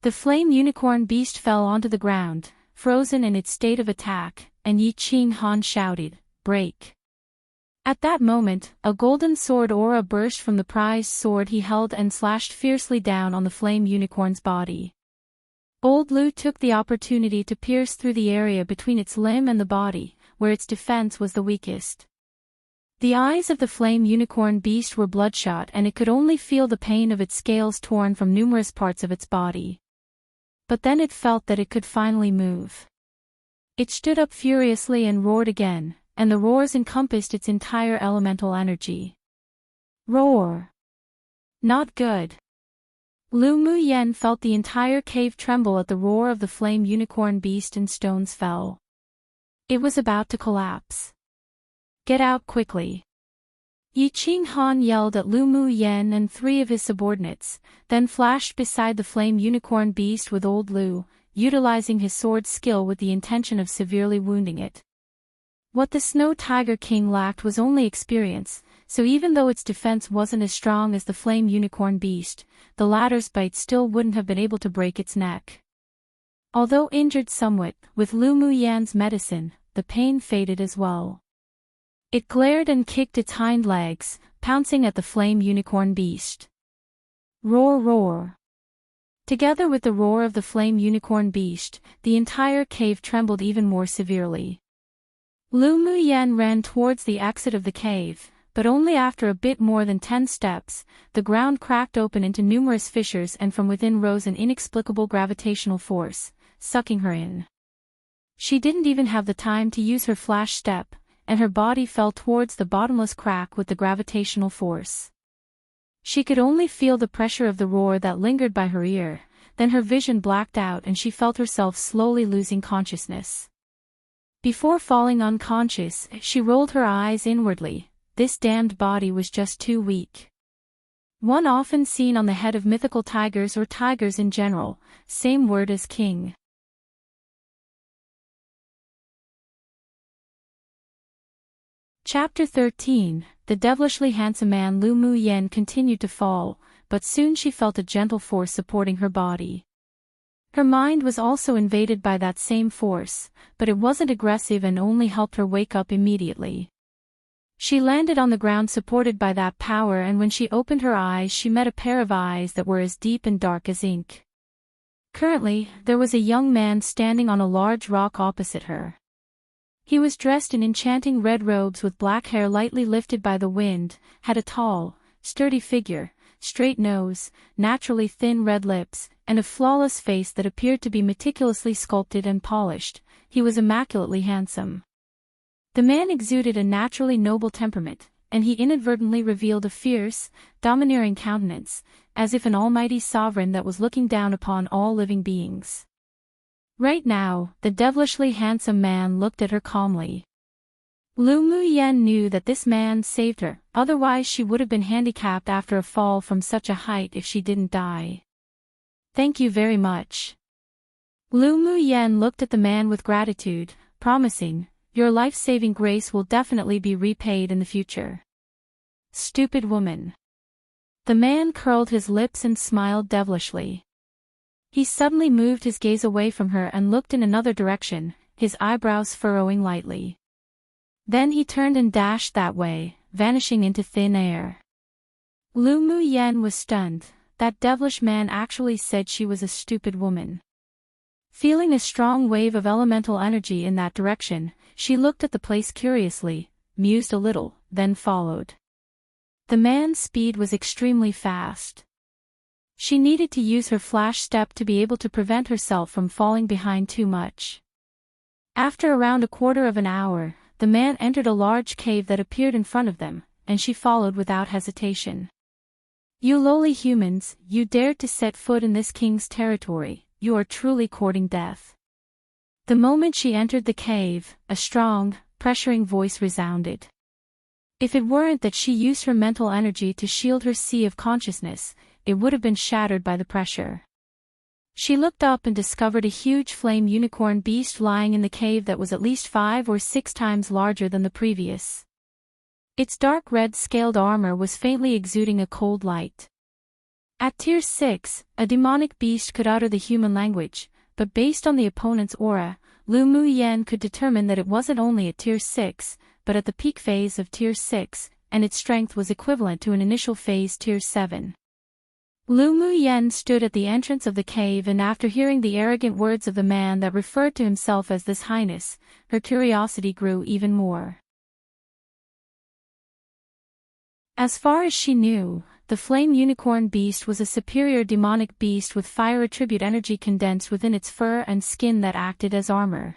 The flame unicorn beast fell onto the ground, frozen in its state of attack, and Yi Qing Han shouted, "Break!" At that moment, a golden sword aura burst from the prized sword he held and slashed fiercely down on the flame unicorn's body. Old Lu took the opportunity to pierce through the area between its limb and the body, where its defense was the weakest. The eyes of the flame unicorn beast were bloodshot and it could only feel the pain of its scales torn from numerous parts of its body. But then it felt that it could finally move. It stood up furiously and roared again, and the roars encompassed its entire elemental energy. Roar! Not good. Lu Mu Yen felt the entire cave tremble at the roar of the flame unicorn beast and stones fell. It was about to collapse. Get out quickly. Yi Qing Han yelled at Lu Mu Yen and 3 of his subordinates, then flashed beside the flame unicorn beast with old Lu, utilizing his sword skill with the intention of severely wounding it. What the Snow Tiger King lacked was only experience, so even though its defense wasn't as strong as the flame unicorn beast, the latter's bite still wouldn't have been able to break its neck. Although injured somewhat, with Lu Mu Yan's medicine, the pain faded as well. It glared and kicked its hind legs, pouncing at the flame unicorn beast. Roar, roar. Together with the roar of the flame unicorn beast, the entire cave trembled even more severely. Lu Mu Yen ran towards the exit of the cave, but only after a bit more than 10 steps, the ground cracked open into numerous fissures and from within rose an inexplicable gravitational force, sucking her in. She didn't even have the time to use her flash step, and her body fell towards the bottomless crack with the gravitational force. She could only feel the pressure of the roar that lingered by her ear, then her vision blacked out and she felt herself slowly losing consciousness. Before falling unconscious, she rolled her eyes inwardly. This damned body was just too weak. One often seen on the head of mythical tigers or tigers in general, same word as king. Chapter 13. The devilishly handsome man Lu Mu Yen continued to fall, but soon she felt a gentle force supporting her body. Her mind was also invaded by that same force, but it wasn't aggressive and only helped her wake up immediately. She landed on the ground supported by that power, and when she opened her eyes she met a pair of eyes that were as deep and dark as ink. Currently, there was a young man standing on a large rock opposite her. He was dressed in enchanting red robes with black hair lightly lifted by the wind, had a tall, sturdy figure, straight nose, naturally thin red lips, and a flawless face that appeared to be meticulously sculpted and polished. He was immaculately handsome. The man exuded a naturally noble temperament, and he inadvertently revealed a fierce, domineering countenance, as if an almighty sovereign that was looking down upon all living beings. Right now, the devilishly handsome man looked at her calmly. Lu Mu Yen knew that this man saved her, otherwise she would have been handicapped after a fall from such a height if she didn't die. Thank you very much. Lu Mu Yen looked at the man with gratitude, promising, your life-saving grace will definitely be repaid in the future. Stupid woman. The man curled his lips and smiled devilishly. He suddenly moved his gaze away from her and looked in another direction, his eyebrows furrowing lightly. Then he turned and dashed that way, vanishing into thin air. Lu Mu Yen was stunned. That devilish man actually said she was a stupid woman. Feeling a strong wave of elemental energy in that direction, she looked at the place curiously, mused a little, then followed. The man's speed was extremely fast. She needed to use her flash step to be able to prevent herself from falling behind too much. After around a quarter of an hour, the man entered a large cave that appeared in front of them, and she followed without hesitation. You lowly humans, you dared to set foot in this king's territory, you are truly courting death. The moment she entered the cave, a strong, pressuring voice resounded. If it weren't that she used her mental energy to shield her sea of consciousness, it would have been shattered by the pressure. She looked up and discovered a huge flame unicorn beast lying in the cave that was at least 5 or 6 times larger than the previous. Its dark red scaled armor was faintly exuding a cold light. At tier 6, a demonic beast could utter the human language, but based on the opponent's aura, Lu Mu Yen could determine that it wasn't only at tier 6, but at the peak phase of tier 6, and its strength was equivalent to an initial phase tier 7. Lu Mu Yen stood at the entrance of the cave, and after hearing the arrogant words of the man that referred to himself as this highness, her curiosity grew even more. As far as she knew, the flame unicorn beast was a superior demonic beast with fire attribute energy condensed within its fur and skin that acted as armor.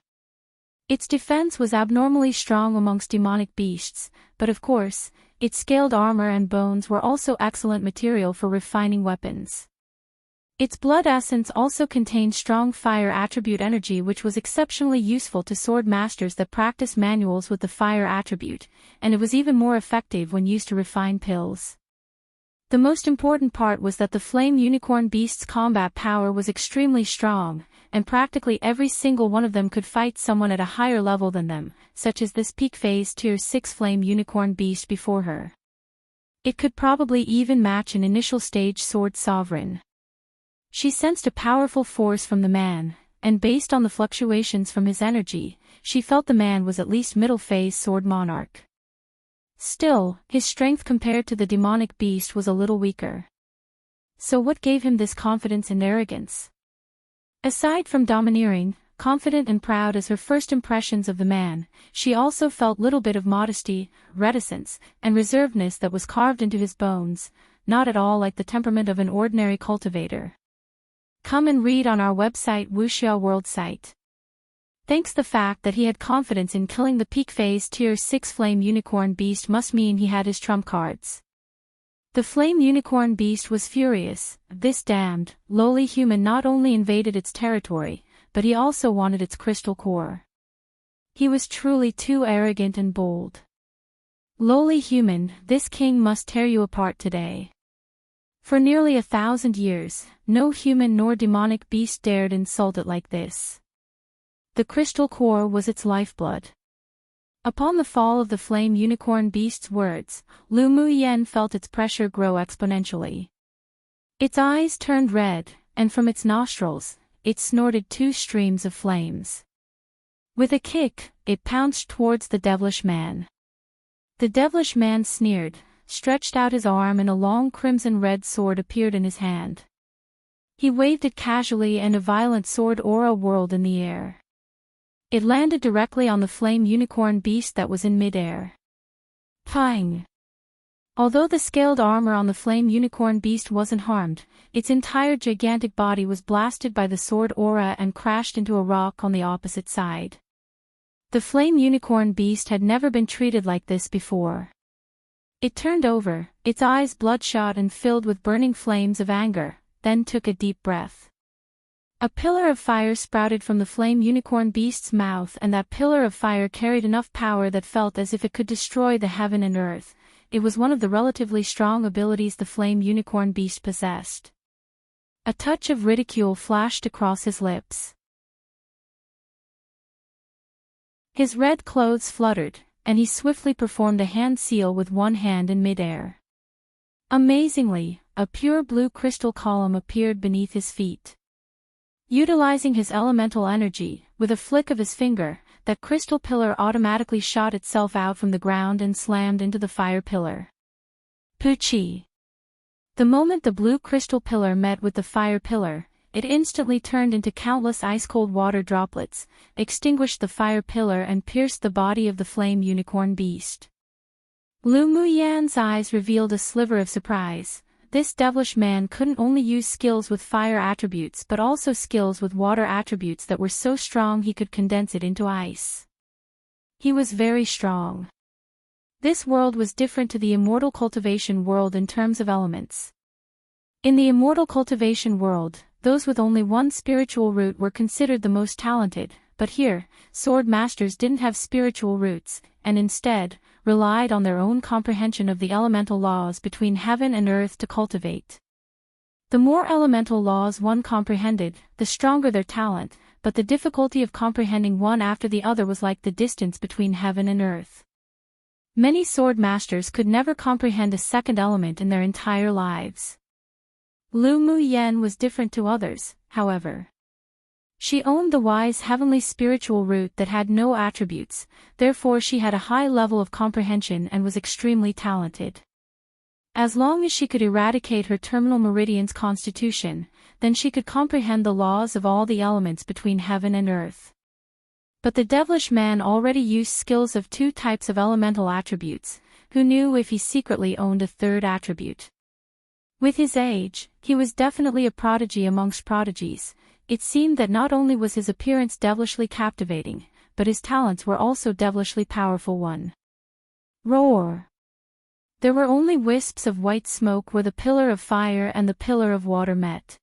Its defense was abnormally strong amongst demonic beasts, but of course, its scaled armor and bones were also excellent material for refining weapons. Its blood essence also contained strong fire attribute energy, which was exceptionally useful to sword masters that practice manuals with the fire attribute, and it was even more effective when used to refine pills. The most important part was that the flame unicorn beast's combat power was extremely strong, and practically every single one of them could fight someone at a higher level than them, such as this peak phase tier 6 flame unicorn beast before her. It could probably even match an initial stage sword sovereign. She sensed a powerful force from the man, and based on the fluctuations from his energy, she felt the man was at least middle phase sword monarch. Still, his strength compared to the demonic beast was a little weaker. So what gave him this confidence and arrogance? Aside from domineering, confident and proud as her first impressions of the man, she also felt little bit of modesty, reticence, and reservedness that was carved into his bones, not at all like the temperament of an ordinary cultivator. Come and read on our website Wuxia World site. Thanks. The fact that he had confidence in killing the peak phase tier 6 flame unicorn beast must mean he had his trump cards. The flame unicorn beast was furious. This damned, lowly human not only invaded its territory, but he also wanted its crystal core. He was truly too arrogant and bold. Lowly human, this king must tear you apart today. For nearly 1,000 years, no human nor demonic beast dared insult it like this. The crystal core was its lifeblood. Upon the fall of the flame unicorn beast's words, Lu Muyen felt its pressure grow exponentially. Its eyes turned red, and from its nostrils, it snorted 2 streams of flames. With a kick, it pounced towards the devilish man. The devilish man sneered, stretched out his arm, and a long crimson-red sword appeared in his hand. He waved it casually, and a violent sword aura whirled in the air. It landed directly on the flame unicorn beast that was in midair. Pang! Although the scaled armor on the flame unicorn beast wasn't harmed, its entire gigantic body was blasted by the sword aura and crashed into a rock on the opposite side. The flame unicorn beast had never been treated like this before. It turned over, its eyes bloodshot and filled with burning flames of anger, then took a deep breath. A pillar of fire sprouted from the flame unicorn beast's mouth, and that pillar of fire carried enough power that felt as if it could destroy the heaven and earth. It was one of the relatively strong abilities the flame unicorn beast possessed. A touch of ridicule flashed across his lips. His red clothes fluttered, and he swiftly performed a hand seal with one hand in midair. Amazingly, a pure blue crystal column appeared beneath his feet. Utilizing his elemental energy, with a flick of his finger, that crystal pillar automatically shot itself out from the ground and slammed into the fire pillar. Poochie! The moment the blue crystal pillar met with the fire pillar, it instantly turned into countless ice-cold water droplets, extinguished the fire pillar and pierced the body of the flame unicorn beast. Lu Muyan's eyes revealed a sliver of surprise. This devilish man couldn't only use skills with fire attributes but also skills with water attributes that were so strong he could condense it into ice. He was very strong. This world was different to the immortal cultivation world in terms of elements. In the immortal cultivation world, those with only one spiritual root were considered the most talented, but here, sword masters didn't have spiritual roots, and instead, relied on their own comprehension of the elemental laws between heaven and earth to cultivate. The more elemental laws one comprehended, the stronger their talent, but the difficulty of comprehending one after the other was like the distance between heaven and earth. Many sword masters could never comprehend a second element in their entire lives. Lu Muyen was different to others, however. She owned the wise heavenly spiritual root that had no attributes, therefore she had a high level of comprehension and was extremely talented. As long as she could eradicate her terminal meridian's constitution, then she could comprehend the laws of all the elements between heaven and earth. But the devilish man already used skills of 2 types of elemental attributes. Who knew if he secretly owned a 3rd attribute? With his age, he was definitely a prodigy amongst prodigies. It seemed that not only was his appearance devilishly captivating, but his talents were also devilishly powerful. One. Roar! There were only wisps of white smoke where the pillar of fire and the pillar of water met.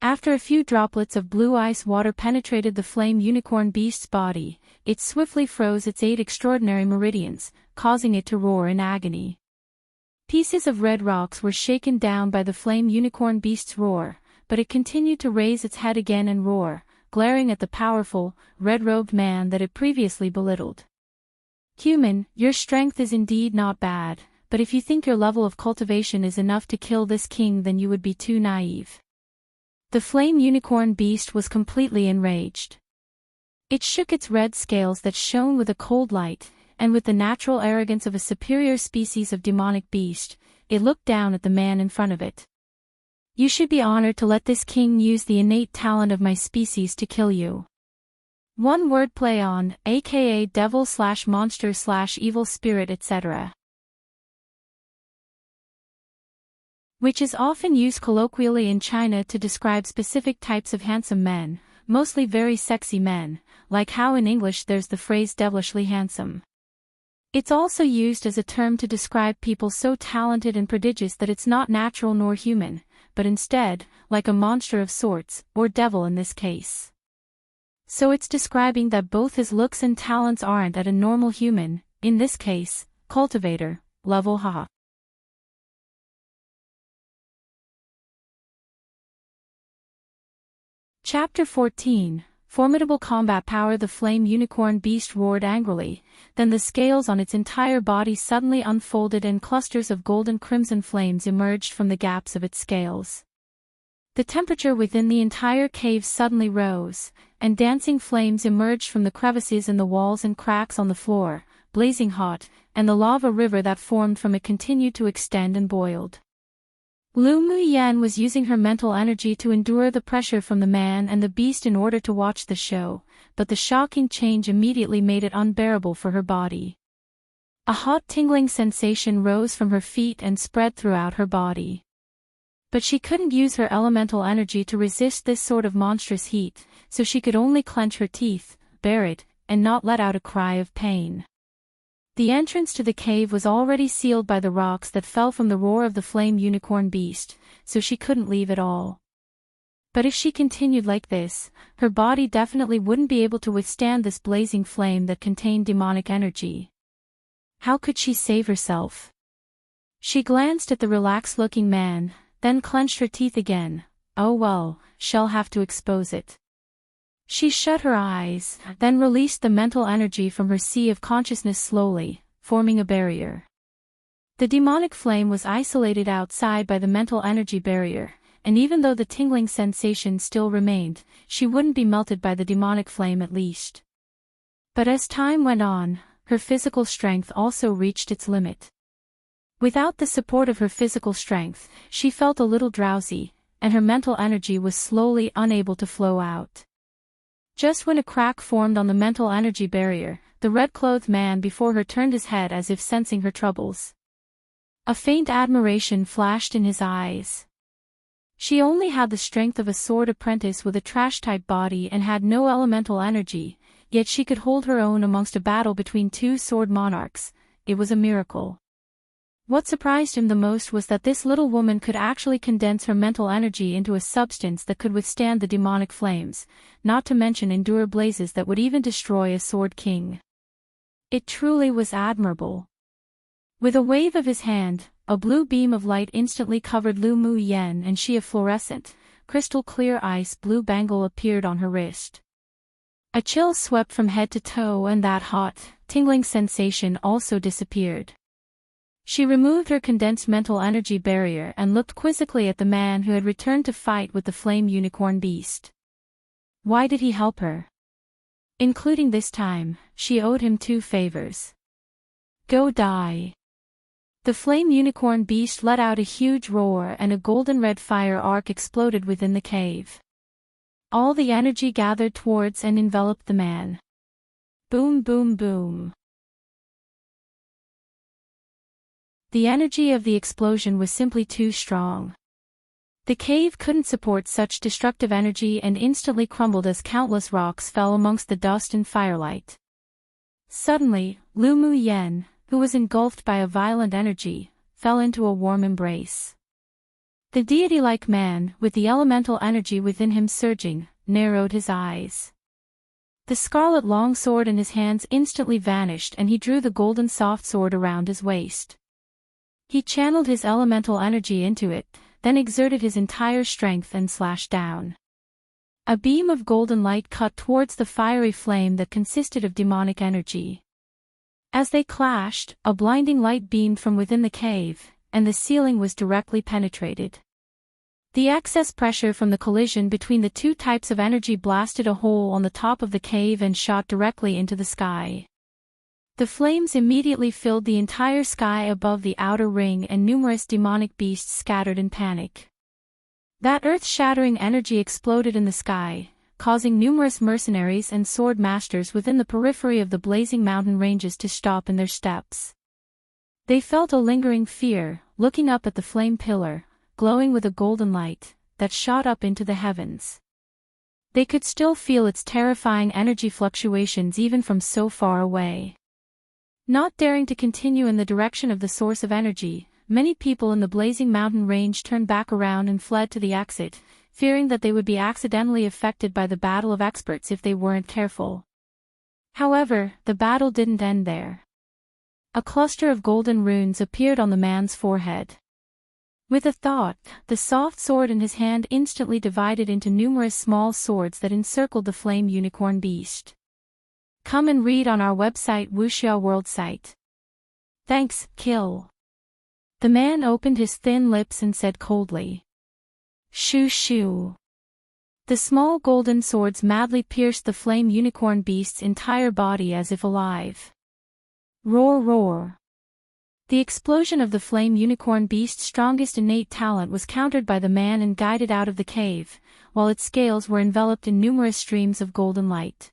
After a few droplets of blue ice water penetrated the flame unicorn beast's body, it swiftly froze its 8 extraordinary meridians, causing it to roar in agony. Pieces of red rocks were shaken down by the flame unicorn beast's roar, but it continued to raise its head again and roar, glaring at the powerful, red-robed man that it previously belittled. Human, your strength is indeed not bad, but if you think your level of cultivation is enough to kill this king, then you would be too naive. The flame unicorn beast was completely enraged. It shook its red scales that shone with a cold light, and with the natural arrogance of a superior species of demonic beast, it looked down at the man in front of it. You should be honored to let this king use the innate talent of my species to kill you. One word play on, aka devil/monster/evil spirit, etc. Which is often used colloquially in China to describe specific types of handsome men, mostly very sexy men, like how in English there's the phrase devilishly handsome. It's also used as a term to describe people so talented and prodigious that it's not natural nor human, but instead, like a monster of sorts, or devil in this case. So it's describing that both his looks and talents aren't at a normal human, in this case, cultivator, level. Haha. Chapter 14, Formidable Combat Power. The flame unicorn beast roared angrily, then the scales on its entire body suddenly unfolded and clusters of golden crimson flames emerged from the gaps of its scales. The temperature within the entire cave suddenly rose, and dancing flames emerged from the crevices in the walls and cracks on the floor, blazing hot, and the lava river that formed from it continued to extend and boiled. Lu Muyan was using her mental energy to endure the pressure from the man and the beast in order to watch the show, but the shocking change immediately made it unbearable for her body. A hot tingling sensation rose from her feet and spread throughout her body. But she couldn't use her elemental energy to resist this sort of monstrous heat, so she could only clench her teeth, bear it, and not let out a cry of pain. The entrance to the cave was already sealed by the rocks that fell from the roar of the flame unicorn beast, so she couldn't leave at all. But if she continued like this, her body definitely wouldn't be able to withstand this blazing flame that contained demonic energy. How could she save herself? She glanced at the relaxed-looking man, then clenched her teeth again. Oh well, she'll have to expose it. She shut her eyes, then released the mental energy from her sea of consciousness slowly, forming a barrier. The demonic flame was isolated outside by the mental energy barrier, and even though the tingling sensation still remained, she wouldn't be melted by the demonic flame at least. But as time went on, her physical strength also reached its limit. Without the support of her physical strength, she felt a little drowsy, and her mental energy was slowly unable to flow out. Just when a crack formed on the mental energy barrier, the red-clothed man before her turned his head as if sensing her troubles. A faint admiration flashed in his eyes. She only had the strength of a sword apprentice with a trash-type body and had no elemental energy, yet she could hold her own amongst a battle between two sword monarchs. It was a miracle. What surprised him the most was that this little woman could actually condense her mental energy into a substance that could withstand the demonic flames, not to mention endure blazes that would even destroy a sword king. It truly was admirable. With a wave of his hand, a blue beam of light instantly covered Lu Muyan, and she a fluorescent, crystal-clear ice blue bangle appeared on her wrist. A chill swept from head to toe, and that hot, tingling sensation also disappeared. She removed her condensed mental energy barrier and looked quizzically at the man who had returned to fight with the flame unicorn beast. Why did he help her? Including this time, she owed him 2 favors. Go die. The flame unicorn beast let out a huge roar and a golden red fire arc exploded within the cave. All the energy gathered towards and enveloped the man. Boom, boom, boom. The energy of the explosion was simply too strong. The cave couldn't support such destructive energy and instantly crumbled as countless rocks fell amongst the dust and firelight. Suddenly, Lu Muyan, who was engulfed by a violent energy, fell into a warm embrace. The deity-like man, with the elemental energy within him surging, narrowed his eyes. The scarlet longsword in his hands instantly vanished and he drew the golden soft sword around his waist. He channeled his elemental energy into it, then exerted his entire strength and slashed down. A beam of golden light cut towards the fiery flame that consisted of demonic energy. As they clashed, a blinding light beamed from within the cave, and the ceiling was directly penetrated. The excess pressure from the collision between the two types of energy blasted a hole on the top of the cave and shot directly into the sky. The flames immediately filled the entire sky above the outer ring and numerous demonic beasts scattered in panic. That earth-shattering energy exploded in the sky, causing numerous mercenaries and sword masters within the periphery of the blazing mountain ranges to stop in their steps. They felt a lingering fear, looking up at the flame pillar, glowing with a golden light, that shot up into the heavens. They could still feel its terrifying energy fluctuations even from so far away. Not daring to continue in the direction of the source of energy, many people in the blazing mountain range turned back around and fled to the exit, fearing that they would be accidentally affected by the battle of experts if they weren't careful. However, the battle didn't end there. A cluster of golden runes appeared on the man's forehead. With a thought, the soft sword in his hand instantly divided into numerous small swords that encircled the flame unicorn beast. Come and read on our website Wuxia World site. Thanks, kill. The man opened his thin lips and said coldly. Shoo shoo. The small golden swords madly pierced the flame unicorn beast's entire body as if alive. Roar roar. The explosion of the flame unicorn beast's strongest innate talent was countered by the man and guided out of the cave, while its scales were enveloped in numerous streams of golden light.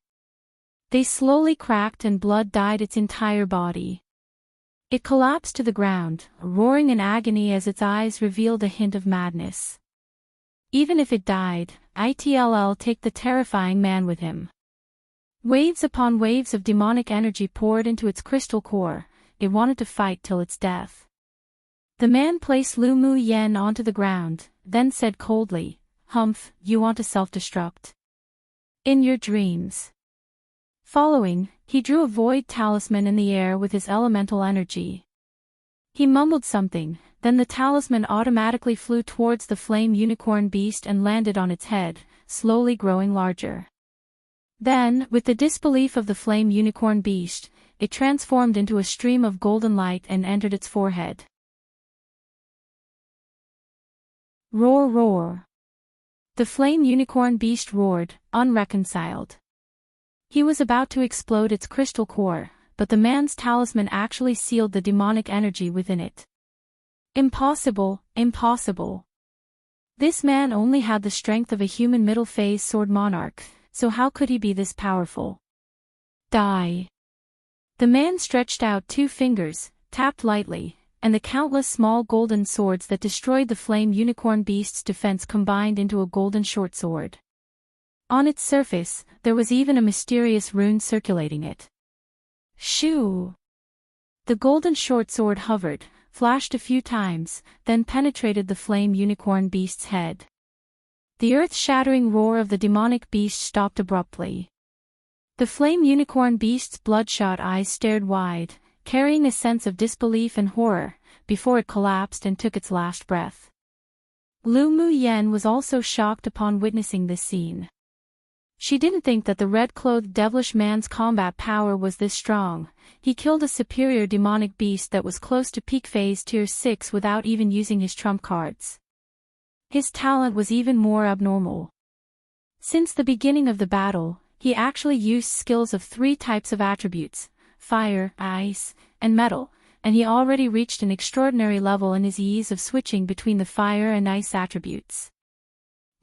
They slowly cracked and blood dyed its entire body. It collapsed to the ground, roaring in agony as its eyes revealed a hint of madness. Even if it died, it'll take the terrifying man with him. Waves upon waves of demonic energy poured into its crystal core. It wanted to fight till its death. The man placed Lu Mu Yen onto the ground, then said coldly, Humph, you want to self-destruct. In your dreams. Following, he drew a void talisman in the air with his elemental energy. He mumbled something, then the talisman automatically flew towards the flame unicorn beast and landed on its head, slowly growing larger. Then, with the disbelief of the flame unicorn beast, it transformed into a stream of golden light and entered its forehead. Roar roar. The flame unicorn beast roared, unreconciled. He was about to explode its crystal core, but the man's talisman actually sealed the demonic energy within it. Impossible, impossible. This man only had the strength of a human middle-phase sword monarch, so how could he be this powerful? Die. The man stretched out 2 fingers, tapped lightly, and the countless small golden swords that destroyed the flame unicorn beast's defense combined into a golden short sword. On its surface, there was even a mysterious rune circulating it. Shoo! The golden short sword hovered, flashed a few times, then penetrated the flame unicorn beast's head. The earth-shattering roar of the demonic beast stopped abruptly. The flame unicorn beast's bloodshot eyes stared wide, carrying a sense of disbelief and horror, before it collapsed and took its last breath. Lu Mu Yen was also shocked upon witnessing this scene. She didn't think that the red-clothed devilish man's combat power was this strong. He killed a superior demonic beast that was close to peak phase tier 6 without even using his trump cards. His talent was even more abnormal. Since the beginning of the battle, he actually used skills of 3 types of attributes, fire, ice, and metal, and he already reached an extraordinary level in his ease of switching between the fire and ice attributes.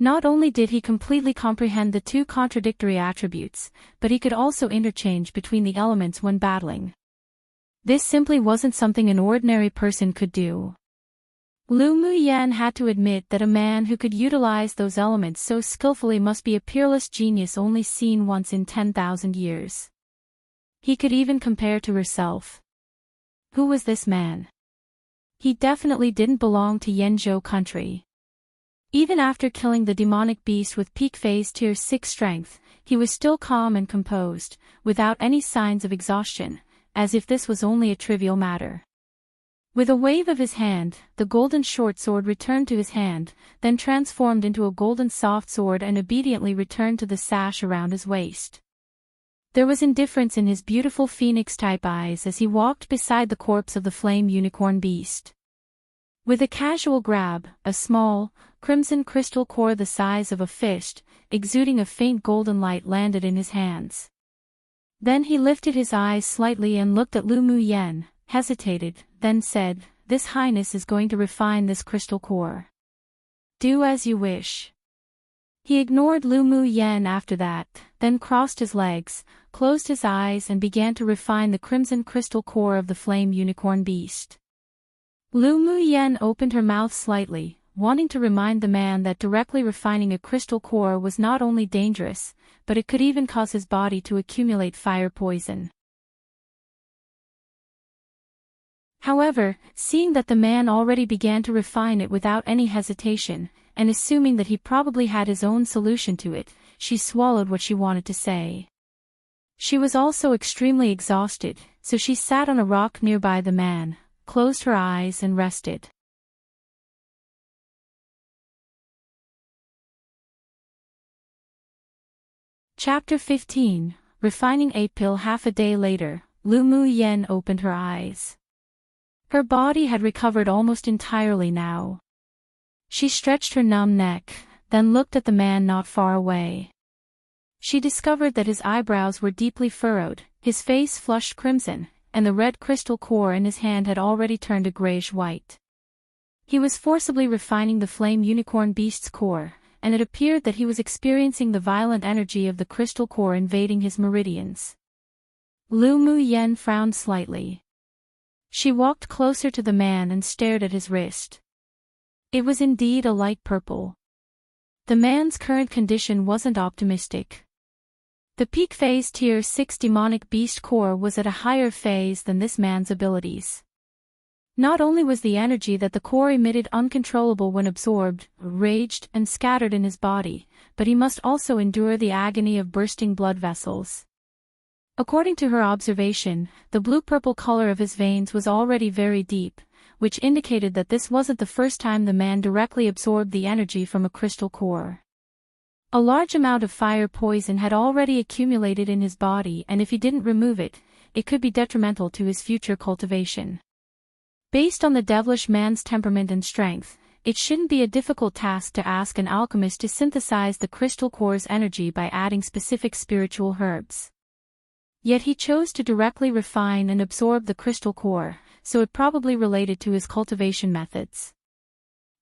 Not only did he completely comprehend the 2 contradictory attributes, but he could also interchange between the elements when battling. This simply wasn't something an ordinary person could do. Lu Mu Yen had to admit that a man who could utilize those elements so skillfully must be a peerless genius only seen once in 10,000 years. He could even compare to herself. Who was this man? He definitely didn't belong to Yenzhou country. Even after killing the demonic beast with peak phase tier 6 strength, he was still calm and composed, without any signs of exhaustion, as if this was only a trivial matter. With a wave of his hand, the golden short sword returned to his hand, then transformed into a golden soft sword and obediently returned to the sash around his waist. There was indifference in his beautiful phoenix-type eyes as he walked beside the corpse of the flame unicorn beast. With a casual grab, a small, crimson crystal core the size of a fist, exuding a faint golden light landed in his hands. Then he lifted his eyes slightly and looked at Lu Mu Yen, hesitated, then said, "This Highness is going to refine this crystal core. Do as you wish." He ignored Lu Mu Yen after that, then crossed his legs, closed his eyes and began to refine the crimson crystal core of the flame unicorn beast. Lu Mu Yen opened her mouth slightly, wanting to remind the man that directly refining a crystal core was not only dangerous, but it could even cause his body to accumulate fire poison. However, seeing that the man already began to refine it without any hesitation, and assuming that he probably had his own solution to it, she swallowed what she wanted to say. She was also extremely exhausted, so she sat on a rock nearby the man, closed her eyes and rested. Chapter 15, Refining a Pill. Half a day later, Lu Mu Yen opened her eyes. Her body had recovered almost entirely now. She stretched her numb neck, then looked at the man not far away. She discovered that his eyebrows were deeply furrowed, his face flushed crimson, and the red crystal core in his hand had already turned a grayish-white. He was forcibly refining the flame unicorn beast's core, and it appeared that he was experiencing the violent energy of the crystal core invading his meridians. Lu Mu Yen frowned slightly. She walked closer to the man and stared at his wrist. It was indeed a light purple. The man's current condition wasn't optimistic. The peak phase tier 6 demonic beast core was at a higher phase than this man's abilities. Not only was the energy that the core emitted uncontrollable when absorbed, raged, and scattered in his body, but he must also endure the agony of bursting blood vessels. According to her observation, the blue-purple color of his veins was already very deep, which indicated that this wasn't the first time the man directly absorbed the energy from a crystal core. A large amount of fire poison had already accumulated in his body, and if he didn't remove it, it could be detrimental to his future cultivation. Based on the devilish man's temperament and strength, it shouldn't be a difficult task to ask an alchemist to synthesize the crystal core's energy by adding specific spiritual herbs. Yet he chose to directly refine and absorb the crystal core, so it probably related to his cultivation methods.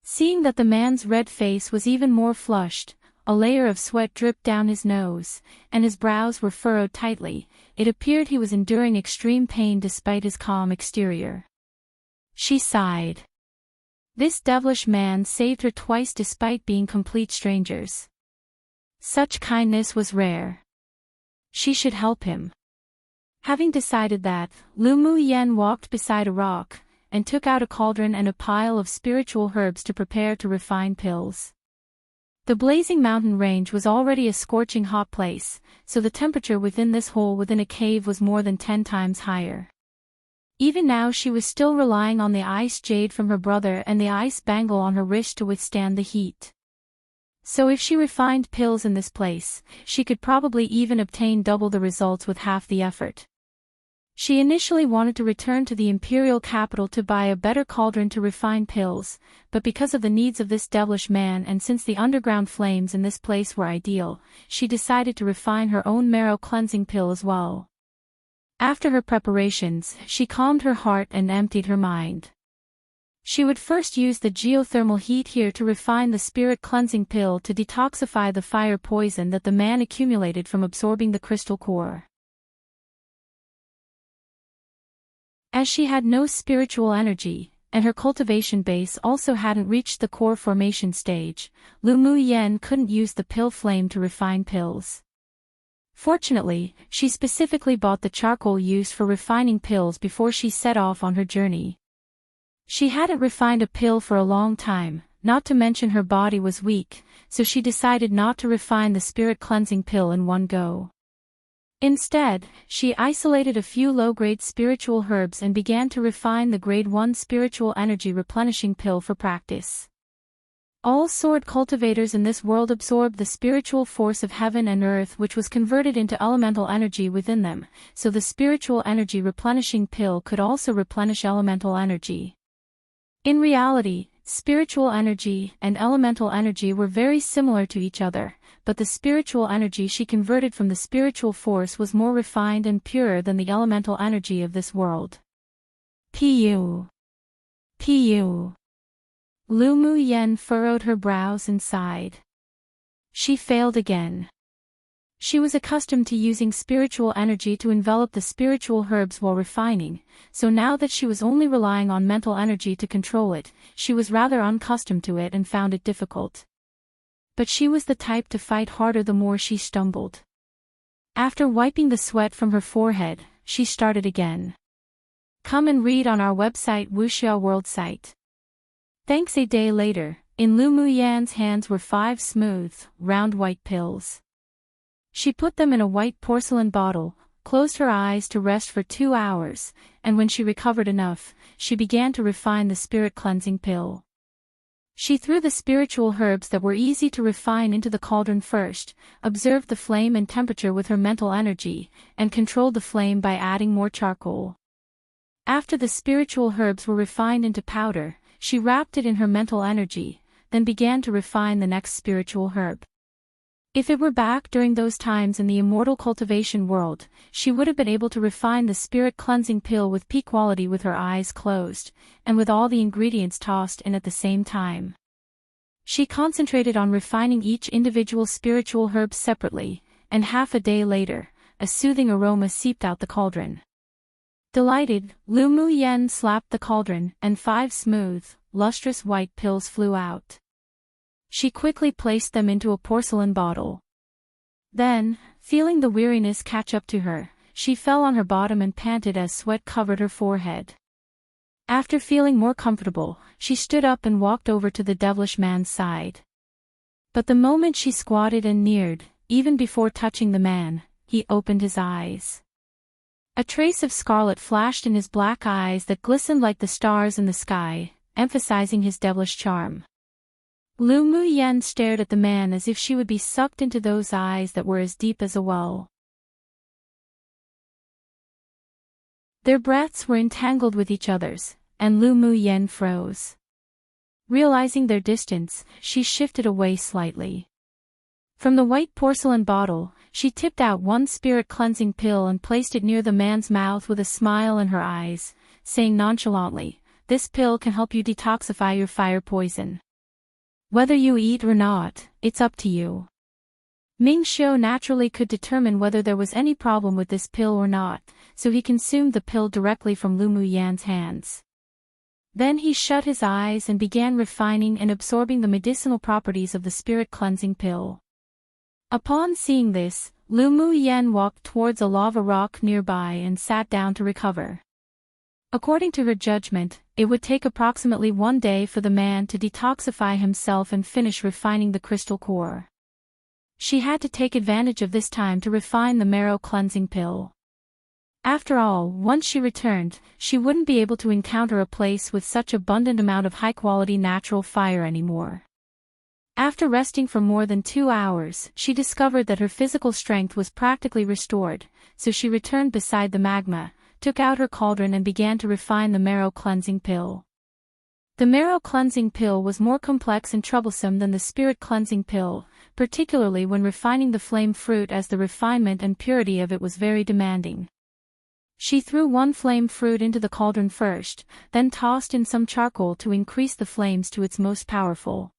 Seeing that the man's red face was even more flushed, a layer of sweat dripped down his nose, and his brows were furrowed tightly, it appeared he was enduring extreme pain despite his calm exterior. She sighed. This devilish man saved her twice despite being complete strangers. Such kindness was rare. She should help him. Having decided that, Lu Mu Yen walked beside a rock, and took out a cauldron and a pile of spiritual herbs to prepare to refine pills. The blazing mountain range was already a scorching hot place, so the temperature within this hole within a cave was more than 10 times higher. Even now she was still relying on the ice jade from her brother and the ice bangle on her wrist to withstand the heat. So if she refined pills in this place, she could probably even obtain double the results with half the effort. She initially wanted to return to the Imperial capital to buy a better cauldron to refine pills, but because of the needs of this devilish man and since the underground flames in this place were ideal, she decided to refine her own marrow cleansing pill as well. After her preparations, she calmed her heart and emptied her mind. She would first use the geothermal heat here to refine the spirit cleansing pill to detoxify the fire poison that the man accumulated from absorbing the crystal core. As she had no spiritual energy, and her cultivation base also hadn't reached the core formation stage, Lu Mu Yen couldn't use the pill flame to refine pills. Fortunately, she specifically bought the charcoal used for refining pills before she set off on her journey. She hadn't refined a pill for a long time, not to mention her body was weak, so she decided not to refine the spirit cleansing pill in one go. Instead, she isolated a few low-grade spiritual herbs and began to refine the grade 1 spiritual energy replenishing pill for practice. All sword cultivators in this world absorbed the spiritual force of heaven and earth, which was converted into elemental energy within them, so the spiritual energy replenishing pill could also replenish elemental energy. In reality, spiritual energy and elemental energy were very similar to each other, but the spiritual energy she converted from the spiritual force was more refined and purer than the elemental energy of this world. Pu. Lu Mu Yen furrowed her brows and sighed. She failed again. She was accustomed to using spiritual energy to envelop the spiritual herbs while refining, so now that she was only relying on mental energy to control it, she was rather unaccustomed to it and found it difficult. But she was the type to fight harder the more she stumbled. After wiping the sweat from her forehead, she started again. Come and read on our website Wuxia World site. Thanks. A day later, in Lu Mu Yan's hands were 5 smooth, round white pills. She put them in a white porcelain bottle, closed her eyes to rest for 2 hours, and when she recovered enough, she began to refine the spirit cleansing pill. She threw the spiritual herbs that were easy to refine into the cauldron first, observed the flame and temperature with her mental energy, and controlled the flame by adding more charcoal. After the spiritual herbs were refined into powder, she wrapped it in her mental energy, then began to refine the next spiritual herb. If it were back during those times in the immortal cultivation world, she would have been able to refine the spirit cleansing pill with peak quality with her eyes closed, and with all the ingredients tossed in at the same time. She concentrated on refining each individual spiritual herb separately, and half a day later, a soothing aroma seeped out the cauldron. Delighted, Lu Mu Yen slapped the cauldron, and 5 smooth, lustrous white pills flew out. She quickly placed them into a porcelain bottle. Then, feeling the weariness catch up to her, she fell on her bottom and panted as sweat covered her forehead. After feeling more comfortable, she stood up and walked over to the devilish man's side. But the moment she squatted and neared, even before touching the man, he opened his eyes. A trace of scarlet flashed in his black eyes that glistened like the stars in the sky, emphasizing his devilish charm. Lu Mu Yen stared at the man as if she would be sucked into those eyes that were as deep as a well. Their breaths were entangled with each other's, and Lu Mu Yen froze. Realizing their distance, she shifted away slightly. From the white porcelain bottle, she tipped out 1 spirit cleansing pill and placed it near the man's mouth with a smile in her eyes, saying nonchalantly, "This pill can help you detoxify your fire poison. Whether you eat or not, it's up to you." Ming Xiu naturally could determine whether there was any problem with this pill or not, so he consumed the pill directly from Lu Mu Yan's hands. Then he shut his eyes and began refining and absorbing the medicinal properties of the spirit cleansing pill. Upon seeing this, Lu Mu Yen walked towards a lava rock nearby and sat down to recover. According to her judgment, it would take approximately 1 day for the man to detoxify himself and finish refining the crystal core. She had to take advantage of this time to refine the marrow cleansing pill. After all, once she returned, she wouldn't be able to encounter a place with such abundant amount of high-quality natural fire anymore. After resting for more than 2 hours, she discovered that her physical strength was practically restored, so she returned beside the magma, took out her cauldron and began to refine the marrow cleansing pill. The marrow cleansing pill was more complex and troublesome than the spirit cleansing pill, particularly when refining the flame fruit, as the refinement and purity of it was very demanding. She threw 1 flame fruit into the cauldron first, then tossed in some charcoal to increase the flames to its most powerful.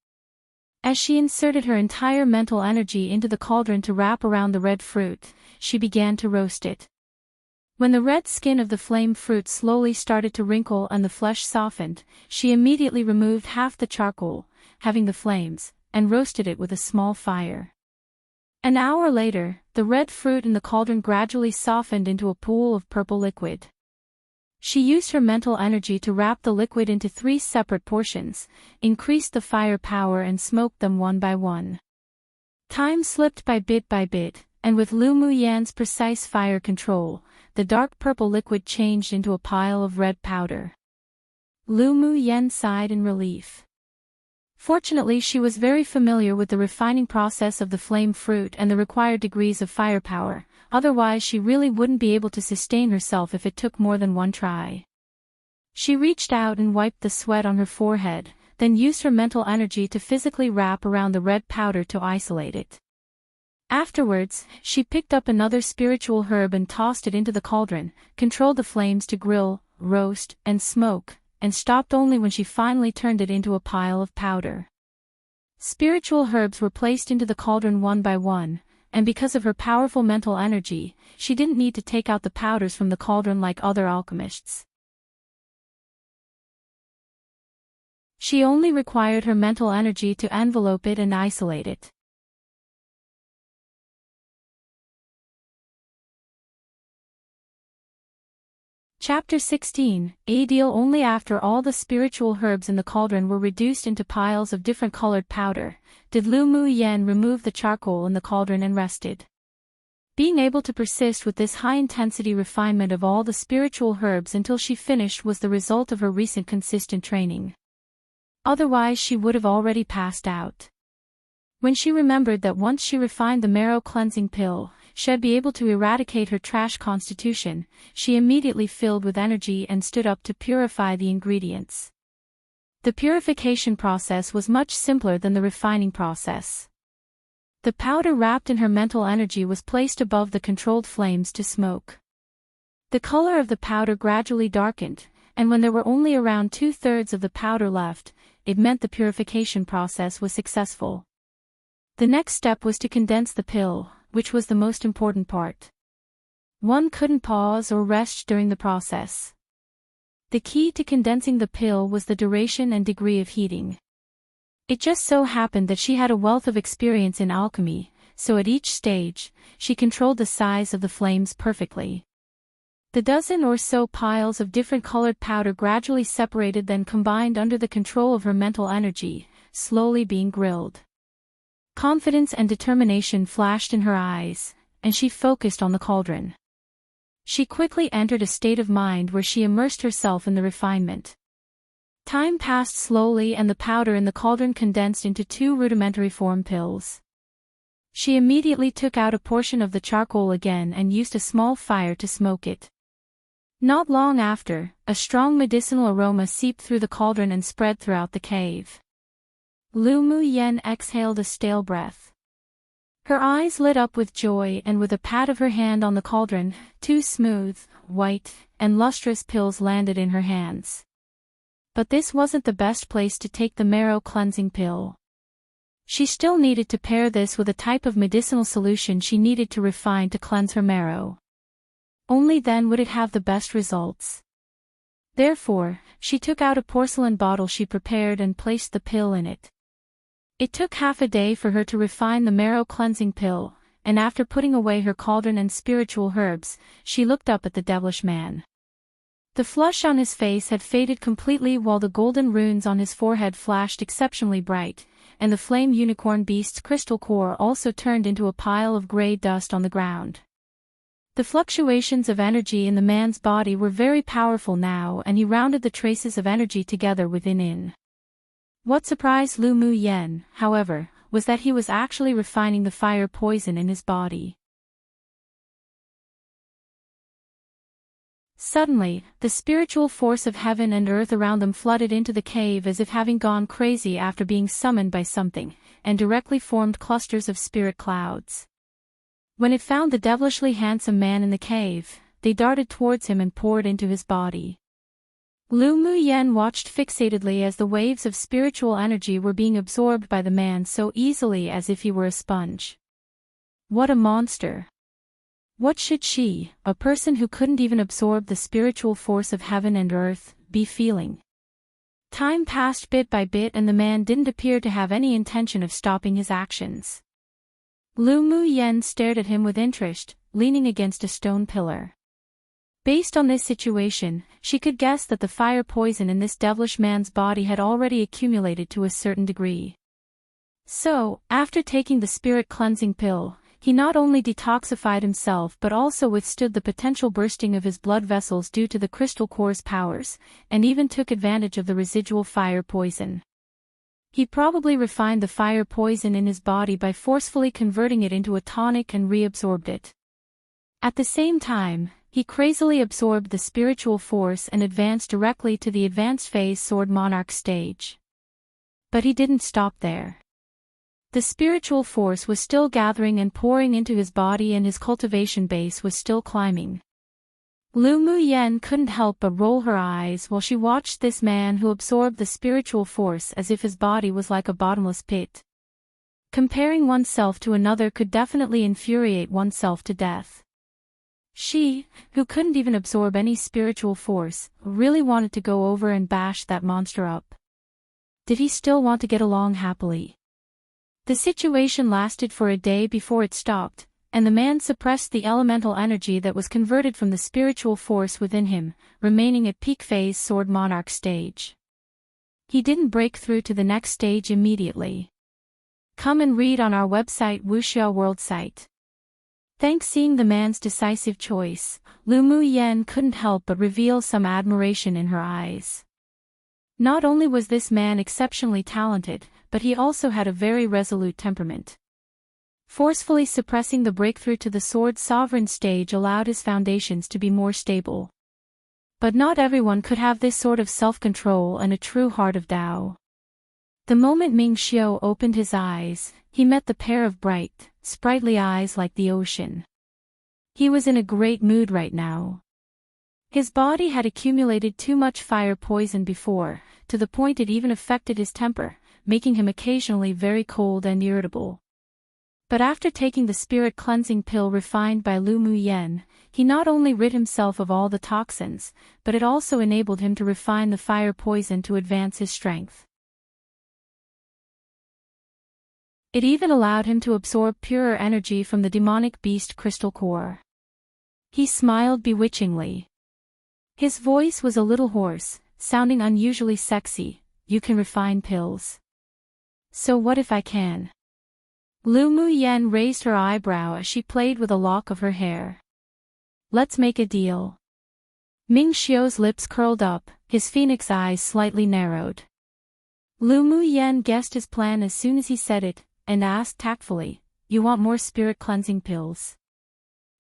As she inserted her entire mental energy into the cauldron to wrap around the red fruit, she began to roast it. When the red skin of the flame fruit slowly started to wrinkle and the flesh softened, she immediately removed half the charcoal, having the flames, and roasted it with a small fire. An hour later, the red fruit in the cauldron gradually softened into a pool of purple liquid. She used her mental energy to wrap the liquid into 3 separate portions, increased the fire power and smoked them one by one. Time slipped by bit, and with Lu Muyan's precise fire control, the dark purple liquid changed into a pile of red powder. Lu Muyan sighed in relief. Fortunately, she was very familiar with the refining process of the flame fruit and the required degrees of firepower, otherwise she really wouldn't be able to sustain herself if it took more than one try. She reached out and wiped the sweat on her forehead, then used her mental energy to physically wrap around the red powder to isolate it. Afterwards, she picked up another spiritual herb and tossed it into the cauldron, controlled the flames to grill, roast, and smoke, and stopped only when she finally turned it into a pile of powder. Spiritual herbs were placed into the cauldron one by one, and because of her powerful mental energy, she didn't need to take out the powders from the cauldron like other alchemists. She only required her mental energy to envelope it and isolate it. Chapter 16, Ideal. Only after all the spiritual herbs in the cauldron were reduced into piles of different colored powder, did Lu Muyan remove the charcoal in the cauldron and rested. Being able to persist with this high-intensity refinement of all the spiritual herbs until she finished was the result of her recent consistent training. Otherwise she would have already passed out. When she remembered that once she refined the marrow cleansing pill, she'd be able to eradicate her trash constitution, she immediately filled with energy and stood up to purify the ingredients. The purification process was much simpler than the refining process. The powder wrapped in her mental energy was placed above the controlled flames to smoke. The color of the powder gradually darkened, and when there were only around 2/3 of the powder left, it meant the purification process was successful. The next step was to condense the pill, which was the most important part. One couldn't pause or rest during the process. The key to condensing the pill was the duration and degree of heating. It just so happened that she had a wealth of experience in alchemy, so at each stage, she controlled the size of the flames perfectly. The dozen or so piles of different colored powder gradually separated, then combined under the control of her mental energy, slowly being grilled. Confidence and determination flashed in her eyes, and she focused on the cauldron. She quickly entered a state of mind where she immersed herself in the refinement. Time passed slowly and the powder in the cauldron condensed into 2 rudimentary form pills. She immediately took out a portion of the charcoal again and used a small fire to smoke it. Not long after, a strong medicinal aroma seeped through the cauldron and spread throughout the cave. Lu Muyan exhaled a stale breath. Her eyes lit up with joy, and with a pat of her hand on the cauldron, 2 smooth, white, and lustrous pills landed in her hands. But this wasn't the best place to take the marrow cleansing pill. She still needed to pair this with a type of medicinal solution she needed to refine to cleanse her marrow. Only then would it have the best results. Therefore, she took out a porcelain bottle she prepared and placed the pill in it. It took half a day for her to refine the marrow cleansing pill, and after putting away her cauldron and spiritual herbs, she looked up at the devilish man. The flush on his face had faded completely while the golden runes on his forehead flashed exceptionally bright, and the flame unicorn beast's crystal core also turned into a pile of gray dust on the ground. The fluctuations of energy in the man's body were very powerful now, and he rounded the traces of energy together within. What surprised Lu Muyan, however, was that he was actually refining the fire poison in his body. Suddenly, the spiritual force of heaven and earth around them flooded into the cave as if having gone crazy after being summoned by something, and directly formed clusters of spirit clouds. When it found the devilishly handsome man in the cave, they darted towards him and poured into his body. Lu Muyan watched fixatedly as the waves of spiritual energy were being absorbed by the man so easily as if he were a sponge. What a monster! What should she, a person who couldn't even absorb the spiritual force of heaven and earth, be feeling? Time passed bit by bit and the man didn't appear to have any intention of stopping his actions. Lu Muyan stared at him with interest, leaning against a stone pillar. Based on this situation, she could guess that the fire poison in this devilish man's body had already accumulated to a certain degree. So, after taking the spirit cleansing pill, he not only detoxified himself but also withstood the potential bursting of his blood vessels due to the crystal core's powers, and even took advantage of the residual fire poison. He probably refined the fire poison in his body by forcefully converting it into a tonic and reabsorbed it. At the same time, he crazily absorbed the spiritual force and advanced directly to the advanced phase Sword Monarch stage. But he didn't stop there. The spiritual force was still gathering and pouring into his body, and his cultivation base was still climbing. Lu Mu Yen couldn't help but roll her eyes while she watched this man who absorbed the spiritual force as if his body was like a bottomless pit. Comparing oneself to another could definitely infuriate oneself to death. She, who couldn't even absorb any spiritual force, really wanted to go over and bash that monster up. Did he still want to get along happily? The situation lasted for a day before it stopped, and the man suppressed the elemental energy that was converted from the spiritual force within him, remaining at peak phase Sword Monarch stage. He didn't break through to the next stage immediately. Come and read on our website Wuxia World site. Thanks. Seeing the man's decisive choice, Lu Mu Yen couldn't help but reveal some admiration in her eyes. Not only was this man exceptionally talented, but he also had a very resolute temperament. Forcefully suppressing the breakthrough to the Sword Sovereign stage allowed his foundations to be more stable. But not everyone could have this sort of self-control and a true heart of Tao. The moment Ming Xiu opened his eyes, he met the pair of bright, sprightly eyes like the ocean. He was in a great mood right now. His body had accumulated too much fire poison before, to the point it even affected his temper, making him occasionally very cold and irritable. But after taking the spirit cleansing pill refined by Lu Mu Yen, he not only rid himself of all the toxins, but it also enabled him to refine the fire poison to advance his strength. It even allowed him to absorb purer energy from the demonic beast crystal core. He smiled bewitchingly. His voice was a little hoarse, sounding unusually sexy. You can refine pills. So what if I can? Lu Mu Yen raised her eyebrow as she played with a lock of her hair. Let's make a deal. Ming Xiu's lips curled up, his phoenix eyes slightly narrowed. Lu Mu Yen guessed his plan as soon as he said it, and asked tactfully, "You want more spirit cleansing pills?"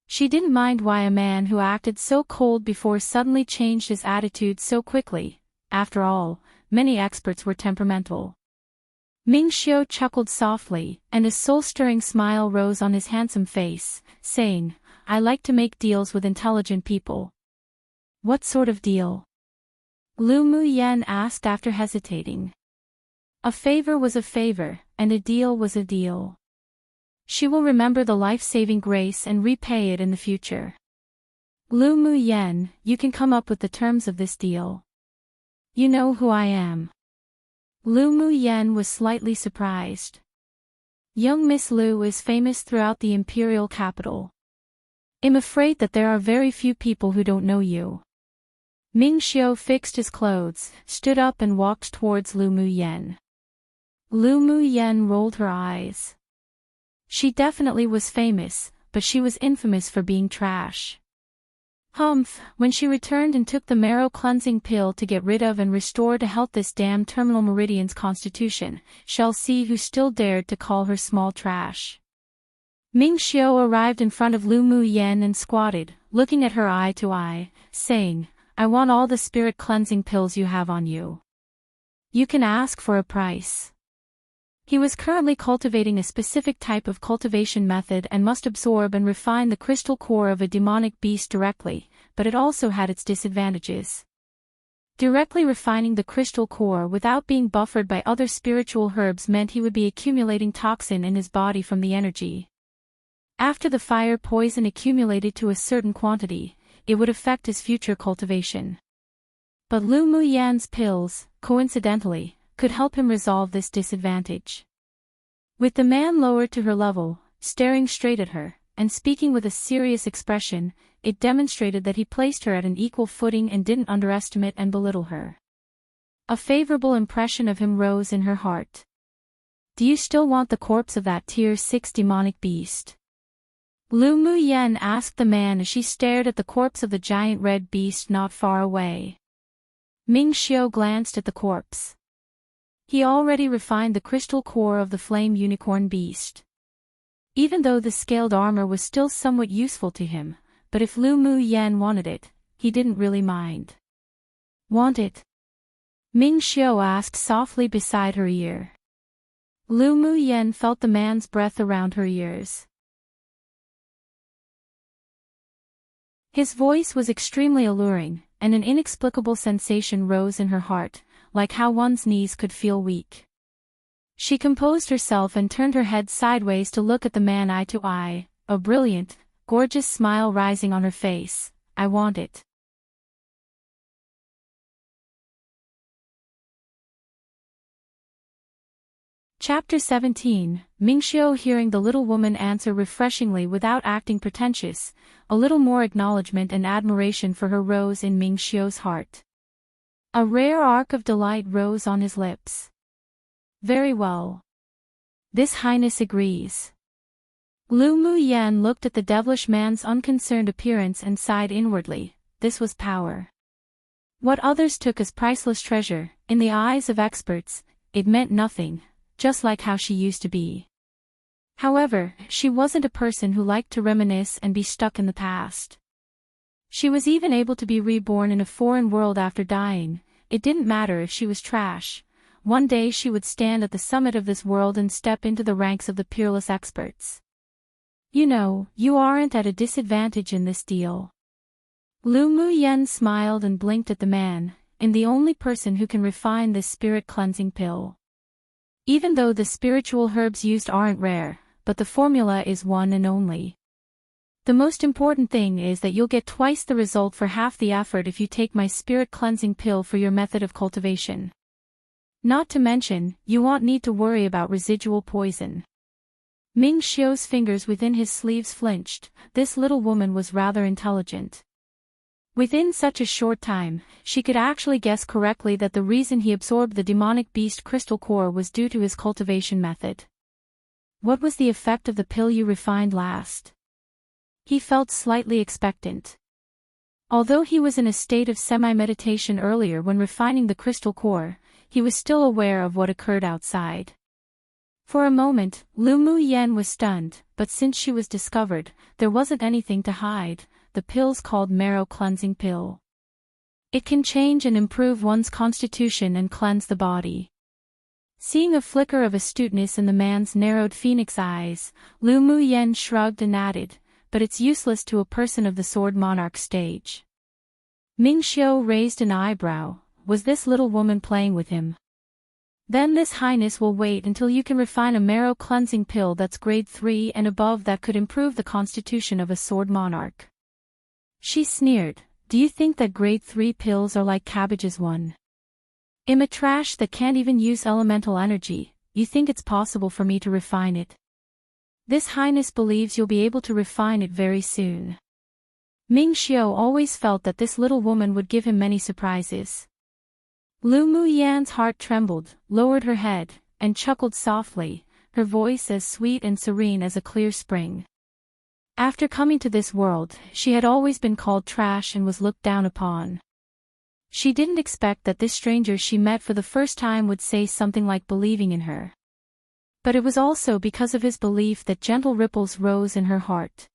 She didn't mind why a man who acted so cold before suddenly changed his attitude so quickly. After all, many experts were temperamental. Ming Xiu chuckled softly, and a soul-stirring smile rose on his handsome face, saying, "I like to make deals with intelligent people." "What sort of deal?" Lu Mu Yen asked after hesitating. A favor was a favor, and a deal was a deal. She will remember the life-saving grace and repay it in the future. Lu Mu Yen, you can come up with the terms of this deal. You know who I am. Lu Mu Yen was slightly surprised. Young Miss Lu is famous throughout the Imperial capital. I'm afraid that there are very few people who don't know you. Ming Xiu fixed his clothes, stood up and walked towards Lu Mu Yen. Lu Mu Yen rolled her eyes. She definitely was famous, but she was infamous for being trash. Humph, when she returned and took the marrow cleansing pill to get rid of and restore to health this damn terminal meridian's constitution, shall see who still dared to call her small trash. Ming Xiu arrived in front of Lu Mu Yen and squatted, looking at her eye to eye, saying, "I want all the spirit cleansing pills you have on you. You can ask for a price." He was currently cultivating a specific type of cultivation method and must absorb and refine the crystal core of a demonic beast directly, but it also had its disadvantages. Directly refining the crystal core without being buffered by other spiritual herbs meant he would be accumulating toxin in his body from the energy. After the fire poison accumulated to a certain quantity, it would affect his future cultivation. But Lu Mu Yan's pills, coincidentally, could help him resolve this disadvantage. With the man lowered to her level, staring straight at her, and speaking with a serious expression, it demonstrated that he placed her at an equal footing and didn't underestimate and belittle her. A favorable impression of him rose in her heart. "Do you still want the corpse of that tier 6 demonic beast?" Lu Muyen asked the man as she stared at the corpse of the giant red beast not far away. Ming Xiu glanced at the corpse. He already refined the crystal core of the flame unicorn beast. Even though the scaled armor was still somewhat useful to him, but if Lu Muyen wanted it, he didn't really mind. "Want it?" Ming Xiu asked softly beside her ear. Lu Muyen felt the man's breath around her ears. His voice was extremely alluring, and an inexplicable sensation rose in her heart, like how one's knees could feel weak. She composed herself and turned her head sideways to look at the man eye to eye, a brilliant, gorgeous smile rising on her face. "I want it." Chapter 17, Mingxiu hearing the little woman answer refreshingly without acting pretentious, a little more acknowledgement and admiration for her rose in Mingxiu's heart. A rare arc of delight rose on his lips. "Very well. This Highness agrees." Lu Muyen looked at the devilish man's unconcerned appearance and sighed inwardly. This was power. What others took as priceless treasure, in the eyes of experts, it meant nothing, just like how she used to be. However, she wasn't a person who liked to reminisce and be stuck in the past. She was even able to be reborn in a foreign world after dying. It didn't matter if she was trash. One day she would stand at the summit of this world and step into the ranks of the peerless experts. "You know, you aren't at a disadvantage in this deal." Lu Muyen smiled and blinked at the man, "I'm the only person who can refine this spirit cleansing pill. Even though the spiritual herbs used aren't rare, but the formula is one and only. The most important thing is that you'll get twice the result for half the effort if you take my spirit cleansing pill for your method of cultivation. Not to mention, you won't need to worry about residual poison." Ming Xiu's fingers within his sleeves flinched. This little woman was rather intelligent. Within such a short time, she could actually guess correctly that the reason he absorbed the demonic beast crystal core was due to his cultivation method. "What was the effect of the pill you refined last?" He felt slightly expectant. Although he was in a state of semi-meditation earlier when refining the crystal core, he was still aware of what occurred outside. For a moment, Lu Muyen was stunned, but since she was discovered, there wasn't anything to hide. The pill's called Marrow Cleansing Pill. It can change and improve one's constitution and cleanse the body. Seeing a flicker of astuteness in the man's narrowed phoenix eyes, Lu Muyen shrugged and added, "But it's useless to a person of the Sword Monarch stage." Ming Xiu raised an eyebrow. Was this little woman playing with him? "Then this Highness will wait until you can refine a marrow cleansing pill that's grade 3 and above that could improve the constitution of a Sword Monarch." She sneered. "Do you think that grade 3 pills are like Cabbage's one? I'm a trash that can't even use elemental energy. You think it's possible for me to refine it? This Highness believes you'll be able to refine it very soon." Ming Xiu always felt that this little woman would give him many surprises. Lu Muyan's heart trembled, lowered her head, and chuckled softly, her voice as sweet and serene as a clear spring. After coming to this world, she had always been called trash and was looked down upon. She didn't expect that this stranger she met for the first time would say something like believing in her. But it was also because of his belief that gentle ripples rose in her heart.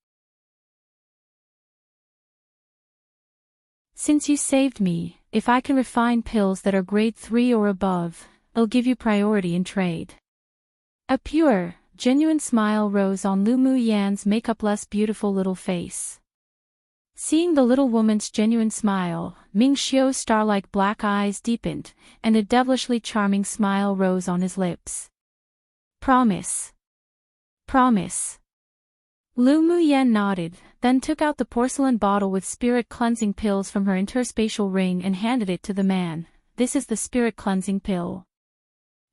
"Since you saved me, if I can refine pills that are grade 3 or above, I'll give you priority in trade." A pure, genuine smile rose on Lu Muyan's makeup-less beautiful little face. Seeing the little woman's genuine smile, Ming Xiu's star-like black eyes deepened, and a devilishly charming smile rose on his lips. "Promise. Promise." Lu Muyan nodded, then took out the porcelain bottle with spirit cleansing pills from her interspatial ring and handed it to the man. "This is the spirit cleansing pill.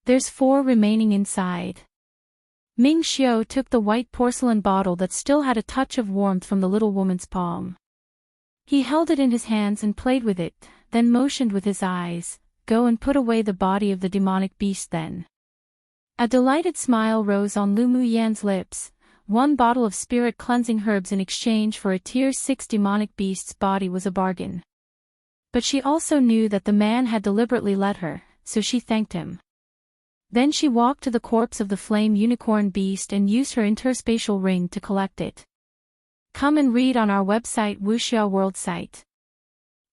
There's 4 remaining inside. Ming Xiao took the white porcelain bottle that still had a touch of warmth from the little woman's palm. He held it in his hands and played with it, then motioned with his eyes, "Go and put away the body of the demonic beast then." A delighted smile rose on Lu Muyan's lips. 1 bottle of spirit-cleansing herbs in exchange for a Tier 6 demonic beast's body was a bargain. But she also knew that the man had deliberately let her, so she thanked him. Then she walked to the corpse of the flame unicorn beast and used her interspatial ring to collect it. Come and read on our website Wuxia World site.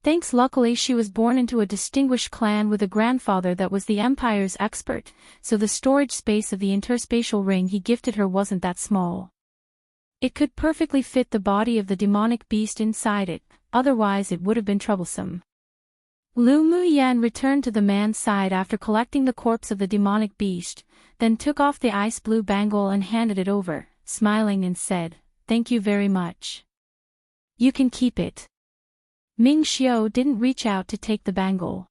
Thanks. Luckily she was born into a distinguished clan with a grandfather that was the Empire's expert, so the storage space of the interspatial ring he gifted her wasn't that small. It could perfectly fit the body of the demonic beast inside it, otherwise it would have been troublesome. Lu Muyan returned to the man's side after collecting the corpse of the demonic beast, then took off the ice blue bangle and handed it over, smiling and said, "Thank you very much. You can keep it." Ming Xiao didn't reach out to take the bangle.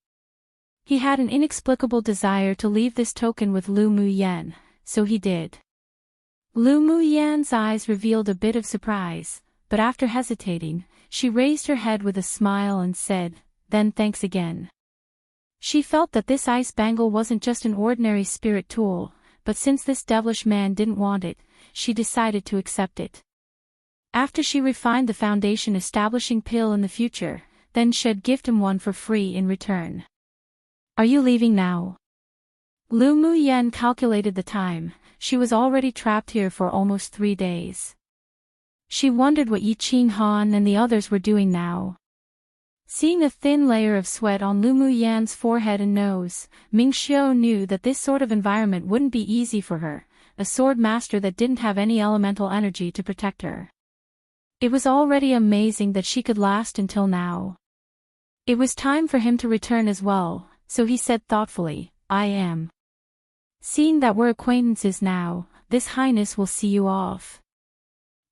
He had an inexplicable desire to leave this token with Lu Muyan, so he did. Lu Muyan's eyes revealed a bit of surprise, but after hesitating, she raised her head with a smile and said, "Then thanks again." She felt that this ice bangle wasn't just an ordinary spirit tool, but since this devilish man didn't want it, she decided to accept it. After she refined the foundation establishing Pill in the future, then she'd gift him one for free in return. "Are you leaving now?" Lu Muyan calculated the time. She was already trapped here for almost 3 days. She wondered what Yi Qinghan and the others were doing now. Seeing a thin layer of sweat on Lu Muyan's forehead and nose, Ming Xiao knew that this sort of environment wouldn't be easy for her, a sword master that didn't have any elemental energy to protect her. It was already amazing that she could last until now. It was time for him to return as well, so he said thoughtfully, "I am. Seeing that we're acquaintances now, This Highness will see you off."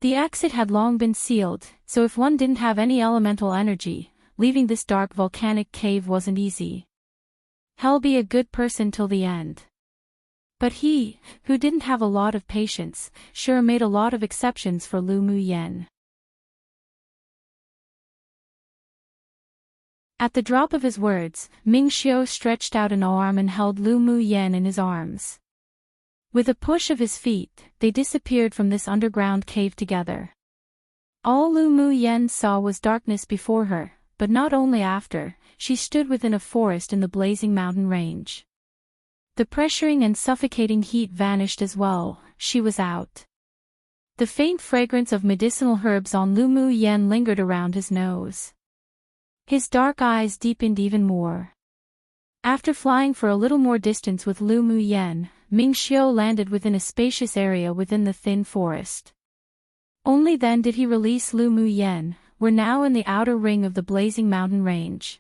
The exit had long been sealed, so if one didn't have any elemental energy, leaving this dark volcanic cave wasn't easy. Hell, be a good person till the end. But he, who didn't have a lot of patience, sure made a lot of exceptions for Lu Muyan. At the drop of his words, Ming Xiao stretched out an arm and held Lu Muyan in his arms. With a push of his feet, they disappeared from this underground cave together. All Lu Muyan saw was darkness before her, but not only after, she stood within a forest in the blazing mountain range. The pressuring and suffocating heat vanished as well, she was out. The faint fragrance of medicinal herbs on Lu Muyan lingered around his nose. His dark eyes deepened even more. After flying for a little more distance with Lu Muyan, Ming Xiao landed within a spacious area within the thin forest. Only then did he release Lu Muyan. We're now in the outer ring of the blazing mountain range.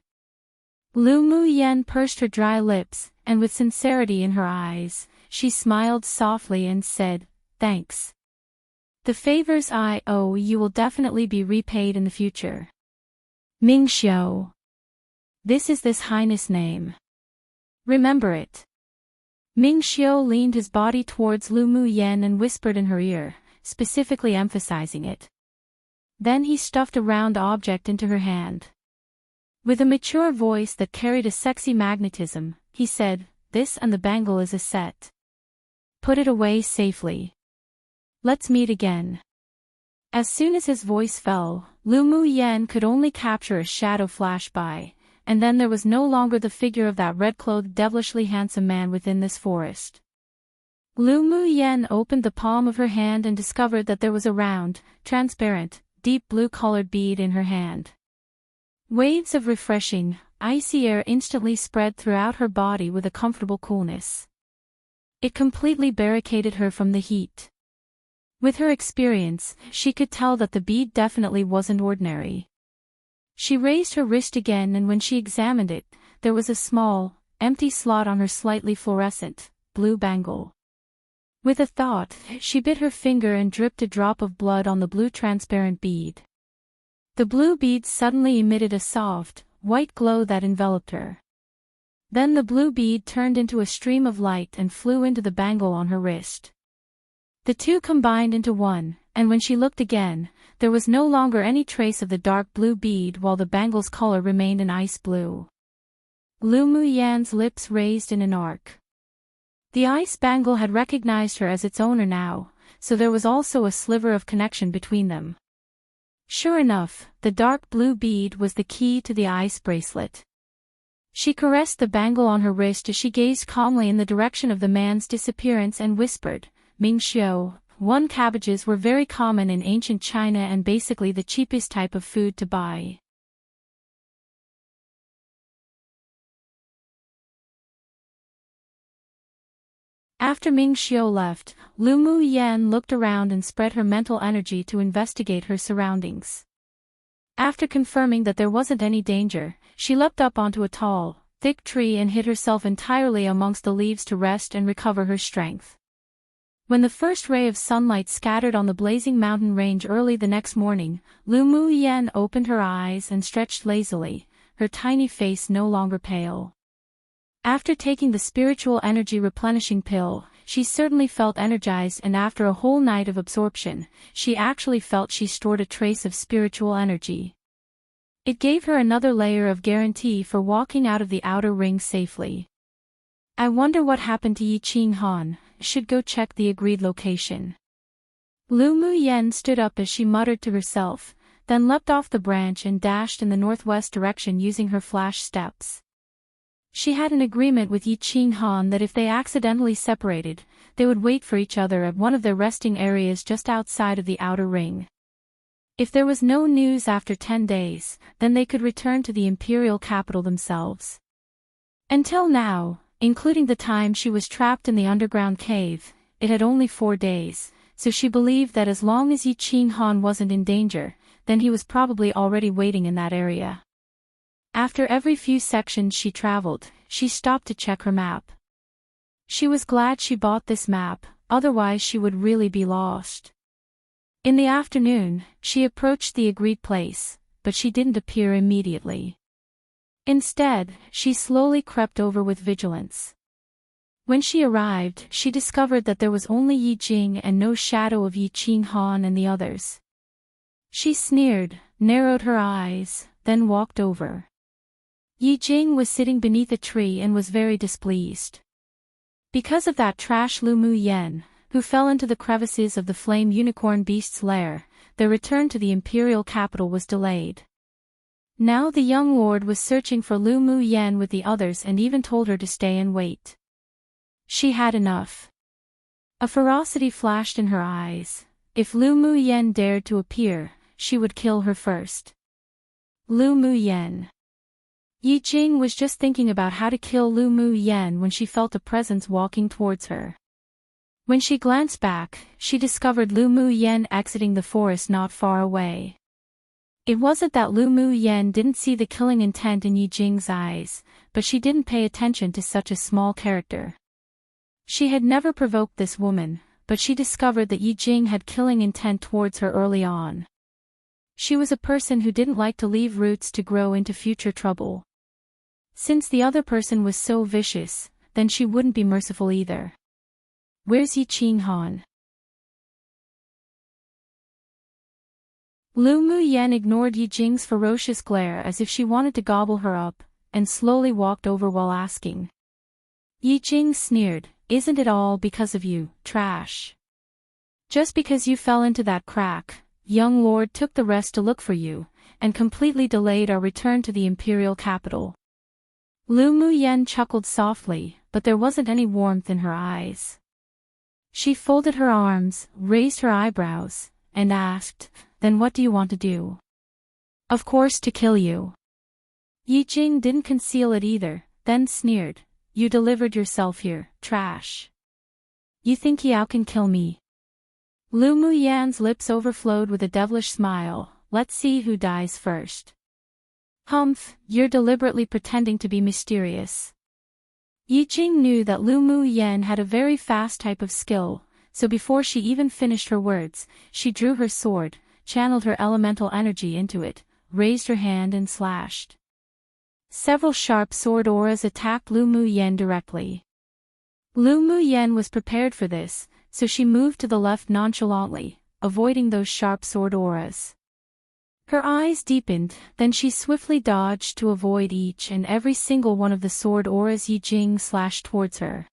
Lu Muyan pursed her dry lips, and with sincerity in her eyes, she smiled softly and said, "Thanks. The favors I owe you will definitely be repaid in the future." Ming Xiao. This is This Highness' name. Remember it. Ming Xiao leaned his body towards Lu Muyan and whispered in her ear, specifically emphasizing it. Then he stuffed a round object into her hand. With a mature voice that carried a sexy magnetism, he said, "This and the bangle is a set. Put it away safely. Let's meet again." As soon as his voice fell, Lu Muyan could only capture a shadow flash by, and then there was no longer the figure of that red-clothed devilishly handsome man within this forest. Lu Muyan opened the palm of her hand and discovered that there was a round, transparent, deep blue-colored bead in her hand. Waves of refreshing, icy air instantly spread throughout her body with a comfortable coolness. It completely barricaded her from the heat. With her experience, she could tell that the bead definitely wasn't ordinary. She raised her wrist again, and when she examined it, there was a small, empty slot on her slightly fluorescent, blue bangle. With a thought, she bit her finger and dripped a drop of blood on the blue transparent bead. The blue bead suddenly emitted a soft, white glow that enveloped her. Then the blue bead turned into a stream of light and flew into the bangle on her wrist. The two combined into one, and when she looked again, there was no longer any trace of the dark blue bead while the bangle's color remained an ice blue. Lu Muyan's lips raised in an arc. The ice bangle had recognized her as its owner now, so there was also a sliver of connection between them. Sure enough, the dark blue bead was the key to the ice bracelet. She caressed the bangle on her wrist as she gazed calmly in the direction of the man's disappearance and whispered, "Ming Xiu, cabbages were very common in ancient China and basically the cheapest type of food to buy." After Ming Xiu left, Lu Muyan looked around and spread her mental energy to investigate her surroundings. After confirming that there wasn't any danger, she leapt up onto a tall, thick tree and hid herself entirely amongst the leaves to rest and recover her strength. When the first ray of sunlight scattered on the blazing mountain range early the next morning, Lu Muyan opened her eyes and stretched lazily, her tiny face no longer pale. After taking the spiritual energy replenishing pill, she certainly felt energized, and after a whole night of absorption, she actually felt she stored a trace of spiritual energy. It gave her another layer of guarantee for walking out of the outer ring safely. I wonder what happened to Yi Qing Han, should go check the agreed location. Lu Muyan stood up as she muttered to herself, then leapt off the branch and dashed in the northwest direction using her flash steps. She had an agreement with Yi Qing Han that if they accidentally separated, they would wait for each other at one of their resting areas just outside of the outer ring. If there was no news after 10 days, then they could return to the Imperial capital themselves. Until now, including the time she was trapped in the underground cave, it had only 4 days, so she believed that as long as Yi Qing Han wasn't in danger, then he was probably already waiting in that area. After every few sections she traveled, she stopped to check her map. She was glad she bought this map, otherwise she would really be lost. In the afternoon, she approached the agreed place, but she didn't appear immediately. Instead, she slowly crept over with vigilance. When she arrived, she discovered that there was only Yi Jing and no shadow of Yi Qing Han and the others. She sneered, narrowed her eyes, then walked over. Yi Jing was sitting beneath a tree and was very displeased. Because of that trash Lu Muyan, who fell into the crevices of the flame unicorn beast's lair, their return to the Imperial capital was delayed. Now the young lord was searching for Lu Muyan with the others and even told her to stay and wait. She had enough. A ferocity flashed in her eyes. If Lu Muyan dared to appear, she would kill her first. Lu Muyan. Yi Jing was just thinking about how to kill Lu Muyan when she felt a presence walking towards her. When she glanced back, she discovered Lu Muyan exiting the forest not far away. It wasn't that Lu Muyan didn't see the killing intent in Yi Jing's eyes, but she didn't pay attention to such a small character. She had never provoked this woman, but she discovered that Yi Jing had killing intent towards her early on. She was a person who didn't like to leave roots to grow into future trouble. Since the other person was so vicious, then she wouldn't be merciful either. Where's Yi Qing Han? Lu Muyan ignored Yi Jing's ferocious glare as if she wanted to gobble her up, and slowly walked over while asking. Yi Jing sneered, "Isn't it all because of you, trash? Just because you fell into that crack, young lord took the rest to look for you, and completely delayed our return to the Imperial capital." Lu Muyan chuckled softly, but there wasn't any warmth in her eyes. She folded her arms, raised her eyebrows, and asked, "Then what do you want to do?" "Of course to kill you." Yi Jing didn't conceal it either, then sneered, "You delivered yourself here, trash. You think Yao can kill me?" Lu Muyan's lips overflowed with a devilish smile. "Let's see who dies first." "Humph, you're deliberately pretending to be mysterious." Yi Jing knew that Lu Muyan had a very fast type of skill, so before she even finished her words, she drew her sword, channeled her elemental energy into it, raised her hand and slashed. Several sharp sword auras attacked Lu Muyan directly. Lu Muyan was prepared for this, so she moved to the left nonchalantly, avoiding those sharp sword auras. Her eyes deepened, then she swiftly dodged to avoid each and every single one of the sword auras Yi Jing slashed towards her.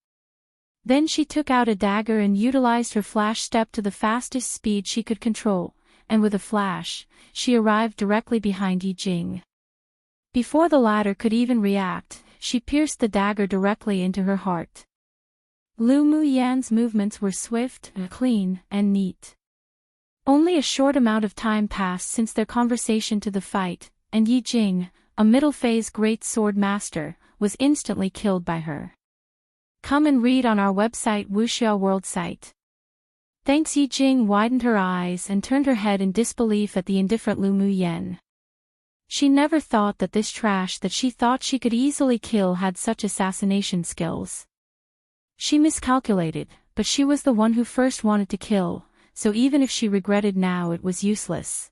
Then she took out a dagger and utilized her flash step to the fastest speed she could control, and with a flash, she arrived directly behind Yi Jing. Before the latter could even react, she pierced the dagger directly into her heart. Lu Muyan's movements were swift, clean, and neat. Only a short amount of time passed since their conversation to the fight, and Yi Jing, a middle-phase great sword master, was instantly killed by her. Come and read on our website Wuxia World site. Thanks. Yi Jing widened her eyes and turned her head in disbelief at the indifferent Lu Muyan. She never thought that this trash that she thought she could easily kill had such assassination skills. She miscalculated, but she was the one who first wanted to kill, so even if she regretted now it was useless.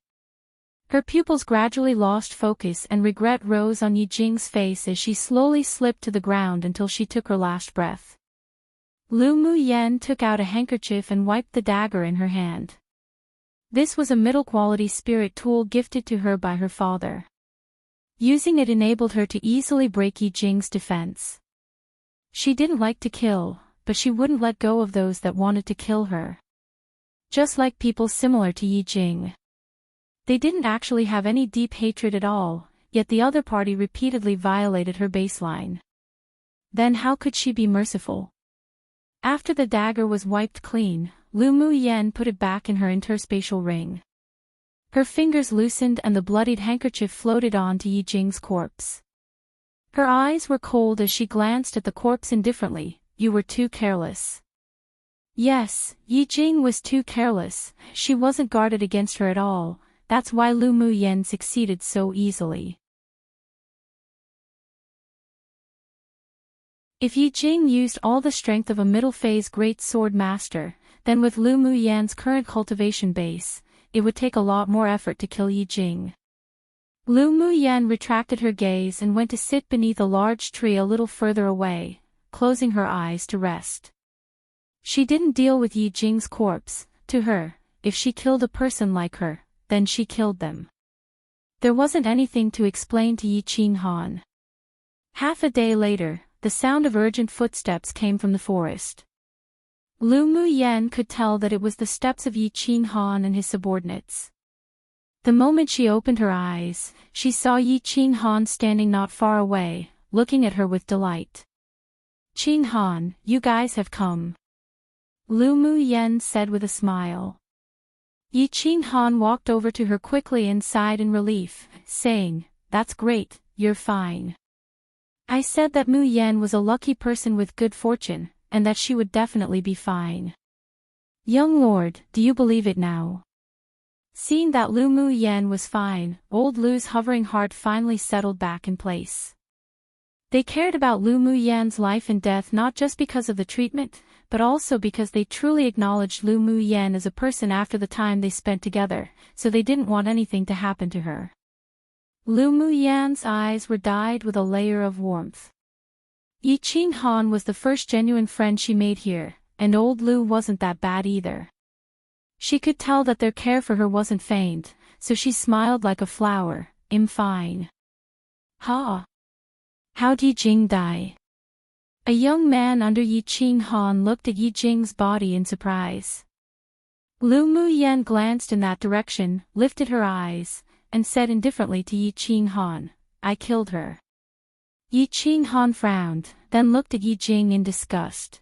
Her pupils gradually lost focus and regret rose on Yi Jing's face as she slowly slipped to the ground until she took her last breath. Lu Muyan took out a handkerchief and wiped the dagger in her hand. This was a middle-quality spirit tool gifted to her by her father. Using it enabled her to easily break Yi Jing's defense. She didn't like to kill, but she wouldn't let go of those that wanted to kill her. Just like people similar to Yi Jing. They didn't actually have any deep hatred at all, yet the other party repeatedly violated her baseline. Then how could she be merciful? After the dagger was wiped clean, Lu Muyan put it back in her interspatial ring. Her fingers loosened and the bloodied handkerchief floated on to Yi Jing's corpse. Her eyes were cold as she glanced at the corpse indifferently. You were too careless. Yes, Yi Jing was too careless, she wasn't guarded against her at all, that's why Lu Muyan succeeded so easily. If Yi Jing used all the strength of a middle-phase great sword master, then with Lu Muyan's current cultivation base, it would take a lot more effort to kill Yi Jing. Lu Muyan retracted her gaze and went to sit beneath a large tree a little further away, closing her eyes to rest. She didn't deal with Yi Jing's corpse. To her, if she killed a person like her, then she killed them. There wasn't anything to explain to Yi Qing Han. Half a day later, the sound of urgent footsteps came from the forest. Lu Muyan could tell that it was the steps of Yi Qing Han and his subordinates. The moment she opened her eyes, she saw Yi Qing Han standing not far away, looking at her with delight. Qing Han, you guys have come. Lu Muyan said with a smile. Yi Qing Han walked over to her quickly and sighed in relief, saying, That's great, you're fine. I said that Muyan was a lucky person with good fortune, and that she would definitely be fine. Young lord, do you believe it now? Seeing that Lu Muyan was fine, old Lu's hovering heart finally settled back in place. They cared about Lu Muyan's life and death not just because of the treatment, but also because they truly acknowledged Lu Muyan as a person after the time they spent together, so they didn't want anything to happen to her. Lu Muyan's eyes were dyed with a layer of warmth. Yi Qing Han was the first genuine friend she made here, and old Lu wasn't that bad either. She could tell that their care for her wasn't feigned, so she smiled like a flower. I'm fine. Ha! How'd Yi Jing die? A young man under Yi Qing Han looked at Yi Jing's body in surprise. Lu Muyan glanced in that direction, lifted her eyes, and said indifferently to Yi Qing Han, I killed her. Yi Qing Han frowned, then looked at Yi Jing in disgust.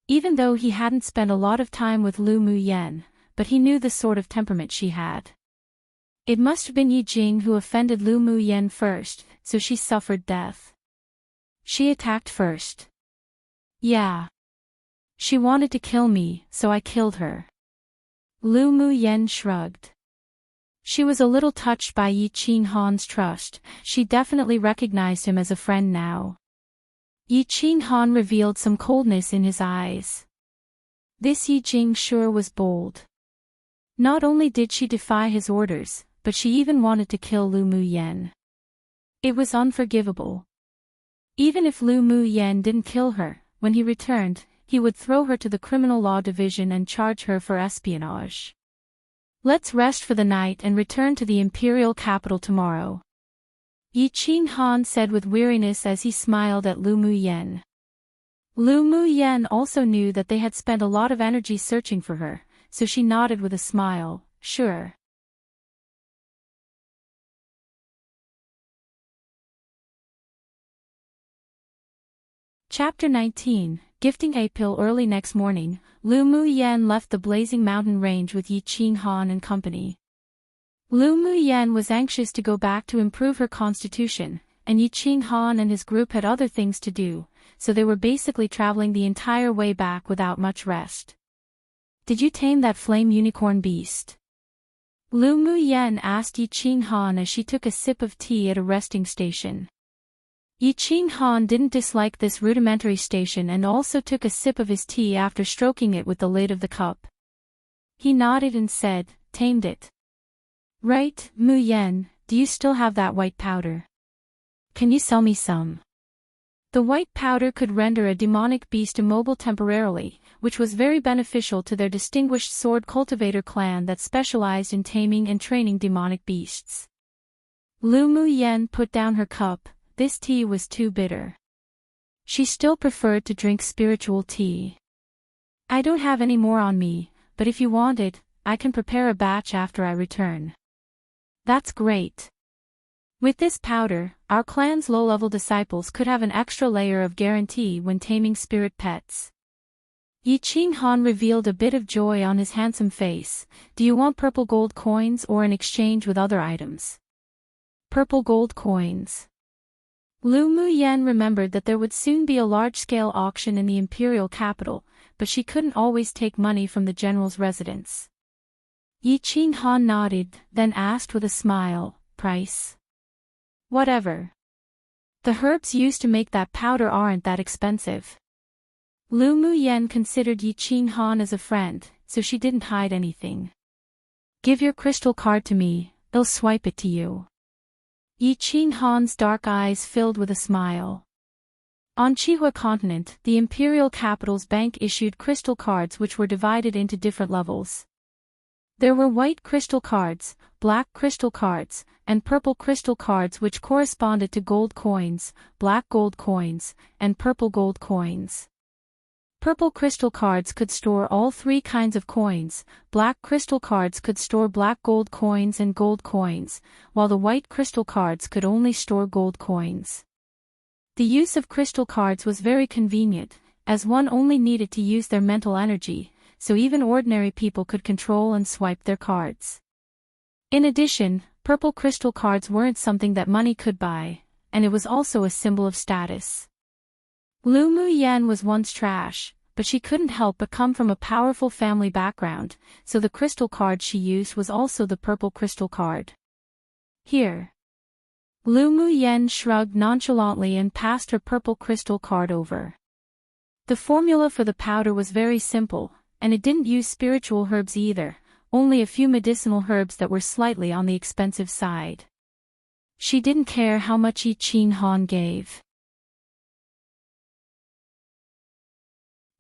Even though he hadn't spent a lot of time with Lu Muyan, but he knew the sort of temperament she had. It must have been Yi Jing who offended Lu Muyan first, so she suffered death. She attacked first. Yeah. She wanted to kill me, so I killed her. Lu Muyan shrugged. She was a little touched by Yi Qing Han's trust. She definitely recognized him as a friend now. Yi Qing Han revealed some coldness in his eyes. This Yi Jing sure was bold. Not only did she defy his orders, but she even wanted to kill Lu Muyan. It was unforgivable. Even if Lu Muyan didn't kill her, when he returned, he would throw her to the criminal law division and charge her for espionage. Let's rest for the night and return to the Imperial capital tomorrow, Yi Qinghan said with weariness as he smiled at Lu Muyen. Lu Muyen also knew that they had spent a lot of energy searching for her, so she nodded with a smile, sure. Chapter 19, Gifting a Pill. Early next morning, Lu Muyen left the blazing mountain range with Yi Qinghan and company. Lu Muyen was anxious to go back to improve her constitution, and Yi Qinghan and his group had other things to do, so they were basically traveling the entire way back without much rest. Did you tame that flame unicorn beast? Lu Muyen asked Yi Qinghan as she took a sip of tea at a resting station. Yi Qinghan didn't dislike this rudimentary station and also took a sip of his tea after stroking it with the lid of the cup. He nodded and said, tamed it. Right, Muyen, do you still have that white powder? Can you sell me some? The white powder could render a demonic beast immobile temporarily, which was very beneficial to their distinguished sword cultivator clan that specialized in taming and training demonic beasts. Lu Muyen put down her cup. This tea was too bitter. She still preferred to drink spiritual tea. I don't have any more on me, but if you want it, I can prepare a batch after I return. That's great. With this powder, our clan's low-level disciples could have an extra layer of guarantee when taming spirit pets. Yi Qinghan revealed a bit of joy on his handsome face. Do you want purple gold coins or in exchange with other items? Purple gold coins. Lu Muyen remembered that there would soon be a large-scale auction in the Imperial capital, but she couldn't always take money from the general's residence. Yi Qinghan nodded, then asked with a smile, price? Whatever. The herbs used to make that powder aren't that expensive. Lu Muyen considered Yi Qinghan as a friend, so she didn't hide anything. Give your crystal card to me, I'll swipe it to you. Yi Qinghan's dark eyes filled with a smile. On Qihua continent, the Imperial capital's bank issued crystal cards which were divided into different levels. There were white crystal cards, black crystal cards, and purple crystal cards which corresponded to gold coins, black gold coins, and purple gold coins. Purple crystal cards could store all three kinds of coins, black crystal cards could store black gold coins and gold coins, while the white crystal cards could only store gold coins. The use of crystal cards was very convenient, as one only needed to use their mental energy, so even ordinary people could control and swipe their cards. In addition, purple crystal cards weren't something that money could buy, and it was also a symbol of status. Lu Muyen was once trash, but she couldn't help but come from a powerful family background, so the crystal card she used was also the purple crystal card. Here. Lu Muyen shrugged nonchalantly and passed her purple crystal card over. The formula for the powder was very simple, and it didn't use spiritual herbs either, only a few medicinal herbs that were slightly on the expensive side. She didn't care how much Yi Qinghan gave.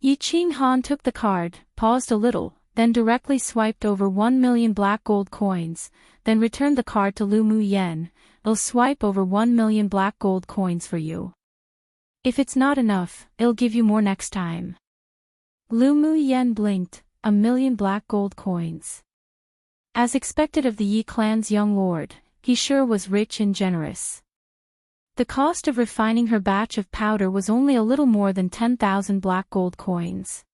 Yi Qinghan took the card, paused a little, then directly swiped over 1 million black gold coins, then returned the card to Lu Muyen. I'll swipe over 1 million black gold coins for you. If it's not enough, I'll give you more next time. Lu Muyen blinked, 1 million black gold coins. As expected of the Yi clan's young lord, he sure was rich and generous. The cost of refining her batch of powder was only a little more than 10,000 black gold coins.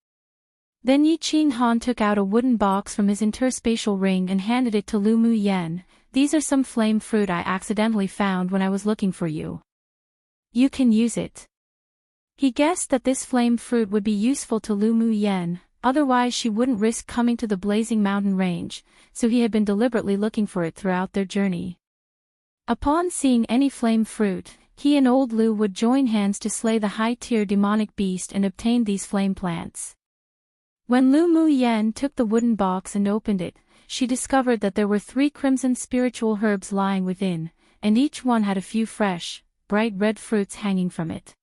Then Yi Qinghan took out a wooden box from his interspatial ring and handed it to Lu Muyen. These are some flame fruit I accidentally found when I was looking for you. You can use it. He guessed that this flame fruit would be useful to Lu Muyen, otherwise she wouldn't risk coming to the blazing mountain range, so he had been deliberately looking for it throughout their journey. Upon seeing any flame fruit, he and old Lu would join hands to slay the high-tier demonic beast and obtain these flame plants. When Lu Muyen took the wooden box and opened it, she discovered that there were 3 crimson spiritual herbs lying within, and each one had a few fresh, bright red fruits hanging from it.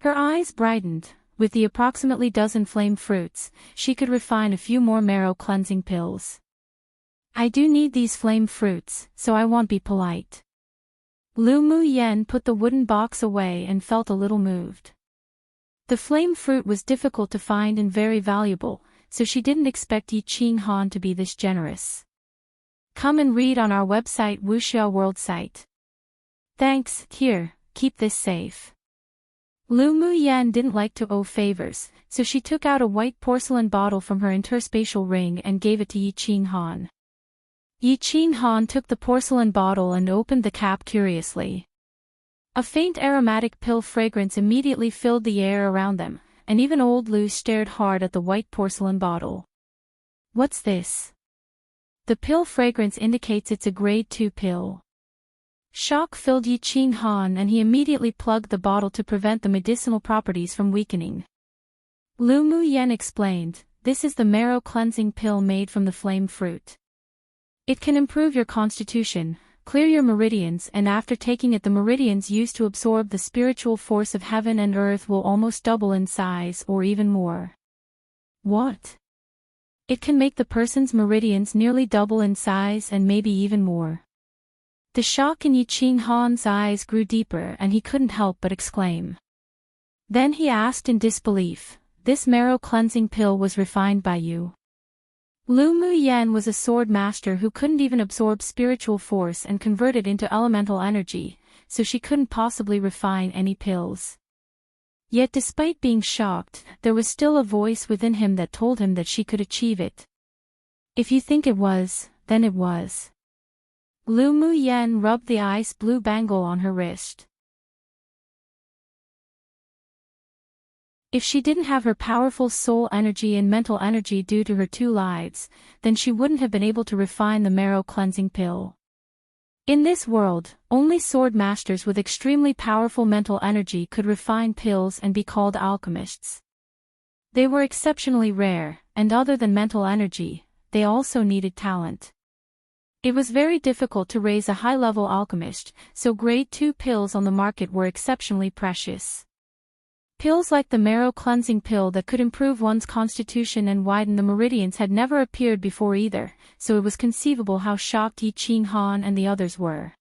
Her eyes brightened. with the approximately dozen flame fruits, she could refine a few more marrow cleansing pills. I do need these flame fruits, so I won't be polite. Lu Mu Yen put the wooden box away and felt a little moved. The flame fruit was difficult to find and very valuable, so she didn't expect Yi Qing Han to be this generous. Come and read on our website Wuxia World site. Thanks, here, keep this safe. Lu Mu Yan didn't like to owe favors, so she took out a white porcelain bottle from her interspatial ring and gave it to Yi Qing Han. Yi Qing Han took the porcelain bottle and opened the cap curiously. A faint aromatic pill fragrance immediately filled the air around them, and even old Lu stared hard at the white porcelain bottle. What's this? The pill fragrance indicates it's a grade 2 pill. Shock filled Yi Qing Han and he immediately plugged the bottle to prevent the medicinal properties from weakening. Lu Mu Yen explained, this is the marrow cleansing pill made from the flame fruit. It can improve your constitution, clear your meridians, and after taking it the meridians used to absorb the spiritual force of heaven and earth will almost double in size or even more. What? It can make the person's meridians nearly double in size and maybe even more. The shock in Yi Qing Han's eyes grew deeper and he couldn't help but exclaim. Then he asked in disbelief, this marrow cleansing pill was refined by you? Lu Mu Yen was a sword master who couldn't even absorb spiritual force and convert it into elemental energy, so she couldn't possibly refine any pills. Yet despite being shocked, there was still a voice within him that told him that she could achieve it. If you think it was, then it was. Lu Mu Yen rubbed the ice blue bangle on her wrist. If she didn't have her powerful soul energy and mental energy due to her 2 lives, then she wouldn't have been able to refine the marrow cleansing pill. In this world, only sword masters with extremely powerful mental energy could refine pills and be called alchemists. They were exceptionally rare, and other than mental energy, they also needed talent. It was very difficult to raise a high-level alchemist, so grade 2 pills on the market were exceptionally precious. Pills like the marrow cleansing pill that could improve one's constitution and widen the meridians had never appeared before either, so it was conceivable how shocked Yi Qing Han and the others were.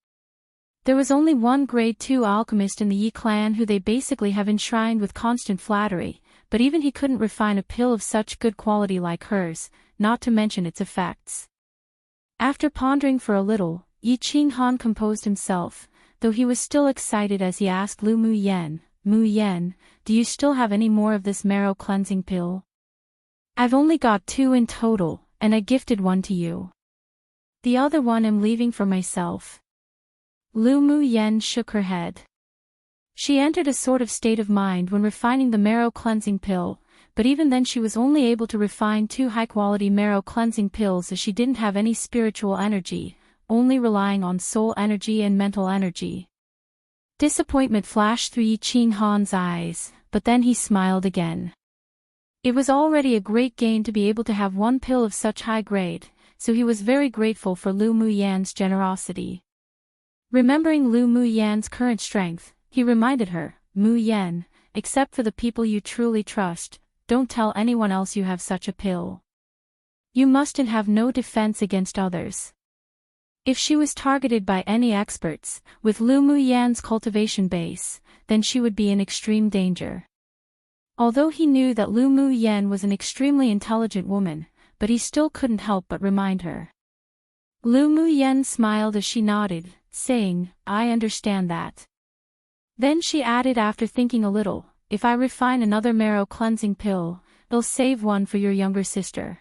There was only one grade 2 alchemist in the Yi clan who they basically have enshrined with constant flattery, but even he couldn't refine a pill of such good quality like hers, not to mention its effects. After pondering for a little, Yi Qing Han composed himself, though he was still excited as he asked Lu Mu Yen, Mu Yen, do you still have any more of this marrow cleansing pill? I've only got 2 in total, and I gifted one to you. The other one I'm leaving for myself. Lu Mu Yen shook her head. She entered a sort of state of mind when refining the marrow cleansing pill, but even then she was only able to refine 2 high-quality marrow cleansing pills as she didn't have any spiritual energy, only relying on soul energy and mental energy. Disappointment flashed through Yi Qing Han's eyes, but then he smiled again. It was already a great gain to be able to have 1 pill of such high grade, so he was very grateful for Lu Mu Yan's generosity. Remembering Lu Mu Yan's current strength, he reminded her, Mu Yan, except for the people you truly trust, don't tell anyone else you have such a pill. You mustn't have no defense against others. If she was targeted by any experts, with Lu Mu Yan's cultivation base, then she would be in extreme danger. Although he knew that Lu Mu Yan was an extremely intelligent woman, but he still couldn't help but remind her. Lu Mu Yan smiled as she nodded, saying, I understand that. Then she added after thinking a little, if I refine another marrow cleansing pill, they'll save one for your younger sister.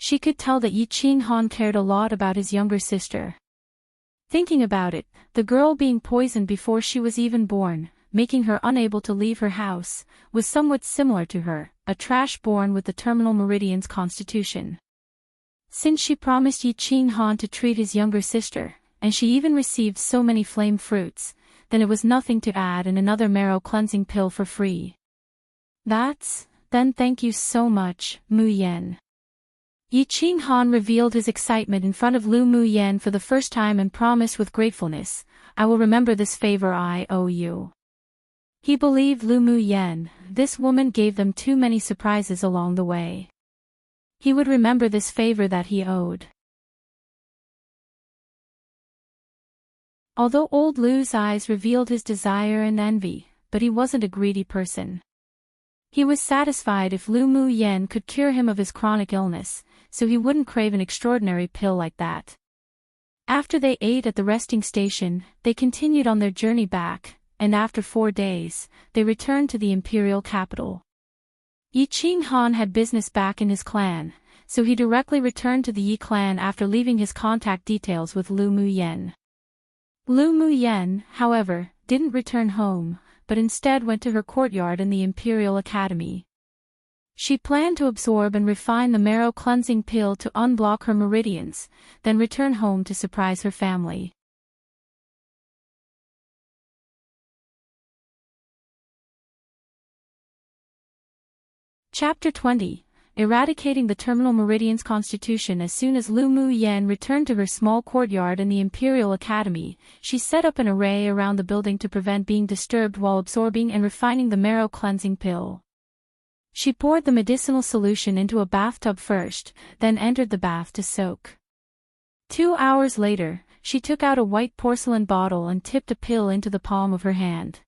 She could tell that Yi Qing Han cared a lot about his younger sister. Thinking about it, the girl being poisoned before she was even born, making her unable to leave her house, was somewhat similar to her, a trash born with the terminal meridian's constitution. Since she promised Yi Qing Han to treat his younger sister, and she even received so many flame fruits, then it was nothing to add in another marrow cleansing pill for free. Then thank you so much, Mu Yen. Yi Qing Han revealed his excitement in front of Lu Mu Yen for the first time and promised with gratefulness, I will remember this favor I owe you. He believed Lu Mu Yen, this woman gave them too many surprises along the way. He would remember this favor that he owed. Although old Lu's eyes revealed his desire and envy, but he wasn't a greedy person. He was satisfied if Lu Mu Yen could cure him of his chronic illness, so he wouldn't crave an extraordinary pill like that. After they ate at the resting station, they continued on their journey back, and after 4 days, they returned to the Imperial capital. Yi Qing Han had business back in his clan, so he directly returned to the Yi clan after leaving his contact details with Lu Mu Yen. Lu Mu Yen, however, didn't return home, but instead went to her courtyard in the Imperial Academy. She planned to absorb and refine the marrow cleansing pill to unblock her meridians, then return home to surprise her family. Chapter 20. Eradicating the Terminal Meridian's constitution. As soon as Lu Mu Yen returned to her small courtyard in the Imperial Academy, she set up an array around the building to prevent being disturbed while absorbing and refining the marrow cleansing pill. She poured the medicinal solution into a bathtub first, then entered the bath to soak. 2 hours later, she took out a white porcelain bottle and tipped a pill into the palm of her hand.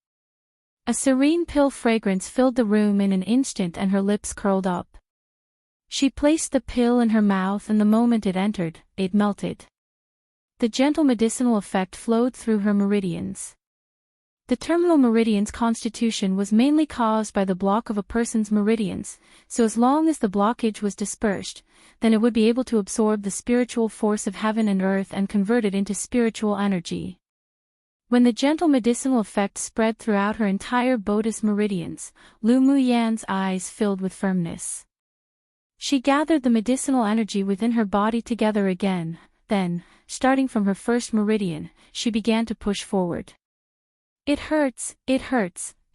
A serene pill fragrance filled the room in an instant and her lips curled up. She placed the pill in her mouth and the moment it entered, it melted. The gentle medicinal effect flowed through her meridians. The terminal meridian's constitution was mainly caused by the block of a person's meridians, so as long as the blockage was dispersed, then it would be able to absorb the spiritual force of heaven and earth and convert it into spiritual energy. When the gentle medicinal effect spread throughout her entire bodice meridians, Lu Mu Yan's eyes filled with firmness. She gathered the medicinal energy within her body together again, then, starting from her first meridian, she began to push forward. It hurts,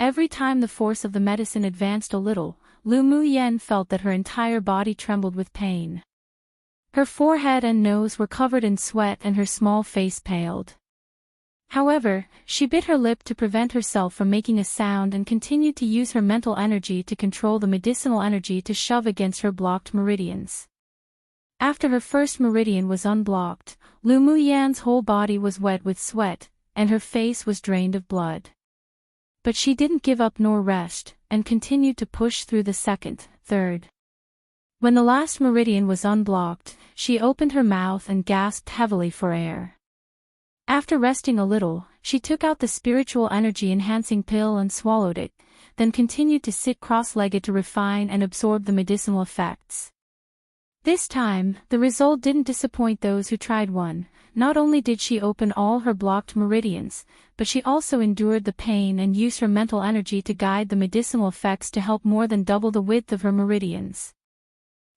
every time the force of the medicine advanced a little, Lu Mu Yen felt that her entire body trembled with pain. Her forehead and nose were covered in sweat and her small face paled. However, she bit her lip to prevent herself from making a sound and continued to use her mental energy to control the medicinal energy to shove against her blocked meridians. After her first meridian was unblocked, Lu Mu Yan's whole body was wet with sweat, and her face was drained of blood. But she didn't give up nor rest, and continued to push through the second, third. When the last meridian was unblocked, she opened her mouth and gasped heavily for air. After resting a little, she took out the spiritual energy-enhancing pill and swallowed it, then continued to sit cross-legged to refine and absorb the medicinal effects. This time, the result didn't disappoint those who tried one. Not only did she open all her blocked meridians, but she also endured the pain and used her mental energy to guide the medicinal effects to help more than double the width of her meridians.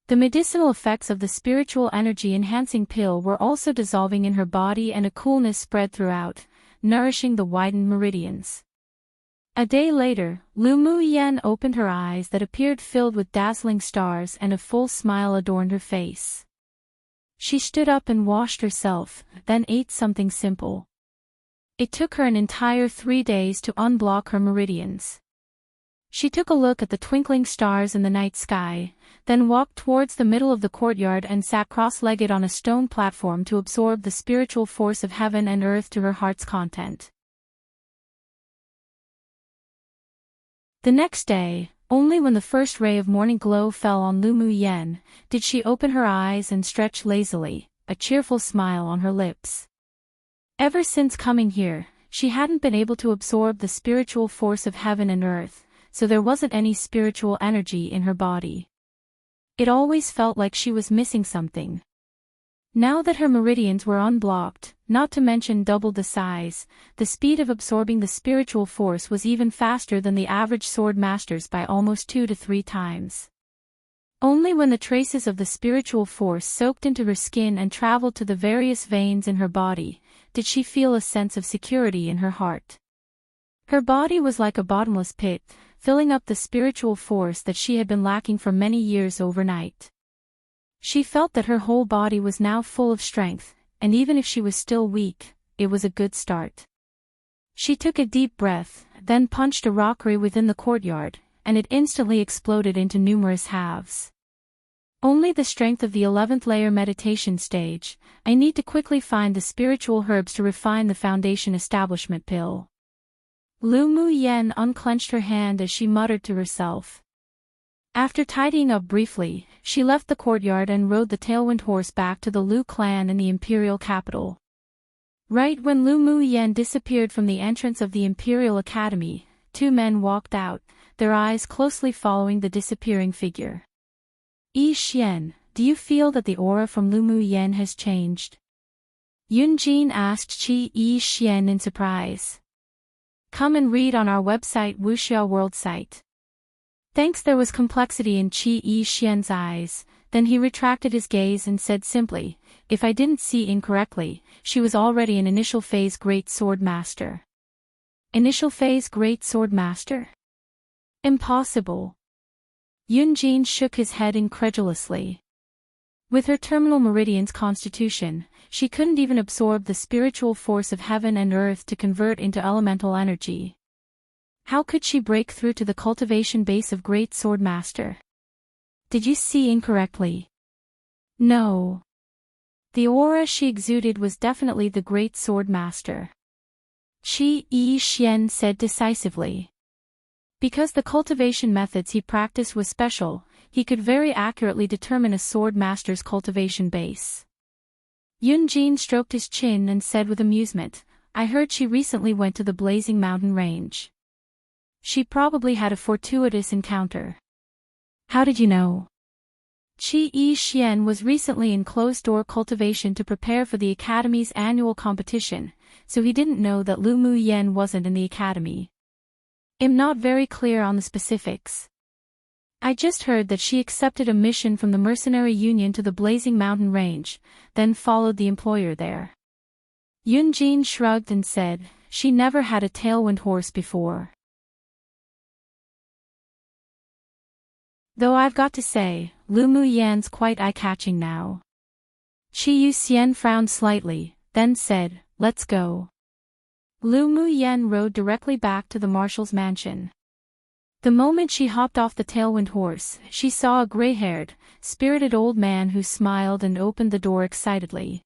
The medicinal effects of the spiritual energy-enhancing pill were also dissolving in her body and a coolness spread throughout, nourishing the widened meridians. A day later, Lu Mu Yen opened her eyes that appeared filled with dazzling stars and a full smile adorned her face. She stood up and washed herself, then ate something simple. It took her an entire 3 days to unblock her meridians. She took a look at the twinkling stars in the night sky, then walked towards the middle of the courtyard and sat cross-legged on a stone platform to absorb the spiritual force of heaven and earth to her heart's content. The next day, only when the first ray of morning glow fell on Lu Mu Yen, did she open her eyes and stretch lazily, a cheerful smile on her lips. Ever since coming here, she hadn't been able to absorb the spiritual force of heaven and earth, so there wasn't any spiritual energy in her body. It always felt like she was missing something. Now that her meridians were unblocked, not to mention doubled the size, the speed of absorbing the spiritual force was even faster than the average sword masters by almost 2 to 3 times. Only when the traces of the spiritual force soaked into her skin and traveled to the various veins in her body, did she feel a sense of security in her heart. Her body was like a bottomless pit, filling up the spiritual force that she had been lacking for many years overnight. She felt that her whole body was now full of strength, and even if she was still weak, it was a good start. She took a deep breath, then punched a rockery within the courtyard, and it instantly exploded into numerous halves. Only the strength of the 11th layer meditation stage. I need to quickly find the spiritual herbs to refine the foundation establishment pill. Lu Mu Yen unclenched her hand as she muttered to herself. After tidying up briefly, she left the courtyard and rode the tailwind horse back to the Lu clan in the Imperial capital. Right when Lu Mu Yen disappeared from the entrance of the Imperial Academy, two men walked out, their eyes closely following the disappearing figure. Yi Xian, do you feel that the aura from Lu Mu Yen has changed? Yun Jin asked Qi Yi Xian in surprise. Come and read on our website Wuxia World site. Thanks. There was complexity in Qi Yi Xian's eyes, then he retracted his gaze and said simply, if I didn't see incorrectly, she was already an initial phase Great Sword Master. Initial phase Great Sword Master? Impossible. Yun Jin shook his head incredulously. With her terminal meridian's constitution, she couldn't even absorb the spiritual force of heaven and earth to convert into elemental energy. How could she break through to the cultivation base of Great Sword Master? Did you see incorrectly? No. The aura she exuded was definitely the Great Sword Master. Qi Yi Xian said decisively. Because the cultivation methods he practiced was special, he could very accurately determine a sword master's cultivation base. Yun Jin stroked his chin and said with amusement, I heard she recently went to the Blazing Mountain Range. She probably had a fortuitous encounter. How did you know? Qi Yi Xian was recently in closed-door cultivation to prepare for the Academy's annual competition, so he didn't know that Lu Mu Yen wasn't in the Academy. I'm not very clear on the specifics. I just heard that she accepted a mission from the Mercenary Union to the Blazing Mountain Range, then followed the employer there. Yun Jin shrugged and said, she never had a tailwind horse before. Though I've got to say, Lu Mu Yan's quite eye-catching now. Qi Yu Xian frowned slightly, then said, let's go. Lu Mu Yen rode directly back to the marshal's mansion. The moment she hopped off the tailwind horse, she saw a gray-haired, spirited old man who smiled and opened the door excitedly.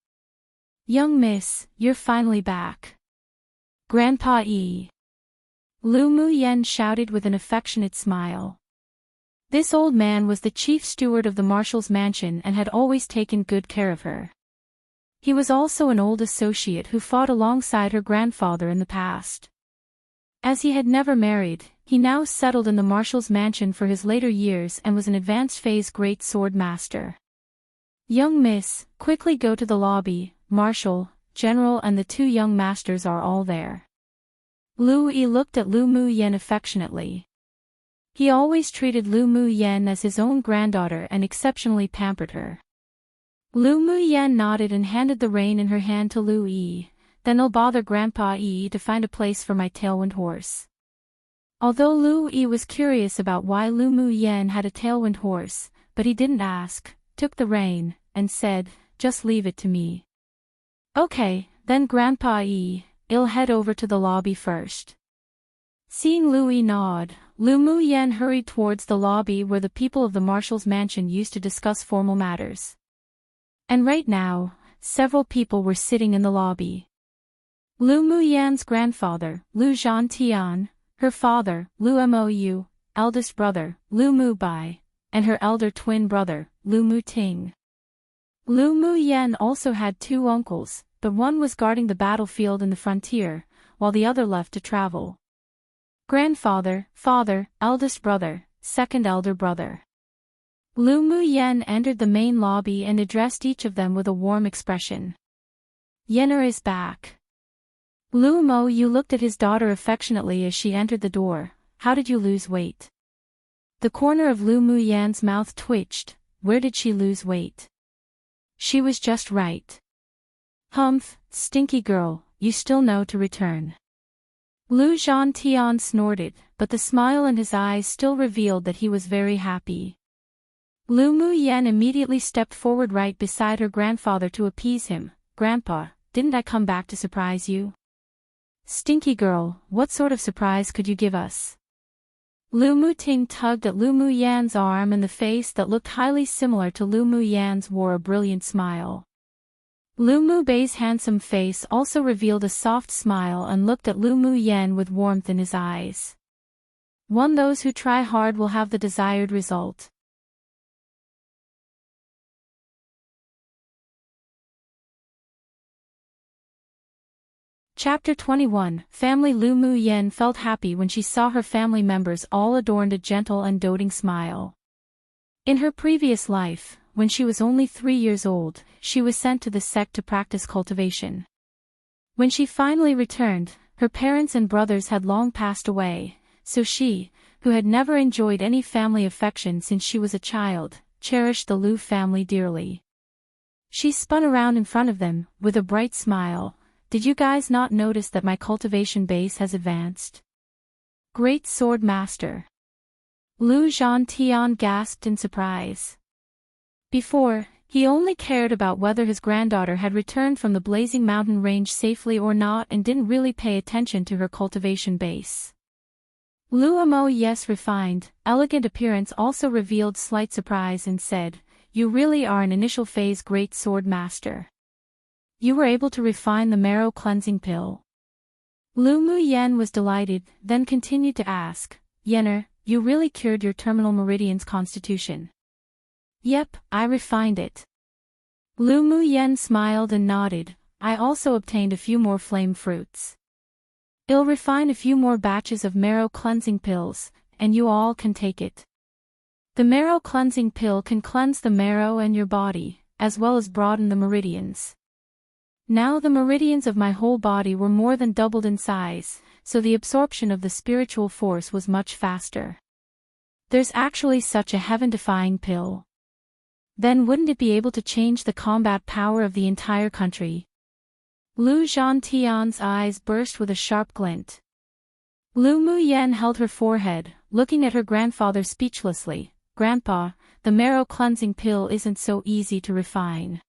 Young miss, you're finally back. Grandpa Yi. Lu Mu Yen shouted with an affectionate smile. This old man was the chief steward of the marshal's mansion and had always taken good care of her. He was also an old associate who fought alongside her grandfather in the past. As he had never married, he now settled in the marshal's mansion for his later years and was an advanced phase Great Sword Master. Young miss, quickly go to the lobby, Marshal, General and the two young masters are all there. Lu Yi looked at Lu Mu Yen affectionately. He always treated Lu Mu Yen as his own granddaughter and exceptionally pampered her. Lu Mu Yen nodded and handed the rein in her hand to Lu Yi. Then I'll bother Grandpa Yi to find a place for my tailwind horse. Although Lu Yi was curious about why Lu Mu Yen had a tailwind horse, but he didn't ask, took the rein, and said, just leave it to me. Okay, then Grandpa Yi, I'll head over to the lobby first. Seeing Lu Yi nod, Lu Mu Yen hurried towards the lobby where the people of the marshal's mansion used to discuss formal matters. And right now, several people were sitting in the lobby. Lu Mu Yan's grandfather, Lu Zhantian, her father, Lu Mou, eldest brother, Lu Mu Bai, and her elder twin brother, Lu Mu Ting. Lu Mu Yen also had two uncles, but one was guarding the battlefield in the frontier, while the other left to travel. Grandfather, father, eldest brother, second elder brother. Lu Mu Yen entered the main lobby and addressed each of them with a warm expression. Yenner is back. Lu Mou looked at his daughter affectionately as she entered the door. How did you lose weight? The corner of Lu Mu Yan's mouth twitched. Where did she lose weight? She was just right. Humph, stinky girl, you still know to return. Lu Zhantian snorted, but the smile in his eyes still revealed that he was very happy. Lu Mu Yen immediately stepped forward right beside her grandfather to appease him. Grandpa, didn't I come back to surprise you? Stinky girl, what sort of surprise could you give us? Lu Muting tugged at Lu Muyan's arm, and the face that looked highly similar to Lu Muyan's wore a brilliant smile. Lu Mubei's handsome face also revealed a soft smile and looked at Lu Muyan with warmth in his eyes. Those who try hard will have the desired result. Chapter 21. Family. Lu Muyan felt happy when she saw her family members all adorned a gentle and doting smile. In her previous life, when she was only 3 years old, she was sent to the sect to practice cultivation. When she finally returned, her parents and brothers had long passed away, so she, who had never enjoyed any family affection since she was a child, cherished the Lu family dearly. She spun around in front of them, with a bright smile. Did you guys not notice that my cultivation base has advanced? Great Sword Master. Lu Zhantian gasped in surprise. Before, he only cared about whether his granddaughter had returned from the blazing mountain range safely or not and didn't really pay attention to her cultivation base. Lu Mo's refined, elegant appearance also revealed slight surprise and said, "You really are an initial phase Great Sword Master. You were able to refine the marrow cleansing pill." Lu Muyan was delighted, then continued to ask, "Yenner, you really cured your terminal meridian's constitution?" "Yep, I refined it." Lu Muyan smiled and nodded. "I also obtained a few more flame fruits. I'll refine a few more batches of marrow cleansing pills, and you all can take it. The marrow cleansing pill can cleanse the marrow and your body, as well as broaden the meridians." Now the meridians of my whole body were more than doubled in size, so the absorption of the spiritual force was much faster. There's actually such a heaven-defying pill. Then wouldn't it be able to change the combat power of the entire country? Lu Zhantian's eyes burst with a sharp glint. Lu Muyan held her forehead, looking at her grandfather speechlessly. "Grandpa, the marrow cleansing pill isn't so easy to refine.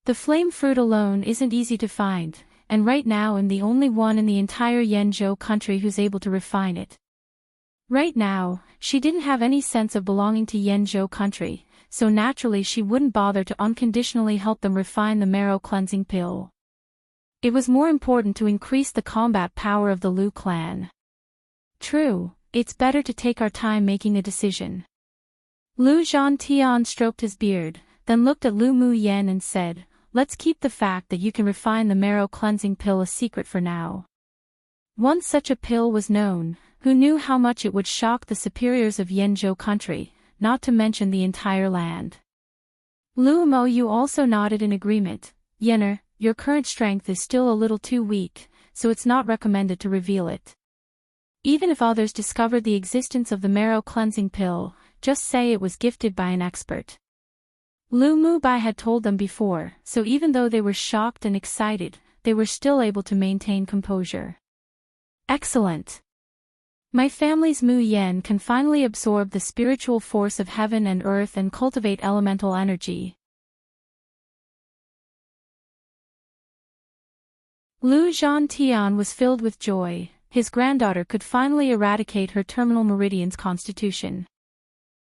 The flame fruit alone isn't easy to find, and right now I'm the only one in the entire Yanzhou country who's able to refine it." Right now, she didn't have any sense of belonging to Yanzhou country, so naturally she wouldn't bother to unconditionally help them refine the marrow cleansing pill. It was more important to increase the combat power of the Lu clan. True, it's better to take our time making a decision. Lu Zhantian stroked his beard, then looked at Lu Muyan and said, "Let's keep the fact that you can refine the marrow cleansing pill a secret for now. Once such a pill was known, who knew how much it would shock the superiors of Yanzhou country, not to mention the entire land." Lu Mu also nodded in agreement. "Yenner, your current strength is still a little too weak, so it's not recommended to reveal it. Even if others discovered the existence of the marrow cleansing pill, just say it was gifted by an expert." Lu Mubai had told them before, so even though they were shocked and excited, they were still able to maintain composure. "Excellent. My family's Mu Yan can finally absorb the spiritual force of heaven and earth and cultivate elemental energy." Lu Zhantian was filled with joy. His granddaughter could finally eradicate her terminal meridian's constitution.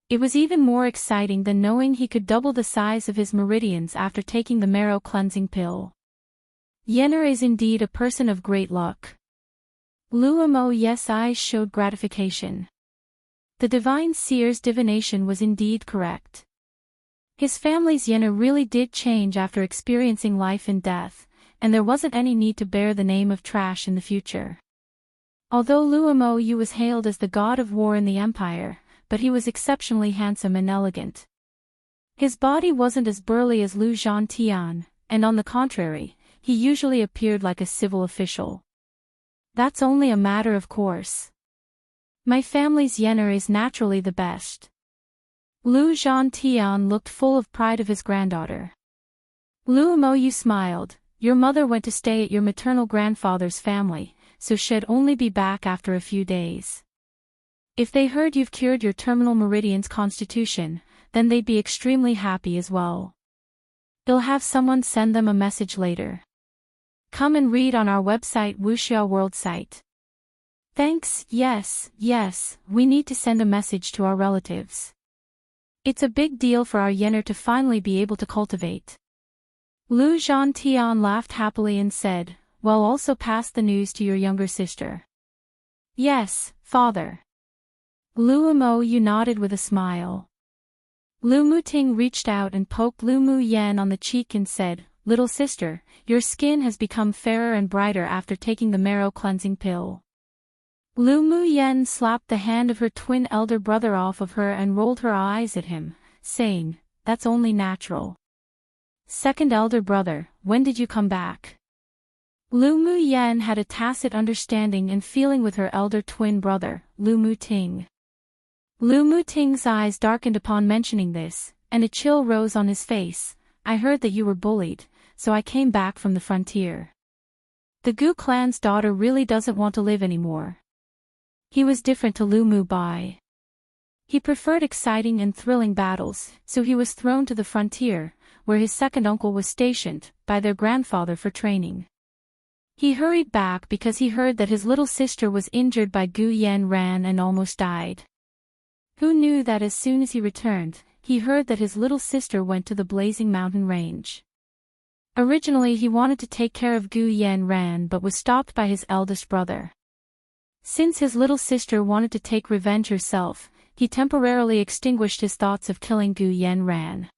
It was even more exciting than knowing he could double the size of his meridians after taking the marrow cleansing pill. Yenner is indeed a person of great luck. Lu Mo's eyes showed gratification. The divine seer's divination was indeed correct. His family's Yenner really did change after experiencing life and death, and there wasn't any need to bear the name of trash in the future. Although Lu Mo was hailed as the god of war in the empire, but he was exceptionally handsome and elegant. His body wasn't as burly as Lu Zhantian, and on the contrary, he usually appeared like a civil official. That's only a matter of course. My family's Yenner is naturally the best. Lu Zhantian looked full of pride of his granddaughter. Lu Mo smiled. Your mother went to stay at your maternal grandfather's family, so she'd only be back after a few days. If they heard you've cured your terminal meridian's constitution, then they'd be extremely happy as well. They'll have someone send them a message later. Come and read on our website Wuxia World site. Thanks, yes, we need to send a message to our relatives. It's a big deal for our Yenner to finally be able to cultivate. Lu Zhantian laughed happily and said, well, also pass the news to your younger sister. Yes, father. Lu Mo, you nodded with a smile. Lu Muting reached out and poked Lu Mu Yan on the cheek and said, little sister, your skin has become fairer and brighter after taking the marrow cleansing pill. Lu Mu Yan slapped the hand of her twin elder brother off of her and rolled her eyes at him, saying, that's only natural. Second elder brother, when did you come back? Lu Mu Yan had a tacit understanding and feeling with her elder twin brother, Lu Mu Ting. Lu Mu Ting's eyes darkened upon mentioning this, and a chill rose on his face. I heard that you were bullied, so I came back from the frontier. The Gu clan's daughter really doesn't want to live anymore. He was different to Lu Mu Bai. He preferred exciting and thrilling battles, so he was thrown to the frontier, where his second uncle was stationed, by their grandfather for training. He hurried back because he heard that his little sister was injured by Gu Yan Ran and almost died. Who knew that as soon as he returned, he heard that his little sister went to the blazing mountain range. Originally he wanted to take care of Gu Yan Ran but was stopped by his eldest brother. Since his little sister wanted to take revenge herself, he temporarily extinguished his thoughts of killing Gu Yan Ran.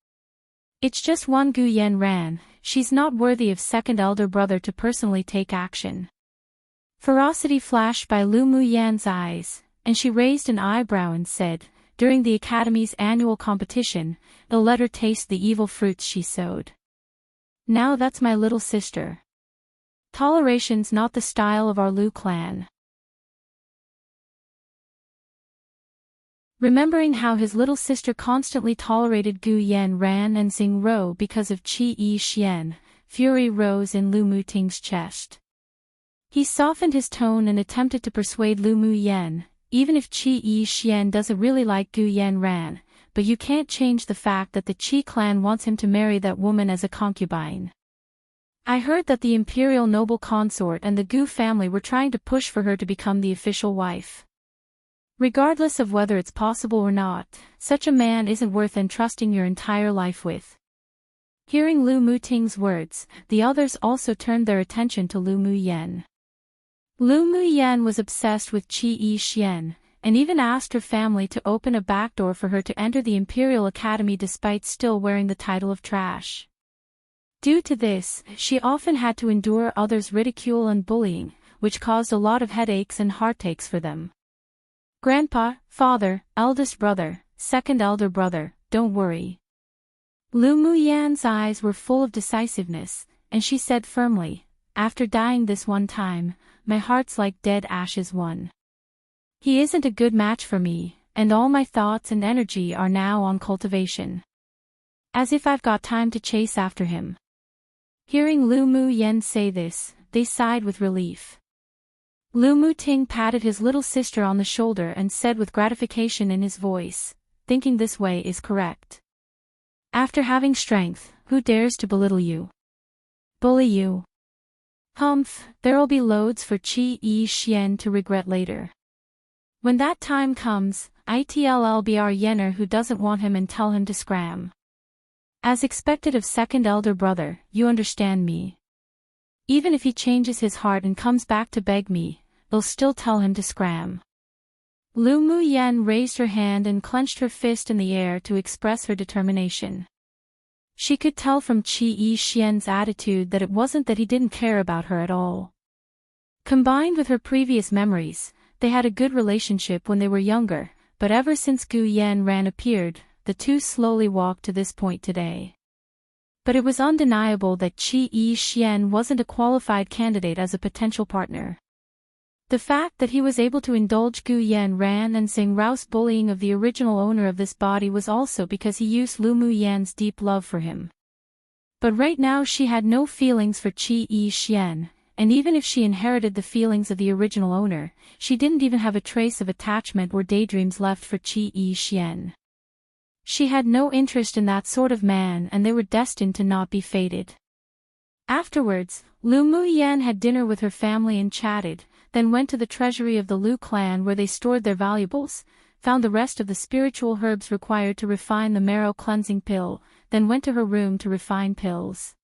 It's just one Gu Yan Ran, she's not worthy of second elder brother to personally take action. Ferocity flashed by Lu Mu Yan's eyes, and she raised an eyebrow and said, during the Academy's annual competition, they'll let her taste the evil fruits she sowed. Now that's my little sister. Toleration's not the style of our Lu clan. Remembering how his little sister constantly tolerated Gu Yan Ran and Xing Ro because of Qi Yi Xian, fury rose in Lu Mu Ting's chest. He softened his tone and attempted to persuade Lu Mu Yan, even if Qi Yi Xian doesn't really like Gu Yan Ran, but you can't change the fact that the Qi clan wants him to marry that woman as a concubine. I heard that the Imperial noble consort and the Gu family were trying to push for her to become the official wife. Regardless of whether it's possible or not, such a man isn't worth entrusting your entire life with. Hearing Lu Mu Ting's words, the others also turned their attention to Lu Mu Yan. Lu Mu Yan was obsessed with Qi Yi Xian, and even asked her family to open a back door for her to enter the Imperial Academy despite still wearing the title of trash. Due to this, she often had to endure others' ridicule and bullying, which caused a lot of headaches and heartaches for them. Grandpa, father, eldest brother, second elder brother, don't worry. Lu Mu Yan's eyes were full of decisiveness, and she said firmly, after dying this one time, my heart's like dead ashes one. He isn't a good match for me, and all my thoughts and energy are now on cultivation. As if I've got time to chase after him. Hearing Lu Mu Yan say this, they sighed with relief. Lu Mu Ting patted his little sister on the shoulder and said with gratification in his voice, thinking this way is correct. After having strength, who dares to belittle you? Bully you? Humph, there'll be loads for Qi Yi Xian to regret later. When that time comes, it'll be our Yenner who doesn't want him and tell him to scram. As expected of second elder brother, you understand me. Even if he changes his heart and comes back to beg me, they'll still tell him to scram. Lu Mu Yan raised her hand and clenched her fist in the air to express her determination. She could tell from Qi Yi Xian's attitude that it wasn't that he didn't care about her at all. Combined with her previous memories, they had a good relationship when they were younger, but ever since Gu Yan Ran appeared, the two slowly walked to this point today. But it was undeniable that Qi Yi Xian wasn't a qualified candidate as a potential partner. The fact that he was able to indulge Gu Yan Ran and Xing Rao's bullying of the original owner of this body was also because he used Lu Mu Yan's deep love for him. But right now she had no feelings for Qi Yi Xian, and even if she inherited the feelings of the original owner, she didn't even have a trace of attachment or daydreams left for Qi Yi Xian. She had no interest in that sort of man and they were destined to not be fated. Afterwards, Lu Muyan had dinner with her family and chatted, then went to the treasury of the Lu clan where they stored their valuables, found the rest of the spiritual herbs required to refine the marrow cleansing pill, then went to her room to refine pills.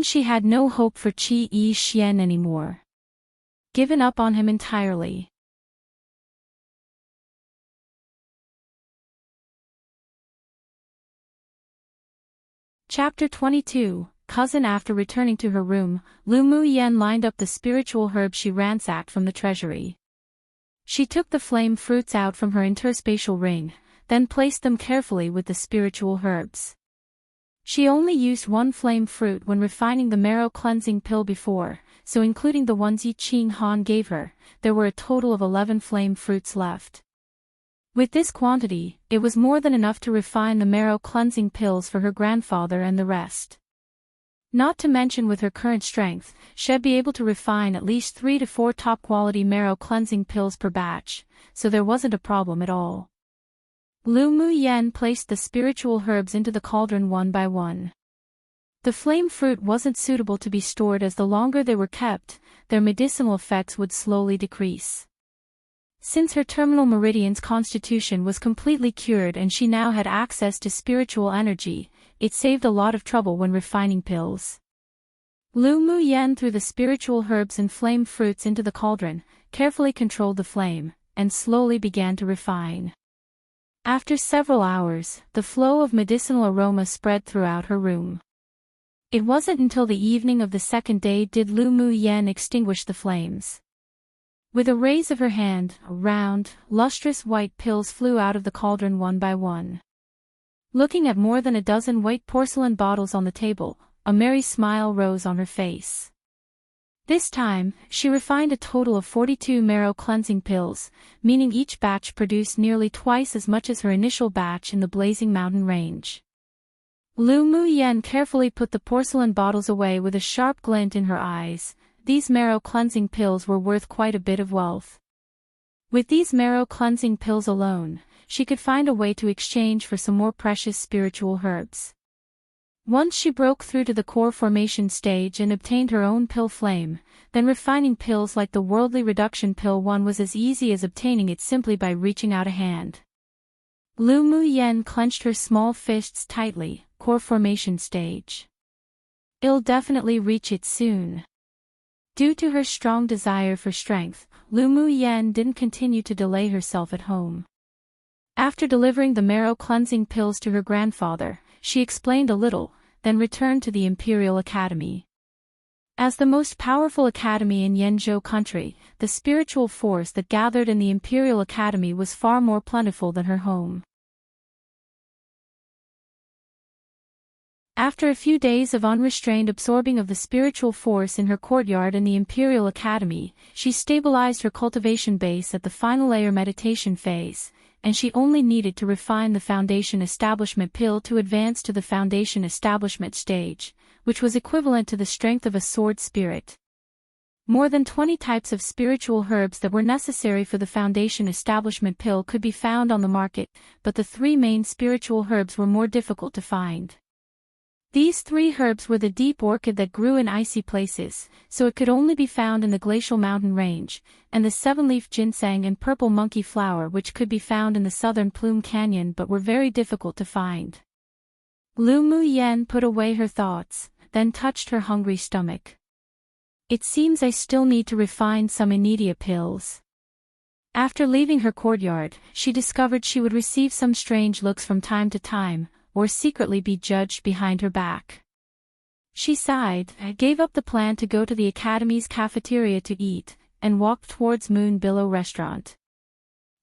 She had no hope for Qi Yi Xian anymore. Given up on him entirely. Chapter 22, Cousin. After returning to her room, Lu Muyan lined up the spiritual herbs she ransacked from the treasury. She took the flame fruits out from her interspatial ring, then placed them carefully with the spiritual herbs. She only used one flame fruit when refining the marrow cleansing pill before, so including the ones Yi Qing Han gave her, there were a total of 11 flame fruits left. With this quantity, it was more than enough to refine the marrow cleansing pills for her grandfather and the rest. Not to mention with her current strength, she'd be able to refine at least 3 to 4 top-quality marrow cleansing pills per batch, so there wasn't a problem at all. Lu Muyan placed the spiritual herbs into the cauldron one by one. The flame fruit wasn't suitable to be stored as the longer they were kept, their medicinal effects would slowly decrease. Since her terminal meridian's constitution was completely cured and she now had access to spiritual energy, it saved a lot of trouble when refining pills. Lu Muyan threw the spiritual herbs and flame fruits into the cauldron, carefully controlled the flame, and slowly began to refine. After several hours, the flow of medicinal aroma spread throughout her room. It wasn't until the evening of the second day did Lu Muyan extinguish the flames. With a raise of her hand, round, lustrous white pills flew out of the cauldron one by one. Looking at more than a dozen white porcelain bottles on the table, a merry smile rose on her face. This time, she refined a total of 42 marrow cleansing pills, meaning each batch produced nearly twice as much as her initial batch in the blazing mountain range. Lu Muyan carefully put the porcelain bottles away with a sharp glint in her eyes. These marrow cleansing pills were worth quite a bit of wealth. With these marrow cleansing pills alone, she could find a way to exchange for some more precious spiritual herbs. Once she broke through to the core formation stage and obtained her own pill flame, then refining pills like the worldly reduction pill one was as easy as obtaining it simply by reaching out a hand. Lu Muyan clenched her small fists tightly. Core formation stage. I'll definitely reach it soon. Due to her strong desire for strength, Lu Muyan didn't continue to delay herself at home. After delivering the marrow cleansing pills to her grandfather, she explained a little, then returned to the Imperial Academy. As the most powerful academy in Yanzhou country, the spiritual force that gathered in the Imperial Academy was far more plentiful than her home. After a few days of unrestrained absorbing of the spiritual force in her courtyard in the Imperial Academy, she stabilized her cultivation base at the final layer meditation phase, and she only needed to refine the Foundation Establishment pill to advance to the Foundation Establishment stage, which was equivalent to the strength of a sword spirit. More than 20 types of spiritual herbs that were necessary for the Foundation Establishment pill could be found on the market, but the 3 main spiritual herbs were more difficult to find. These 3 herbs were the deep orchid that grew in icy places, so it could only be found in the glacial mountain range, and the 7-leaf ginseng and purple monkey flower which could be found in the southern Plume Canyon but were very difficult to find. Lu Muyan put away her thoughts, then touched her hungry stomach. It seems I still need to refine some Inidia pills. After leaving her courtyard, she discovered she would receive some strange looks from time to time, or secretly be judged behind her back. She sighed, gave up the plan to go to the Academy's cafeteria to eat, and walked towards Moon Billow Restaurant.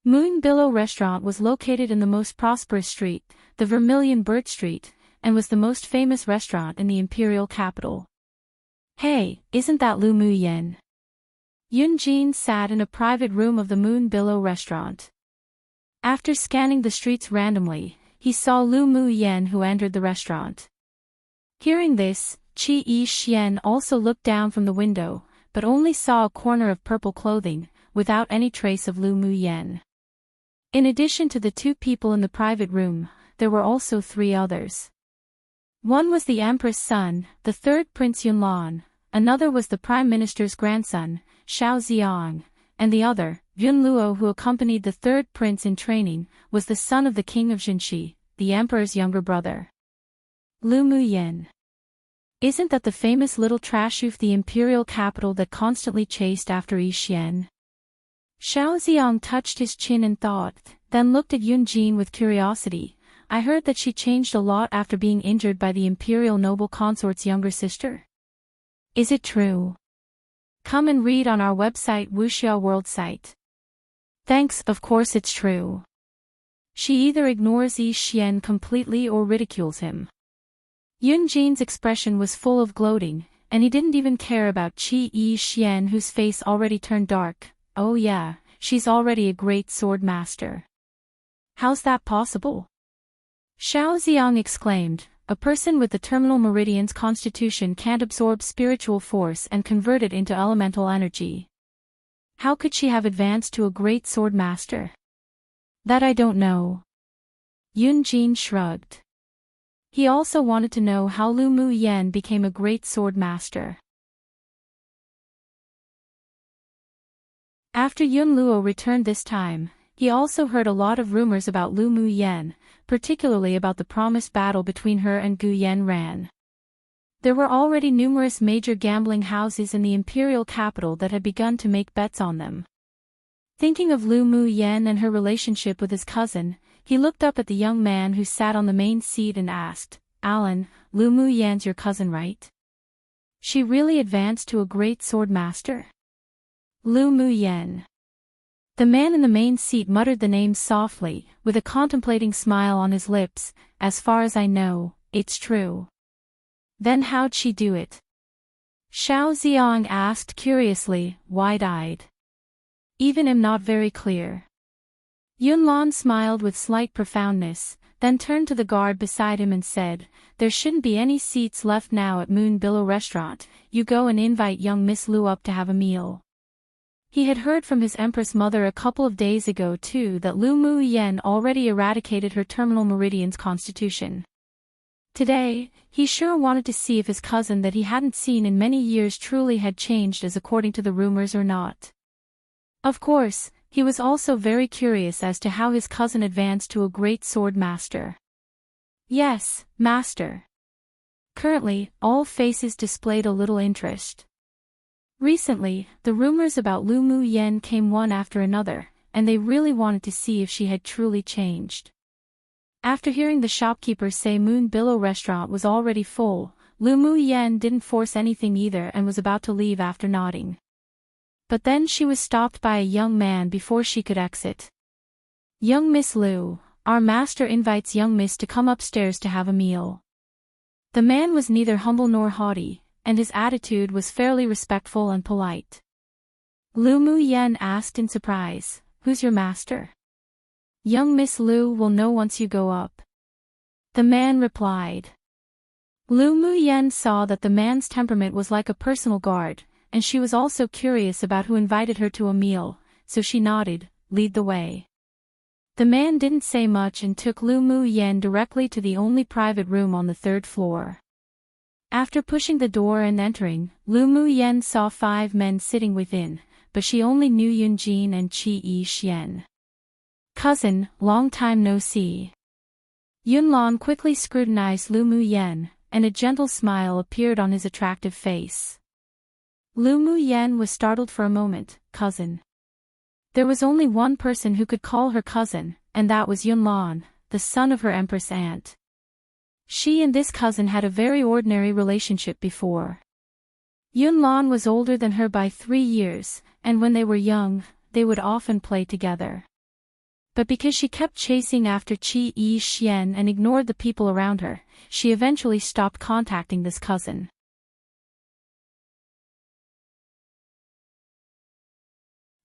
Moon Billow Restaurant was located in the most prosperous street, the Vermilion Bird Street, and was the most famous restaurant in the imperial capital. Hey, isn't that Lu Muyan? Yunjin sat in a private room of the Moon Billow Restaurant. After scanning the streets randomly, he saw Lu Muyan who entered the restaurant. Hearing this, Qi Yi Xian also looked down from the window, but only saw a corner of purple clothing, without any trace of Lu Muyan. In addition to the 2 people in the private room, there were also 3 others. One was the empress' son, the third Prince Yunlan, another was the prime minister's grandson, Xiao Ziang, and the other, Yun Luo, who accompanied the third prince in training, was the son of the king of Jinshi, the emperor's younger brother. Lu Muyen. Isn't that the famous little trashoof, the imperial capital that constantly chased after Yi Xian? Xiao Ziang touched his chin and thought, then looked at Yun Jin with curiosity. I heard that she changed a lot after being injured by the imperial noble consort's younger sister. Is it true? Come and read on our website, Wuxia World site. Thanks, of course it's true. She either ignores Yi Xian completely or ridicules him. Yun Jin's expression was full of gloating, and he didn't even care about Qi Yi Xian, whose face already turned dark. Oh yeah, she's already a great sword master. How's that possible? Xiao Ziang exclaimed, a person with the terminal meridian's constitution can't absorb spiritual force and convert it into elemental energy. How could she have advanced to a great sword master? That I don't know. Yun Jin shrugged. He also wanted to know how Lu Muyen became a great sword master. After Yun Luo returned this time, he also heard a lot of rumors about Lu Muyen, particularly about the promised battle between her and Gu Yanran. There were already numerous major gambling houses in the imperial capital that had begun to make bets on them. Thinking of Lu Muyen and her relationship with his cousin, he looked up at the young man who sat on the main seat and asked, Alan, Lu Muyen's your cousin, right? She really advanced to a great sword master? Lu Muyen. The man in the main seat muttered the name softly, with a contemplating smile on his lips. As far as I know, it's true. Then how'd she do it? Xiao Ziang asked curiously, wide-eyed. Even am not very clear. Yunlan smiled with slight profoundness, then turned to the guard beside him and said, there shouldn't be any seats left now at Moon Billow Restaurant, you go and invite young Miss Lu up to have a meal. He had heard from his empress mother a couple of days ago too that Lu Muyen already eradicated her terminal meridian's constitution. Today, he sure wanted to see if his cousin that he hadn't seen in many years truly had changed as according to the rumors or not. Of course, he was also very curious as to how his cousin advanced to a great sword master. Yes, master. Currently, all faces displayed a little interest. Recently, the rumors about Lu Muyen came one after another, and they really wanted to see if she had truly changed. After hearing the shopkeeper say Moon Billow Restaurant was already full, Lu Muyen didn't force anything either and was about to leave after nodding. But then she was stopped by a young man before she could exit. Young Miss Lu, our master invites young Miss to come upstairs to have a meal. The man was neither humble nor haughty, and his attitude was fairly respectful and polite. Lu Muyen asked in surprise, who's your master? Young Miss Lu will know once you go up. The man replied. Lu Muyen saw that the man's temperament was like a personal guard, and she was also curious about who invited her to a meal, so she nodded, lead the way. The man didn't say much and took Lu Muyen directly to the only private room on the third floor. After pushing the door and entering, Lu Muyen saw 5 men sitting within, but she only knew Yun Jin and Qi Yi Xian. Cousin, long time no see. Yunlan quickly scrutinized Lu Muyen, and a gentle smile appeared on his attractive face. Lu Muyen was startled for a moment, cousin. There was only one person who could call her cousin, and that was Yunlan, the son of her empress aunt. She and this cousin had a very ordinary relationship before. Yunlan was older than her by 3 years, and when they were young, they would often play together. But because she kept chasing after Qi Yi Xian and ignored the people around her, she eventually stopped contacting this cousin.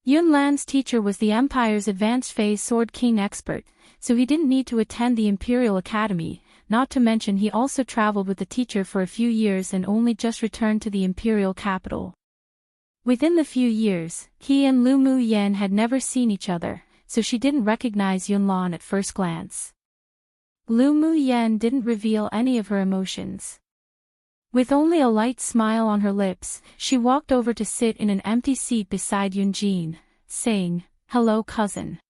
Yunlan's teacher was the Empire's advanced phase Sword King expert, so he didn't need to attend the Imperial Academy, not to mention he also traveled with the teacher for a few years and only just returned to the Imperial capital. Within the few years, he and Lu Muyen had never seen each other, so she didn't recognize Yunlan at first glance. Lu Mu Yan didn't reveal any of her emotions. With only a light smile on her lips, she walked over to sit in an empty seat beside Yunjin, saying, "Hello, cousin."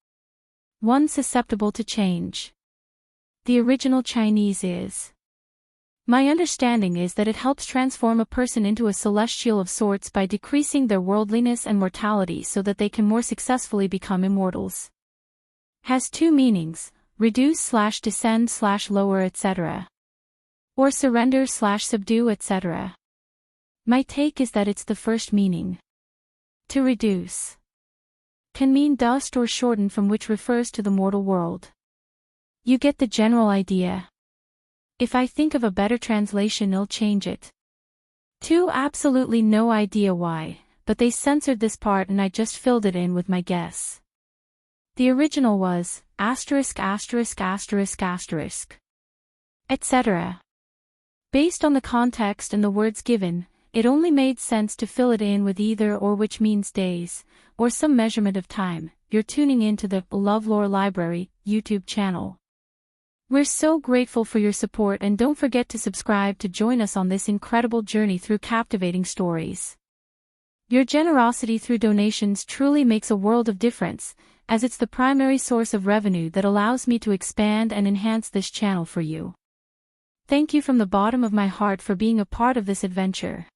One susceptible to change. The original Chinese is. My understanding is that it helps transform a person into a celestial of sorts by decreasing their worldliness and mortality so that they can more successfully become immortals. Has two meanings, reduce/descend/lower etc. Or surrender/subdue etc. My take is that it's the first meaning. To reduce can mean dust or shorten, from which refers to the mortal world. You get the general idea. If I think of a better translation, I'll change it. 2. Absolutely no idea why, but they censored this part and I just filled it in with my guess. The original was, etc. Based on the context and the words given, it only made sense to fill it in with either or, which means days, or some measurement of time. You're tuning into the LoveLore Library YouTube channel. We're so grateful for your support, and don't forget to subscribe to join us on this incredible journey through captivating stories. Your generosity through donations truly makes a world of difference, as it's the primary source of revenue that allows me to expand and enhance this channel for you. Thank you from the bottom of my heart for being a part of this adventure.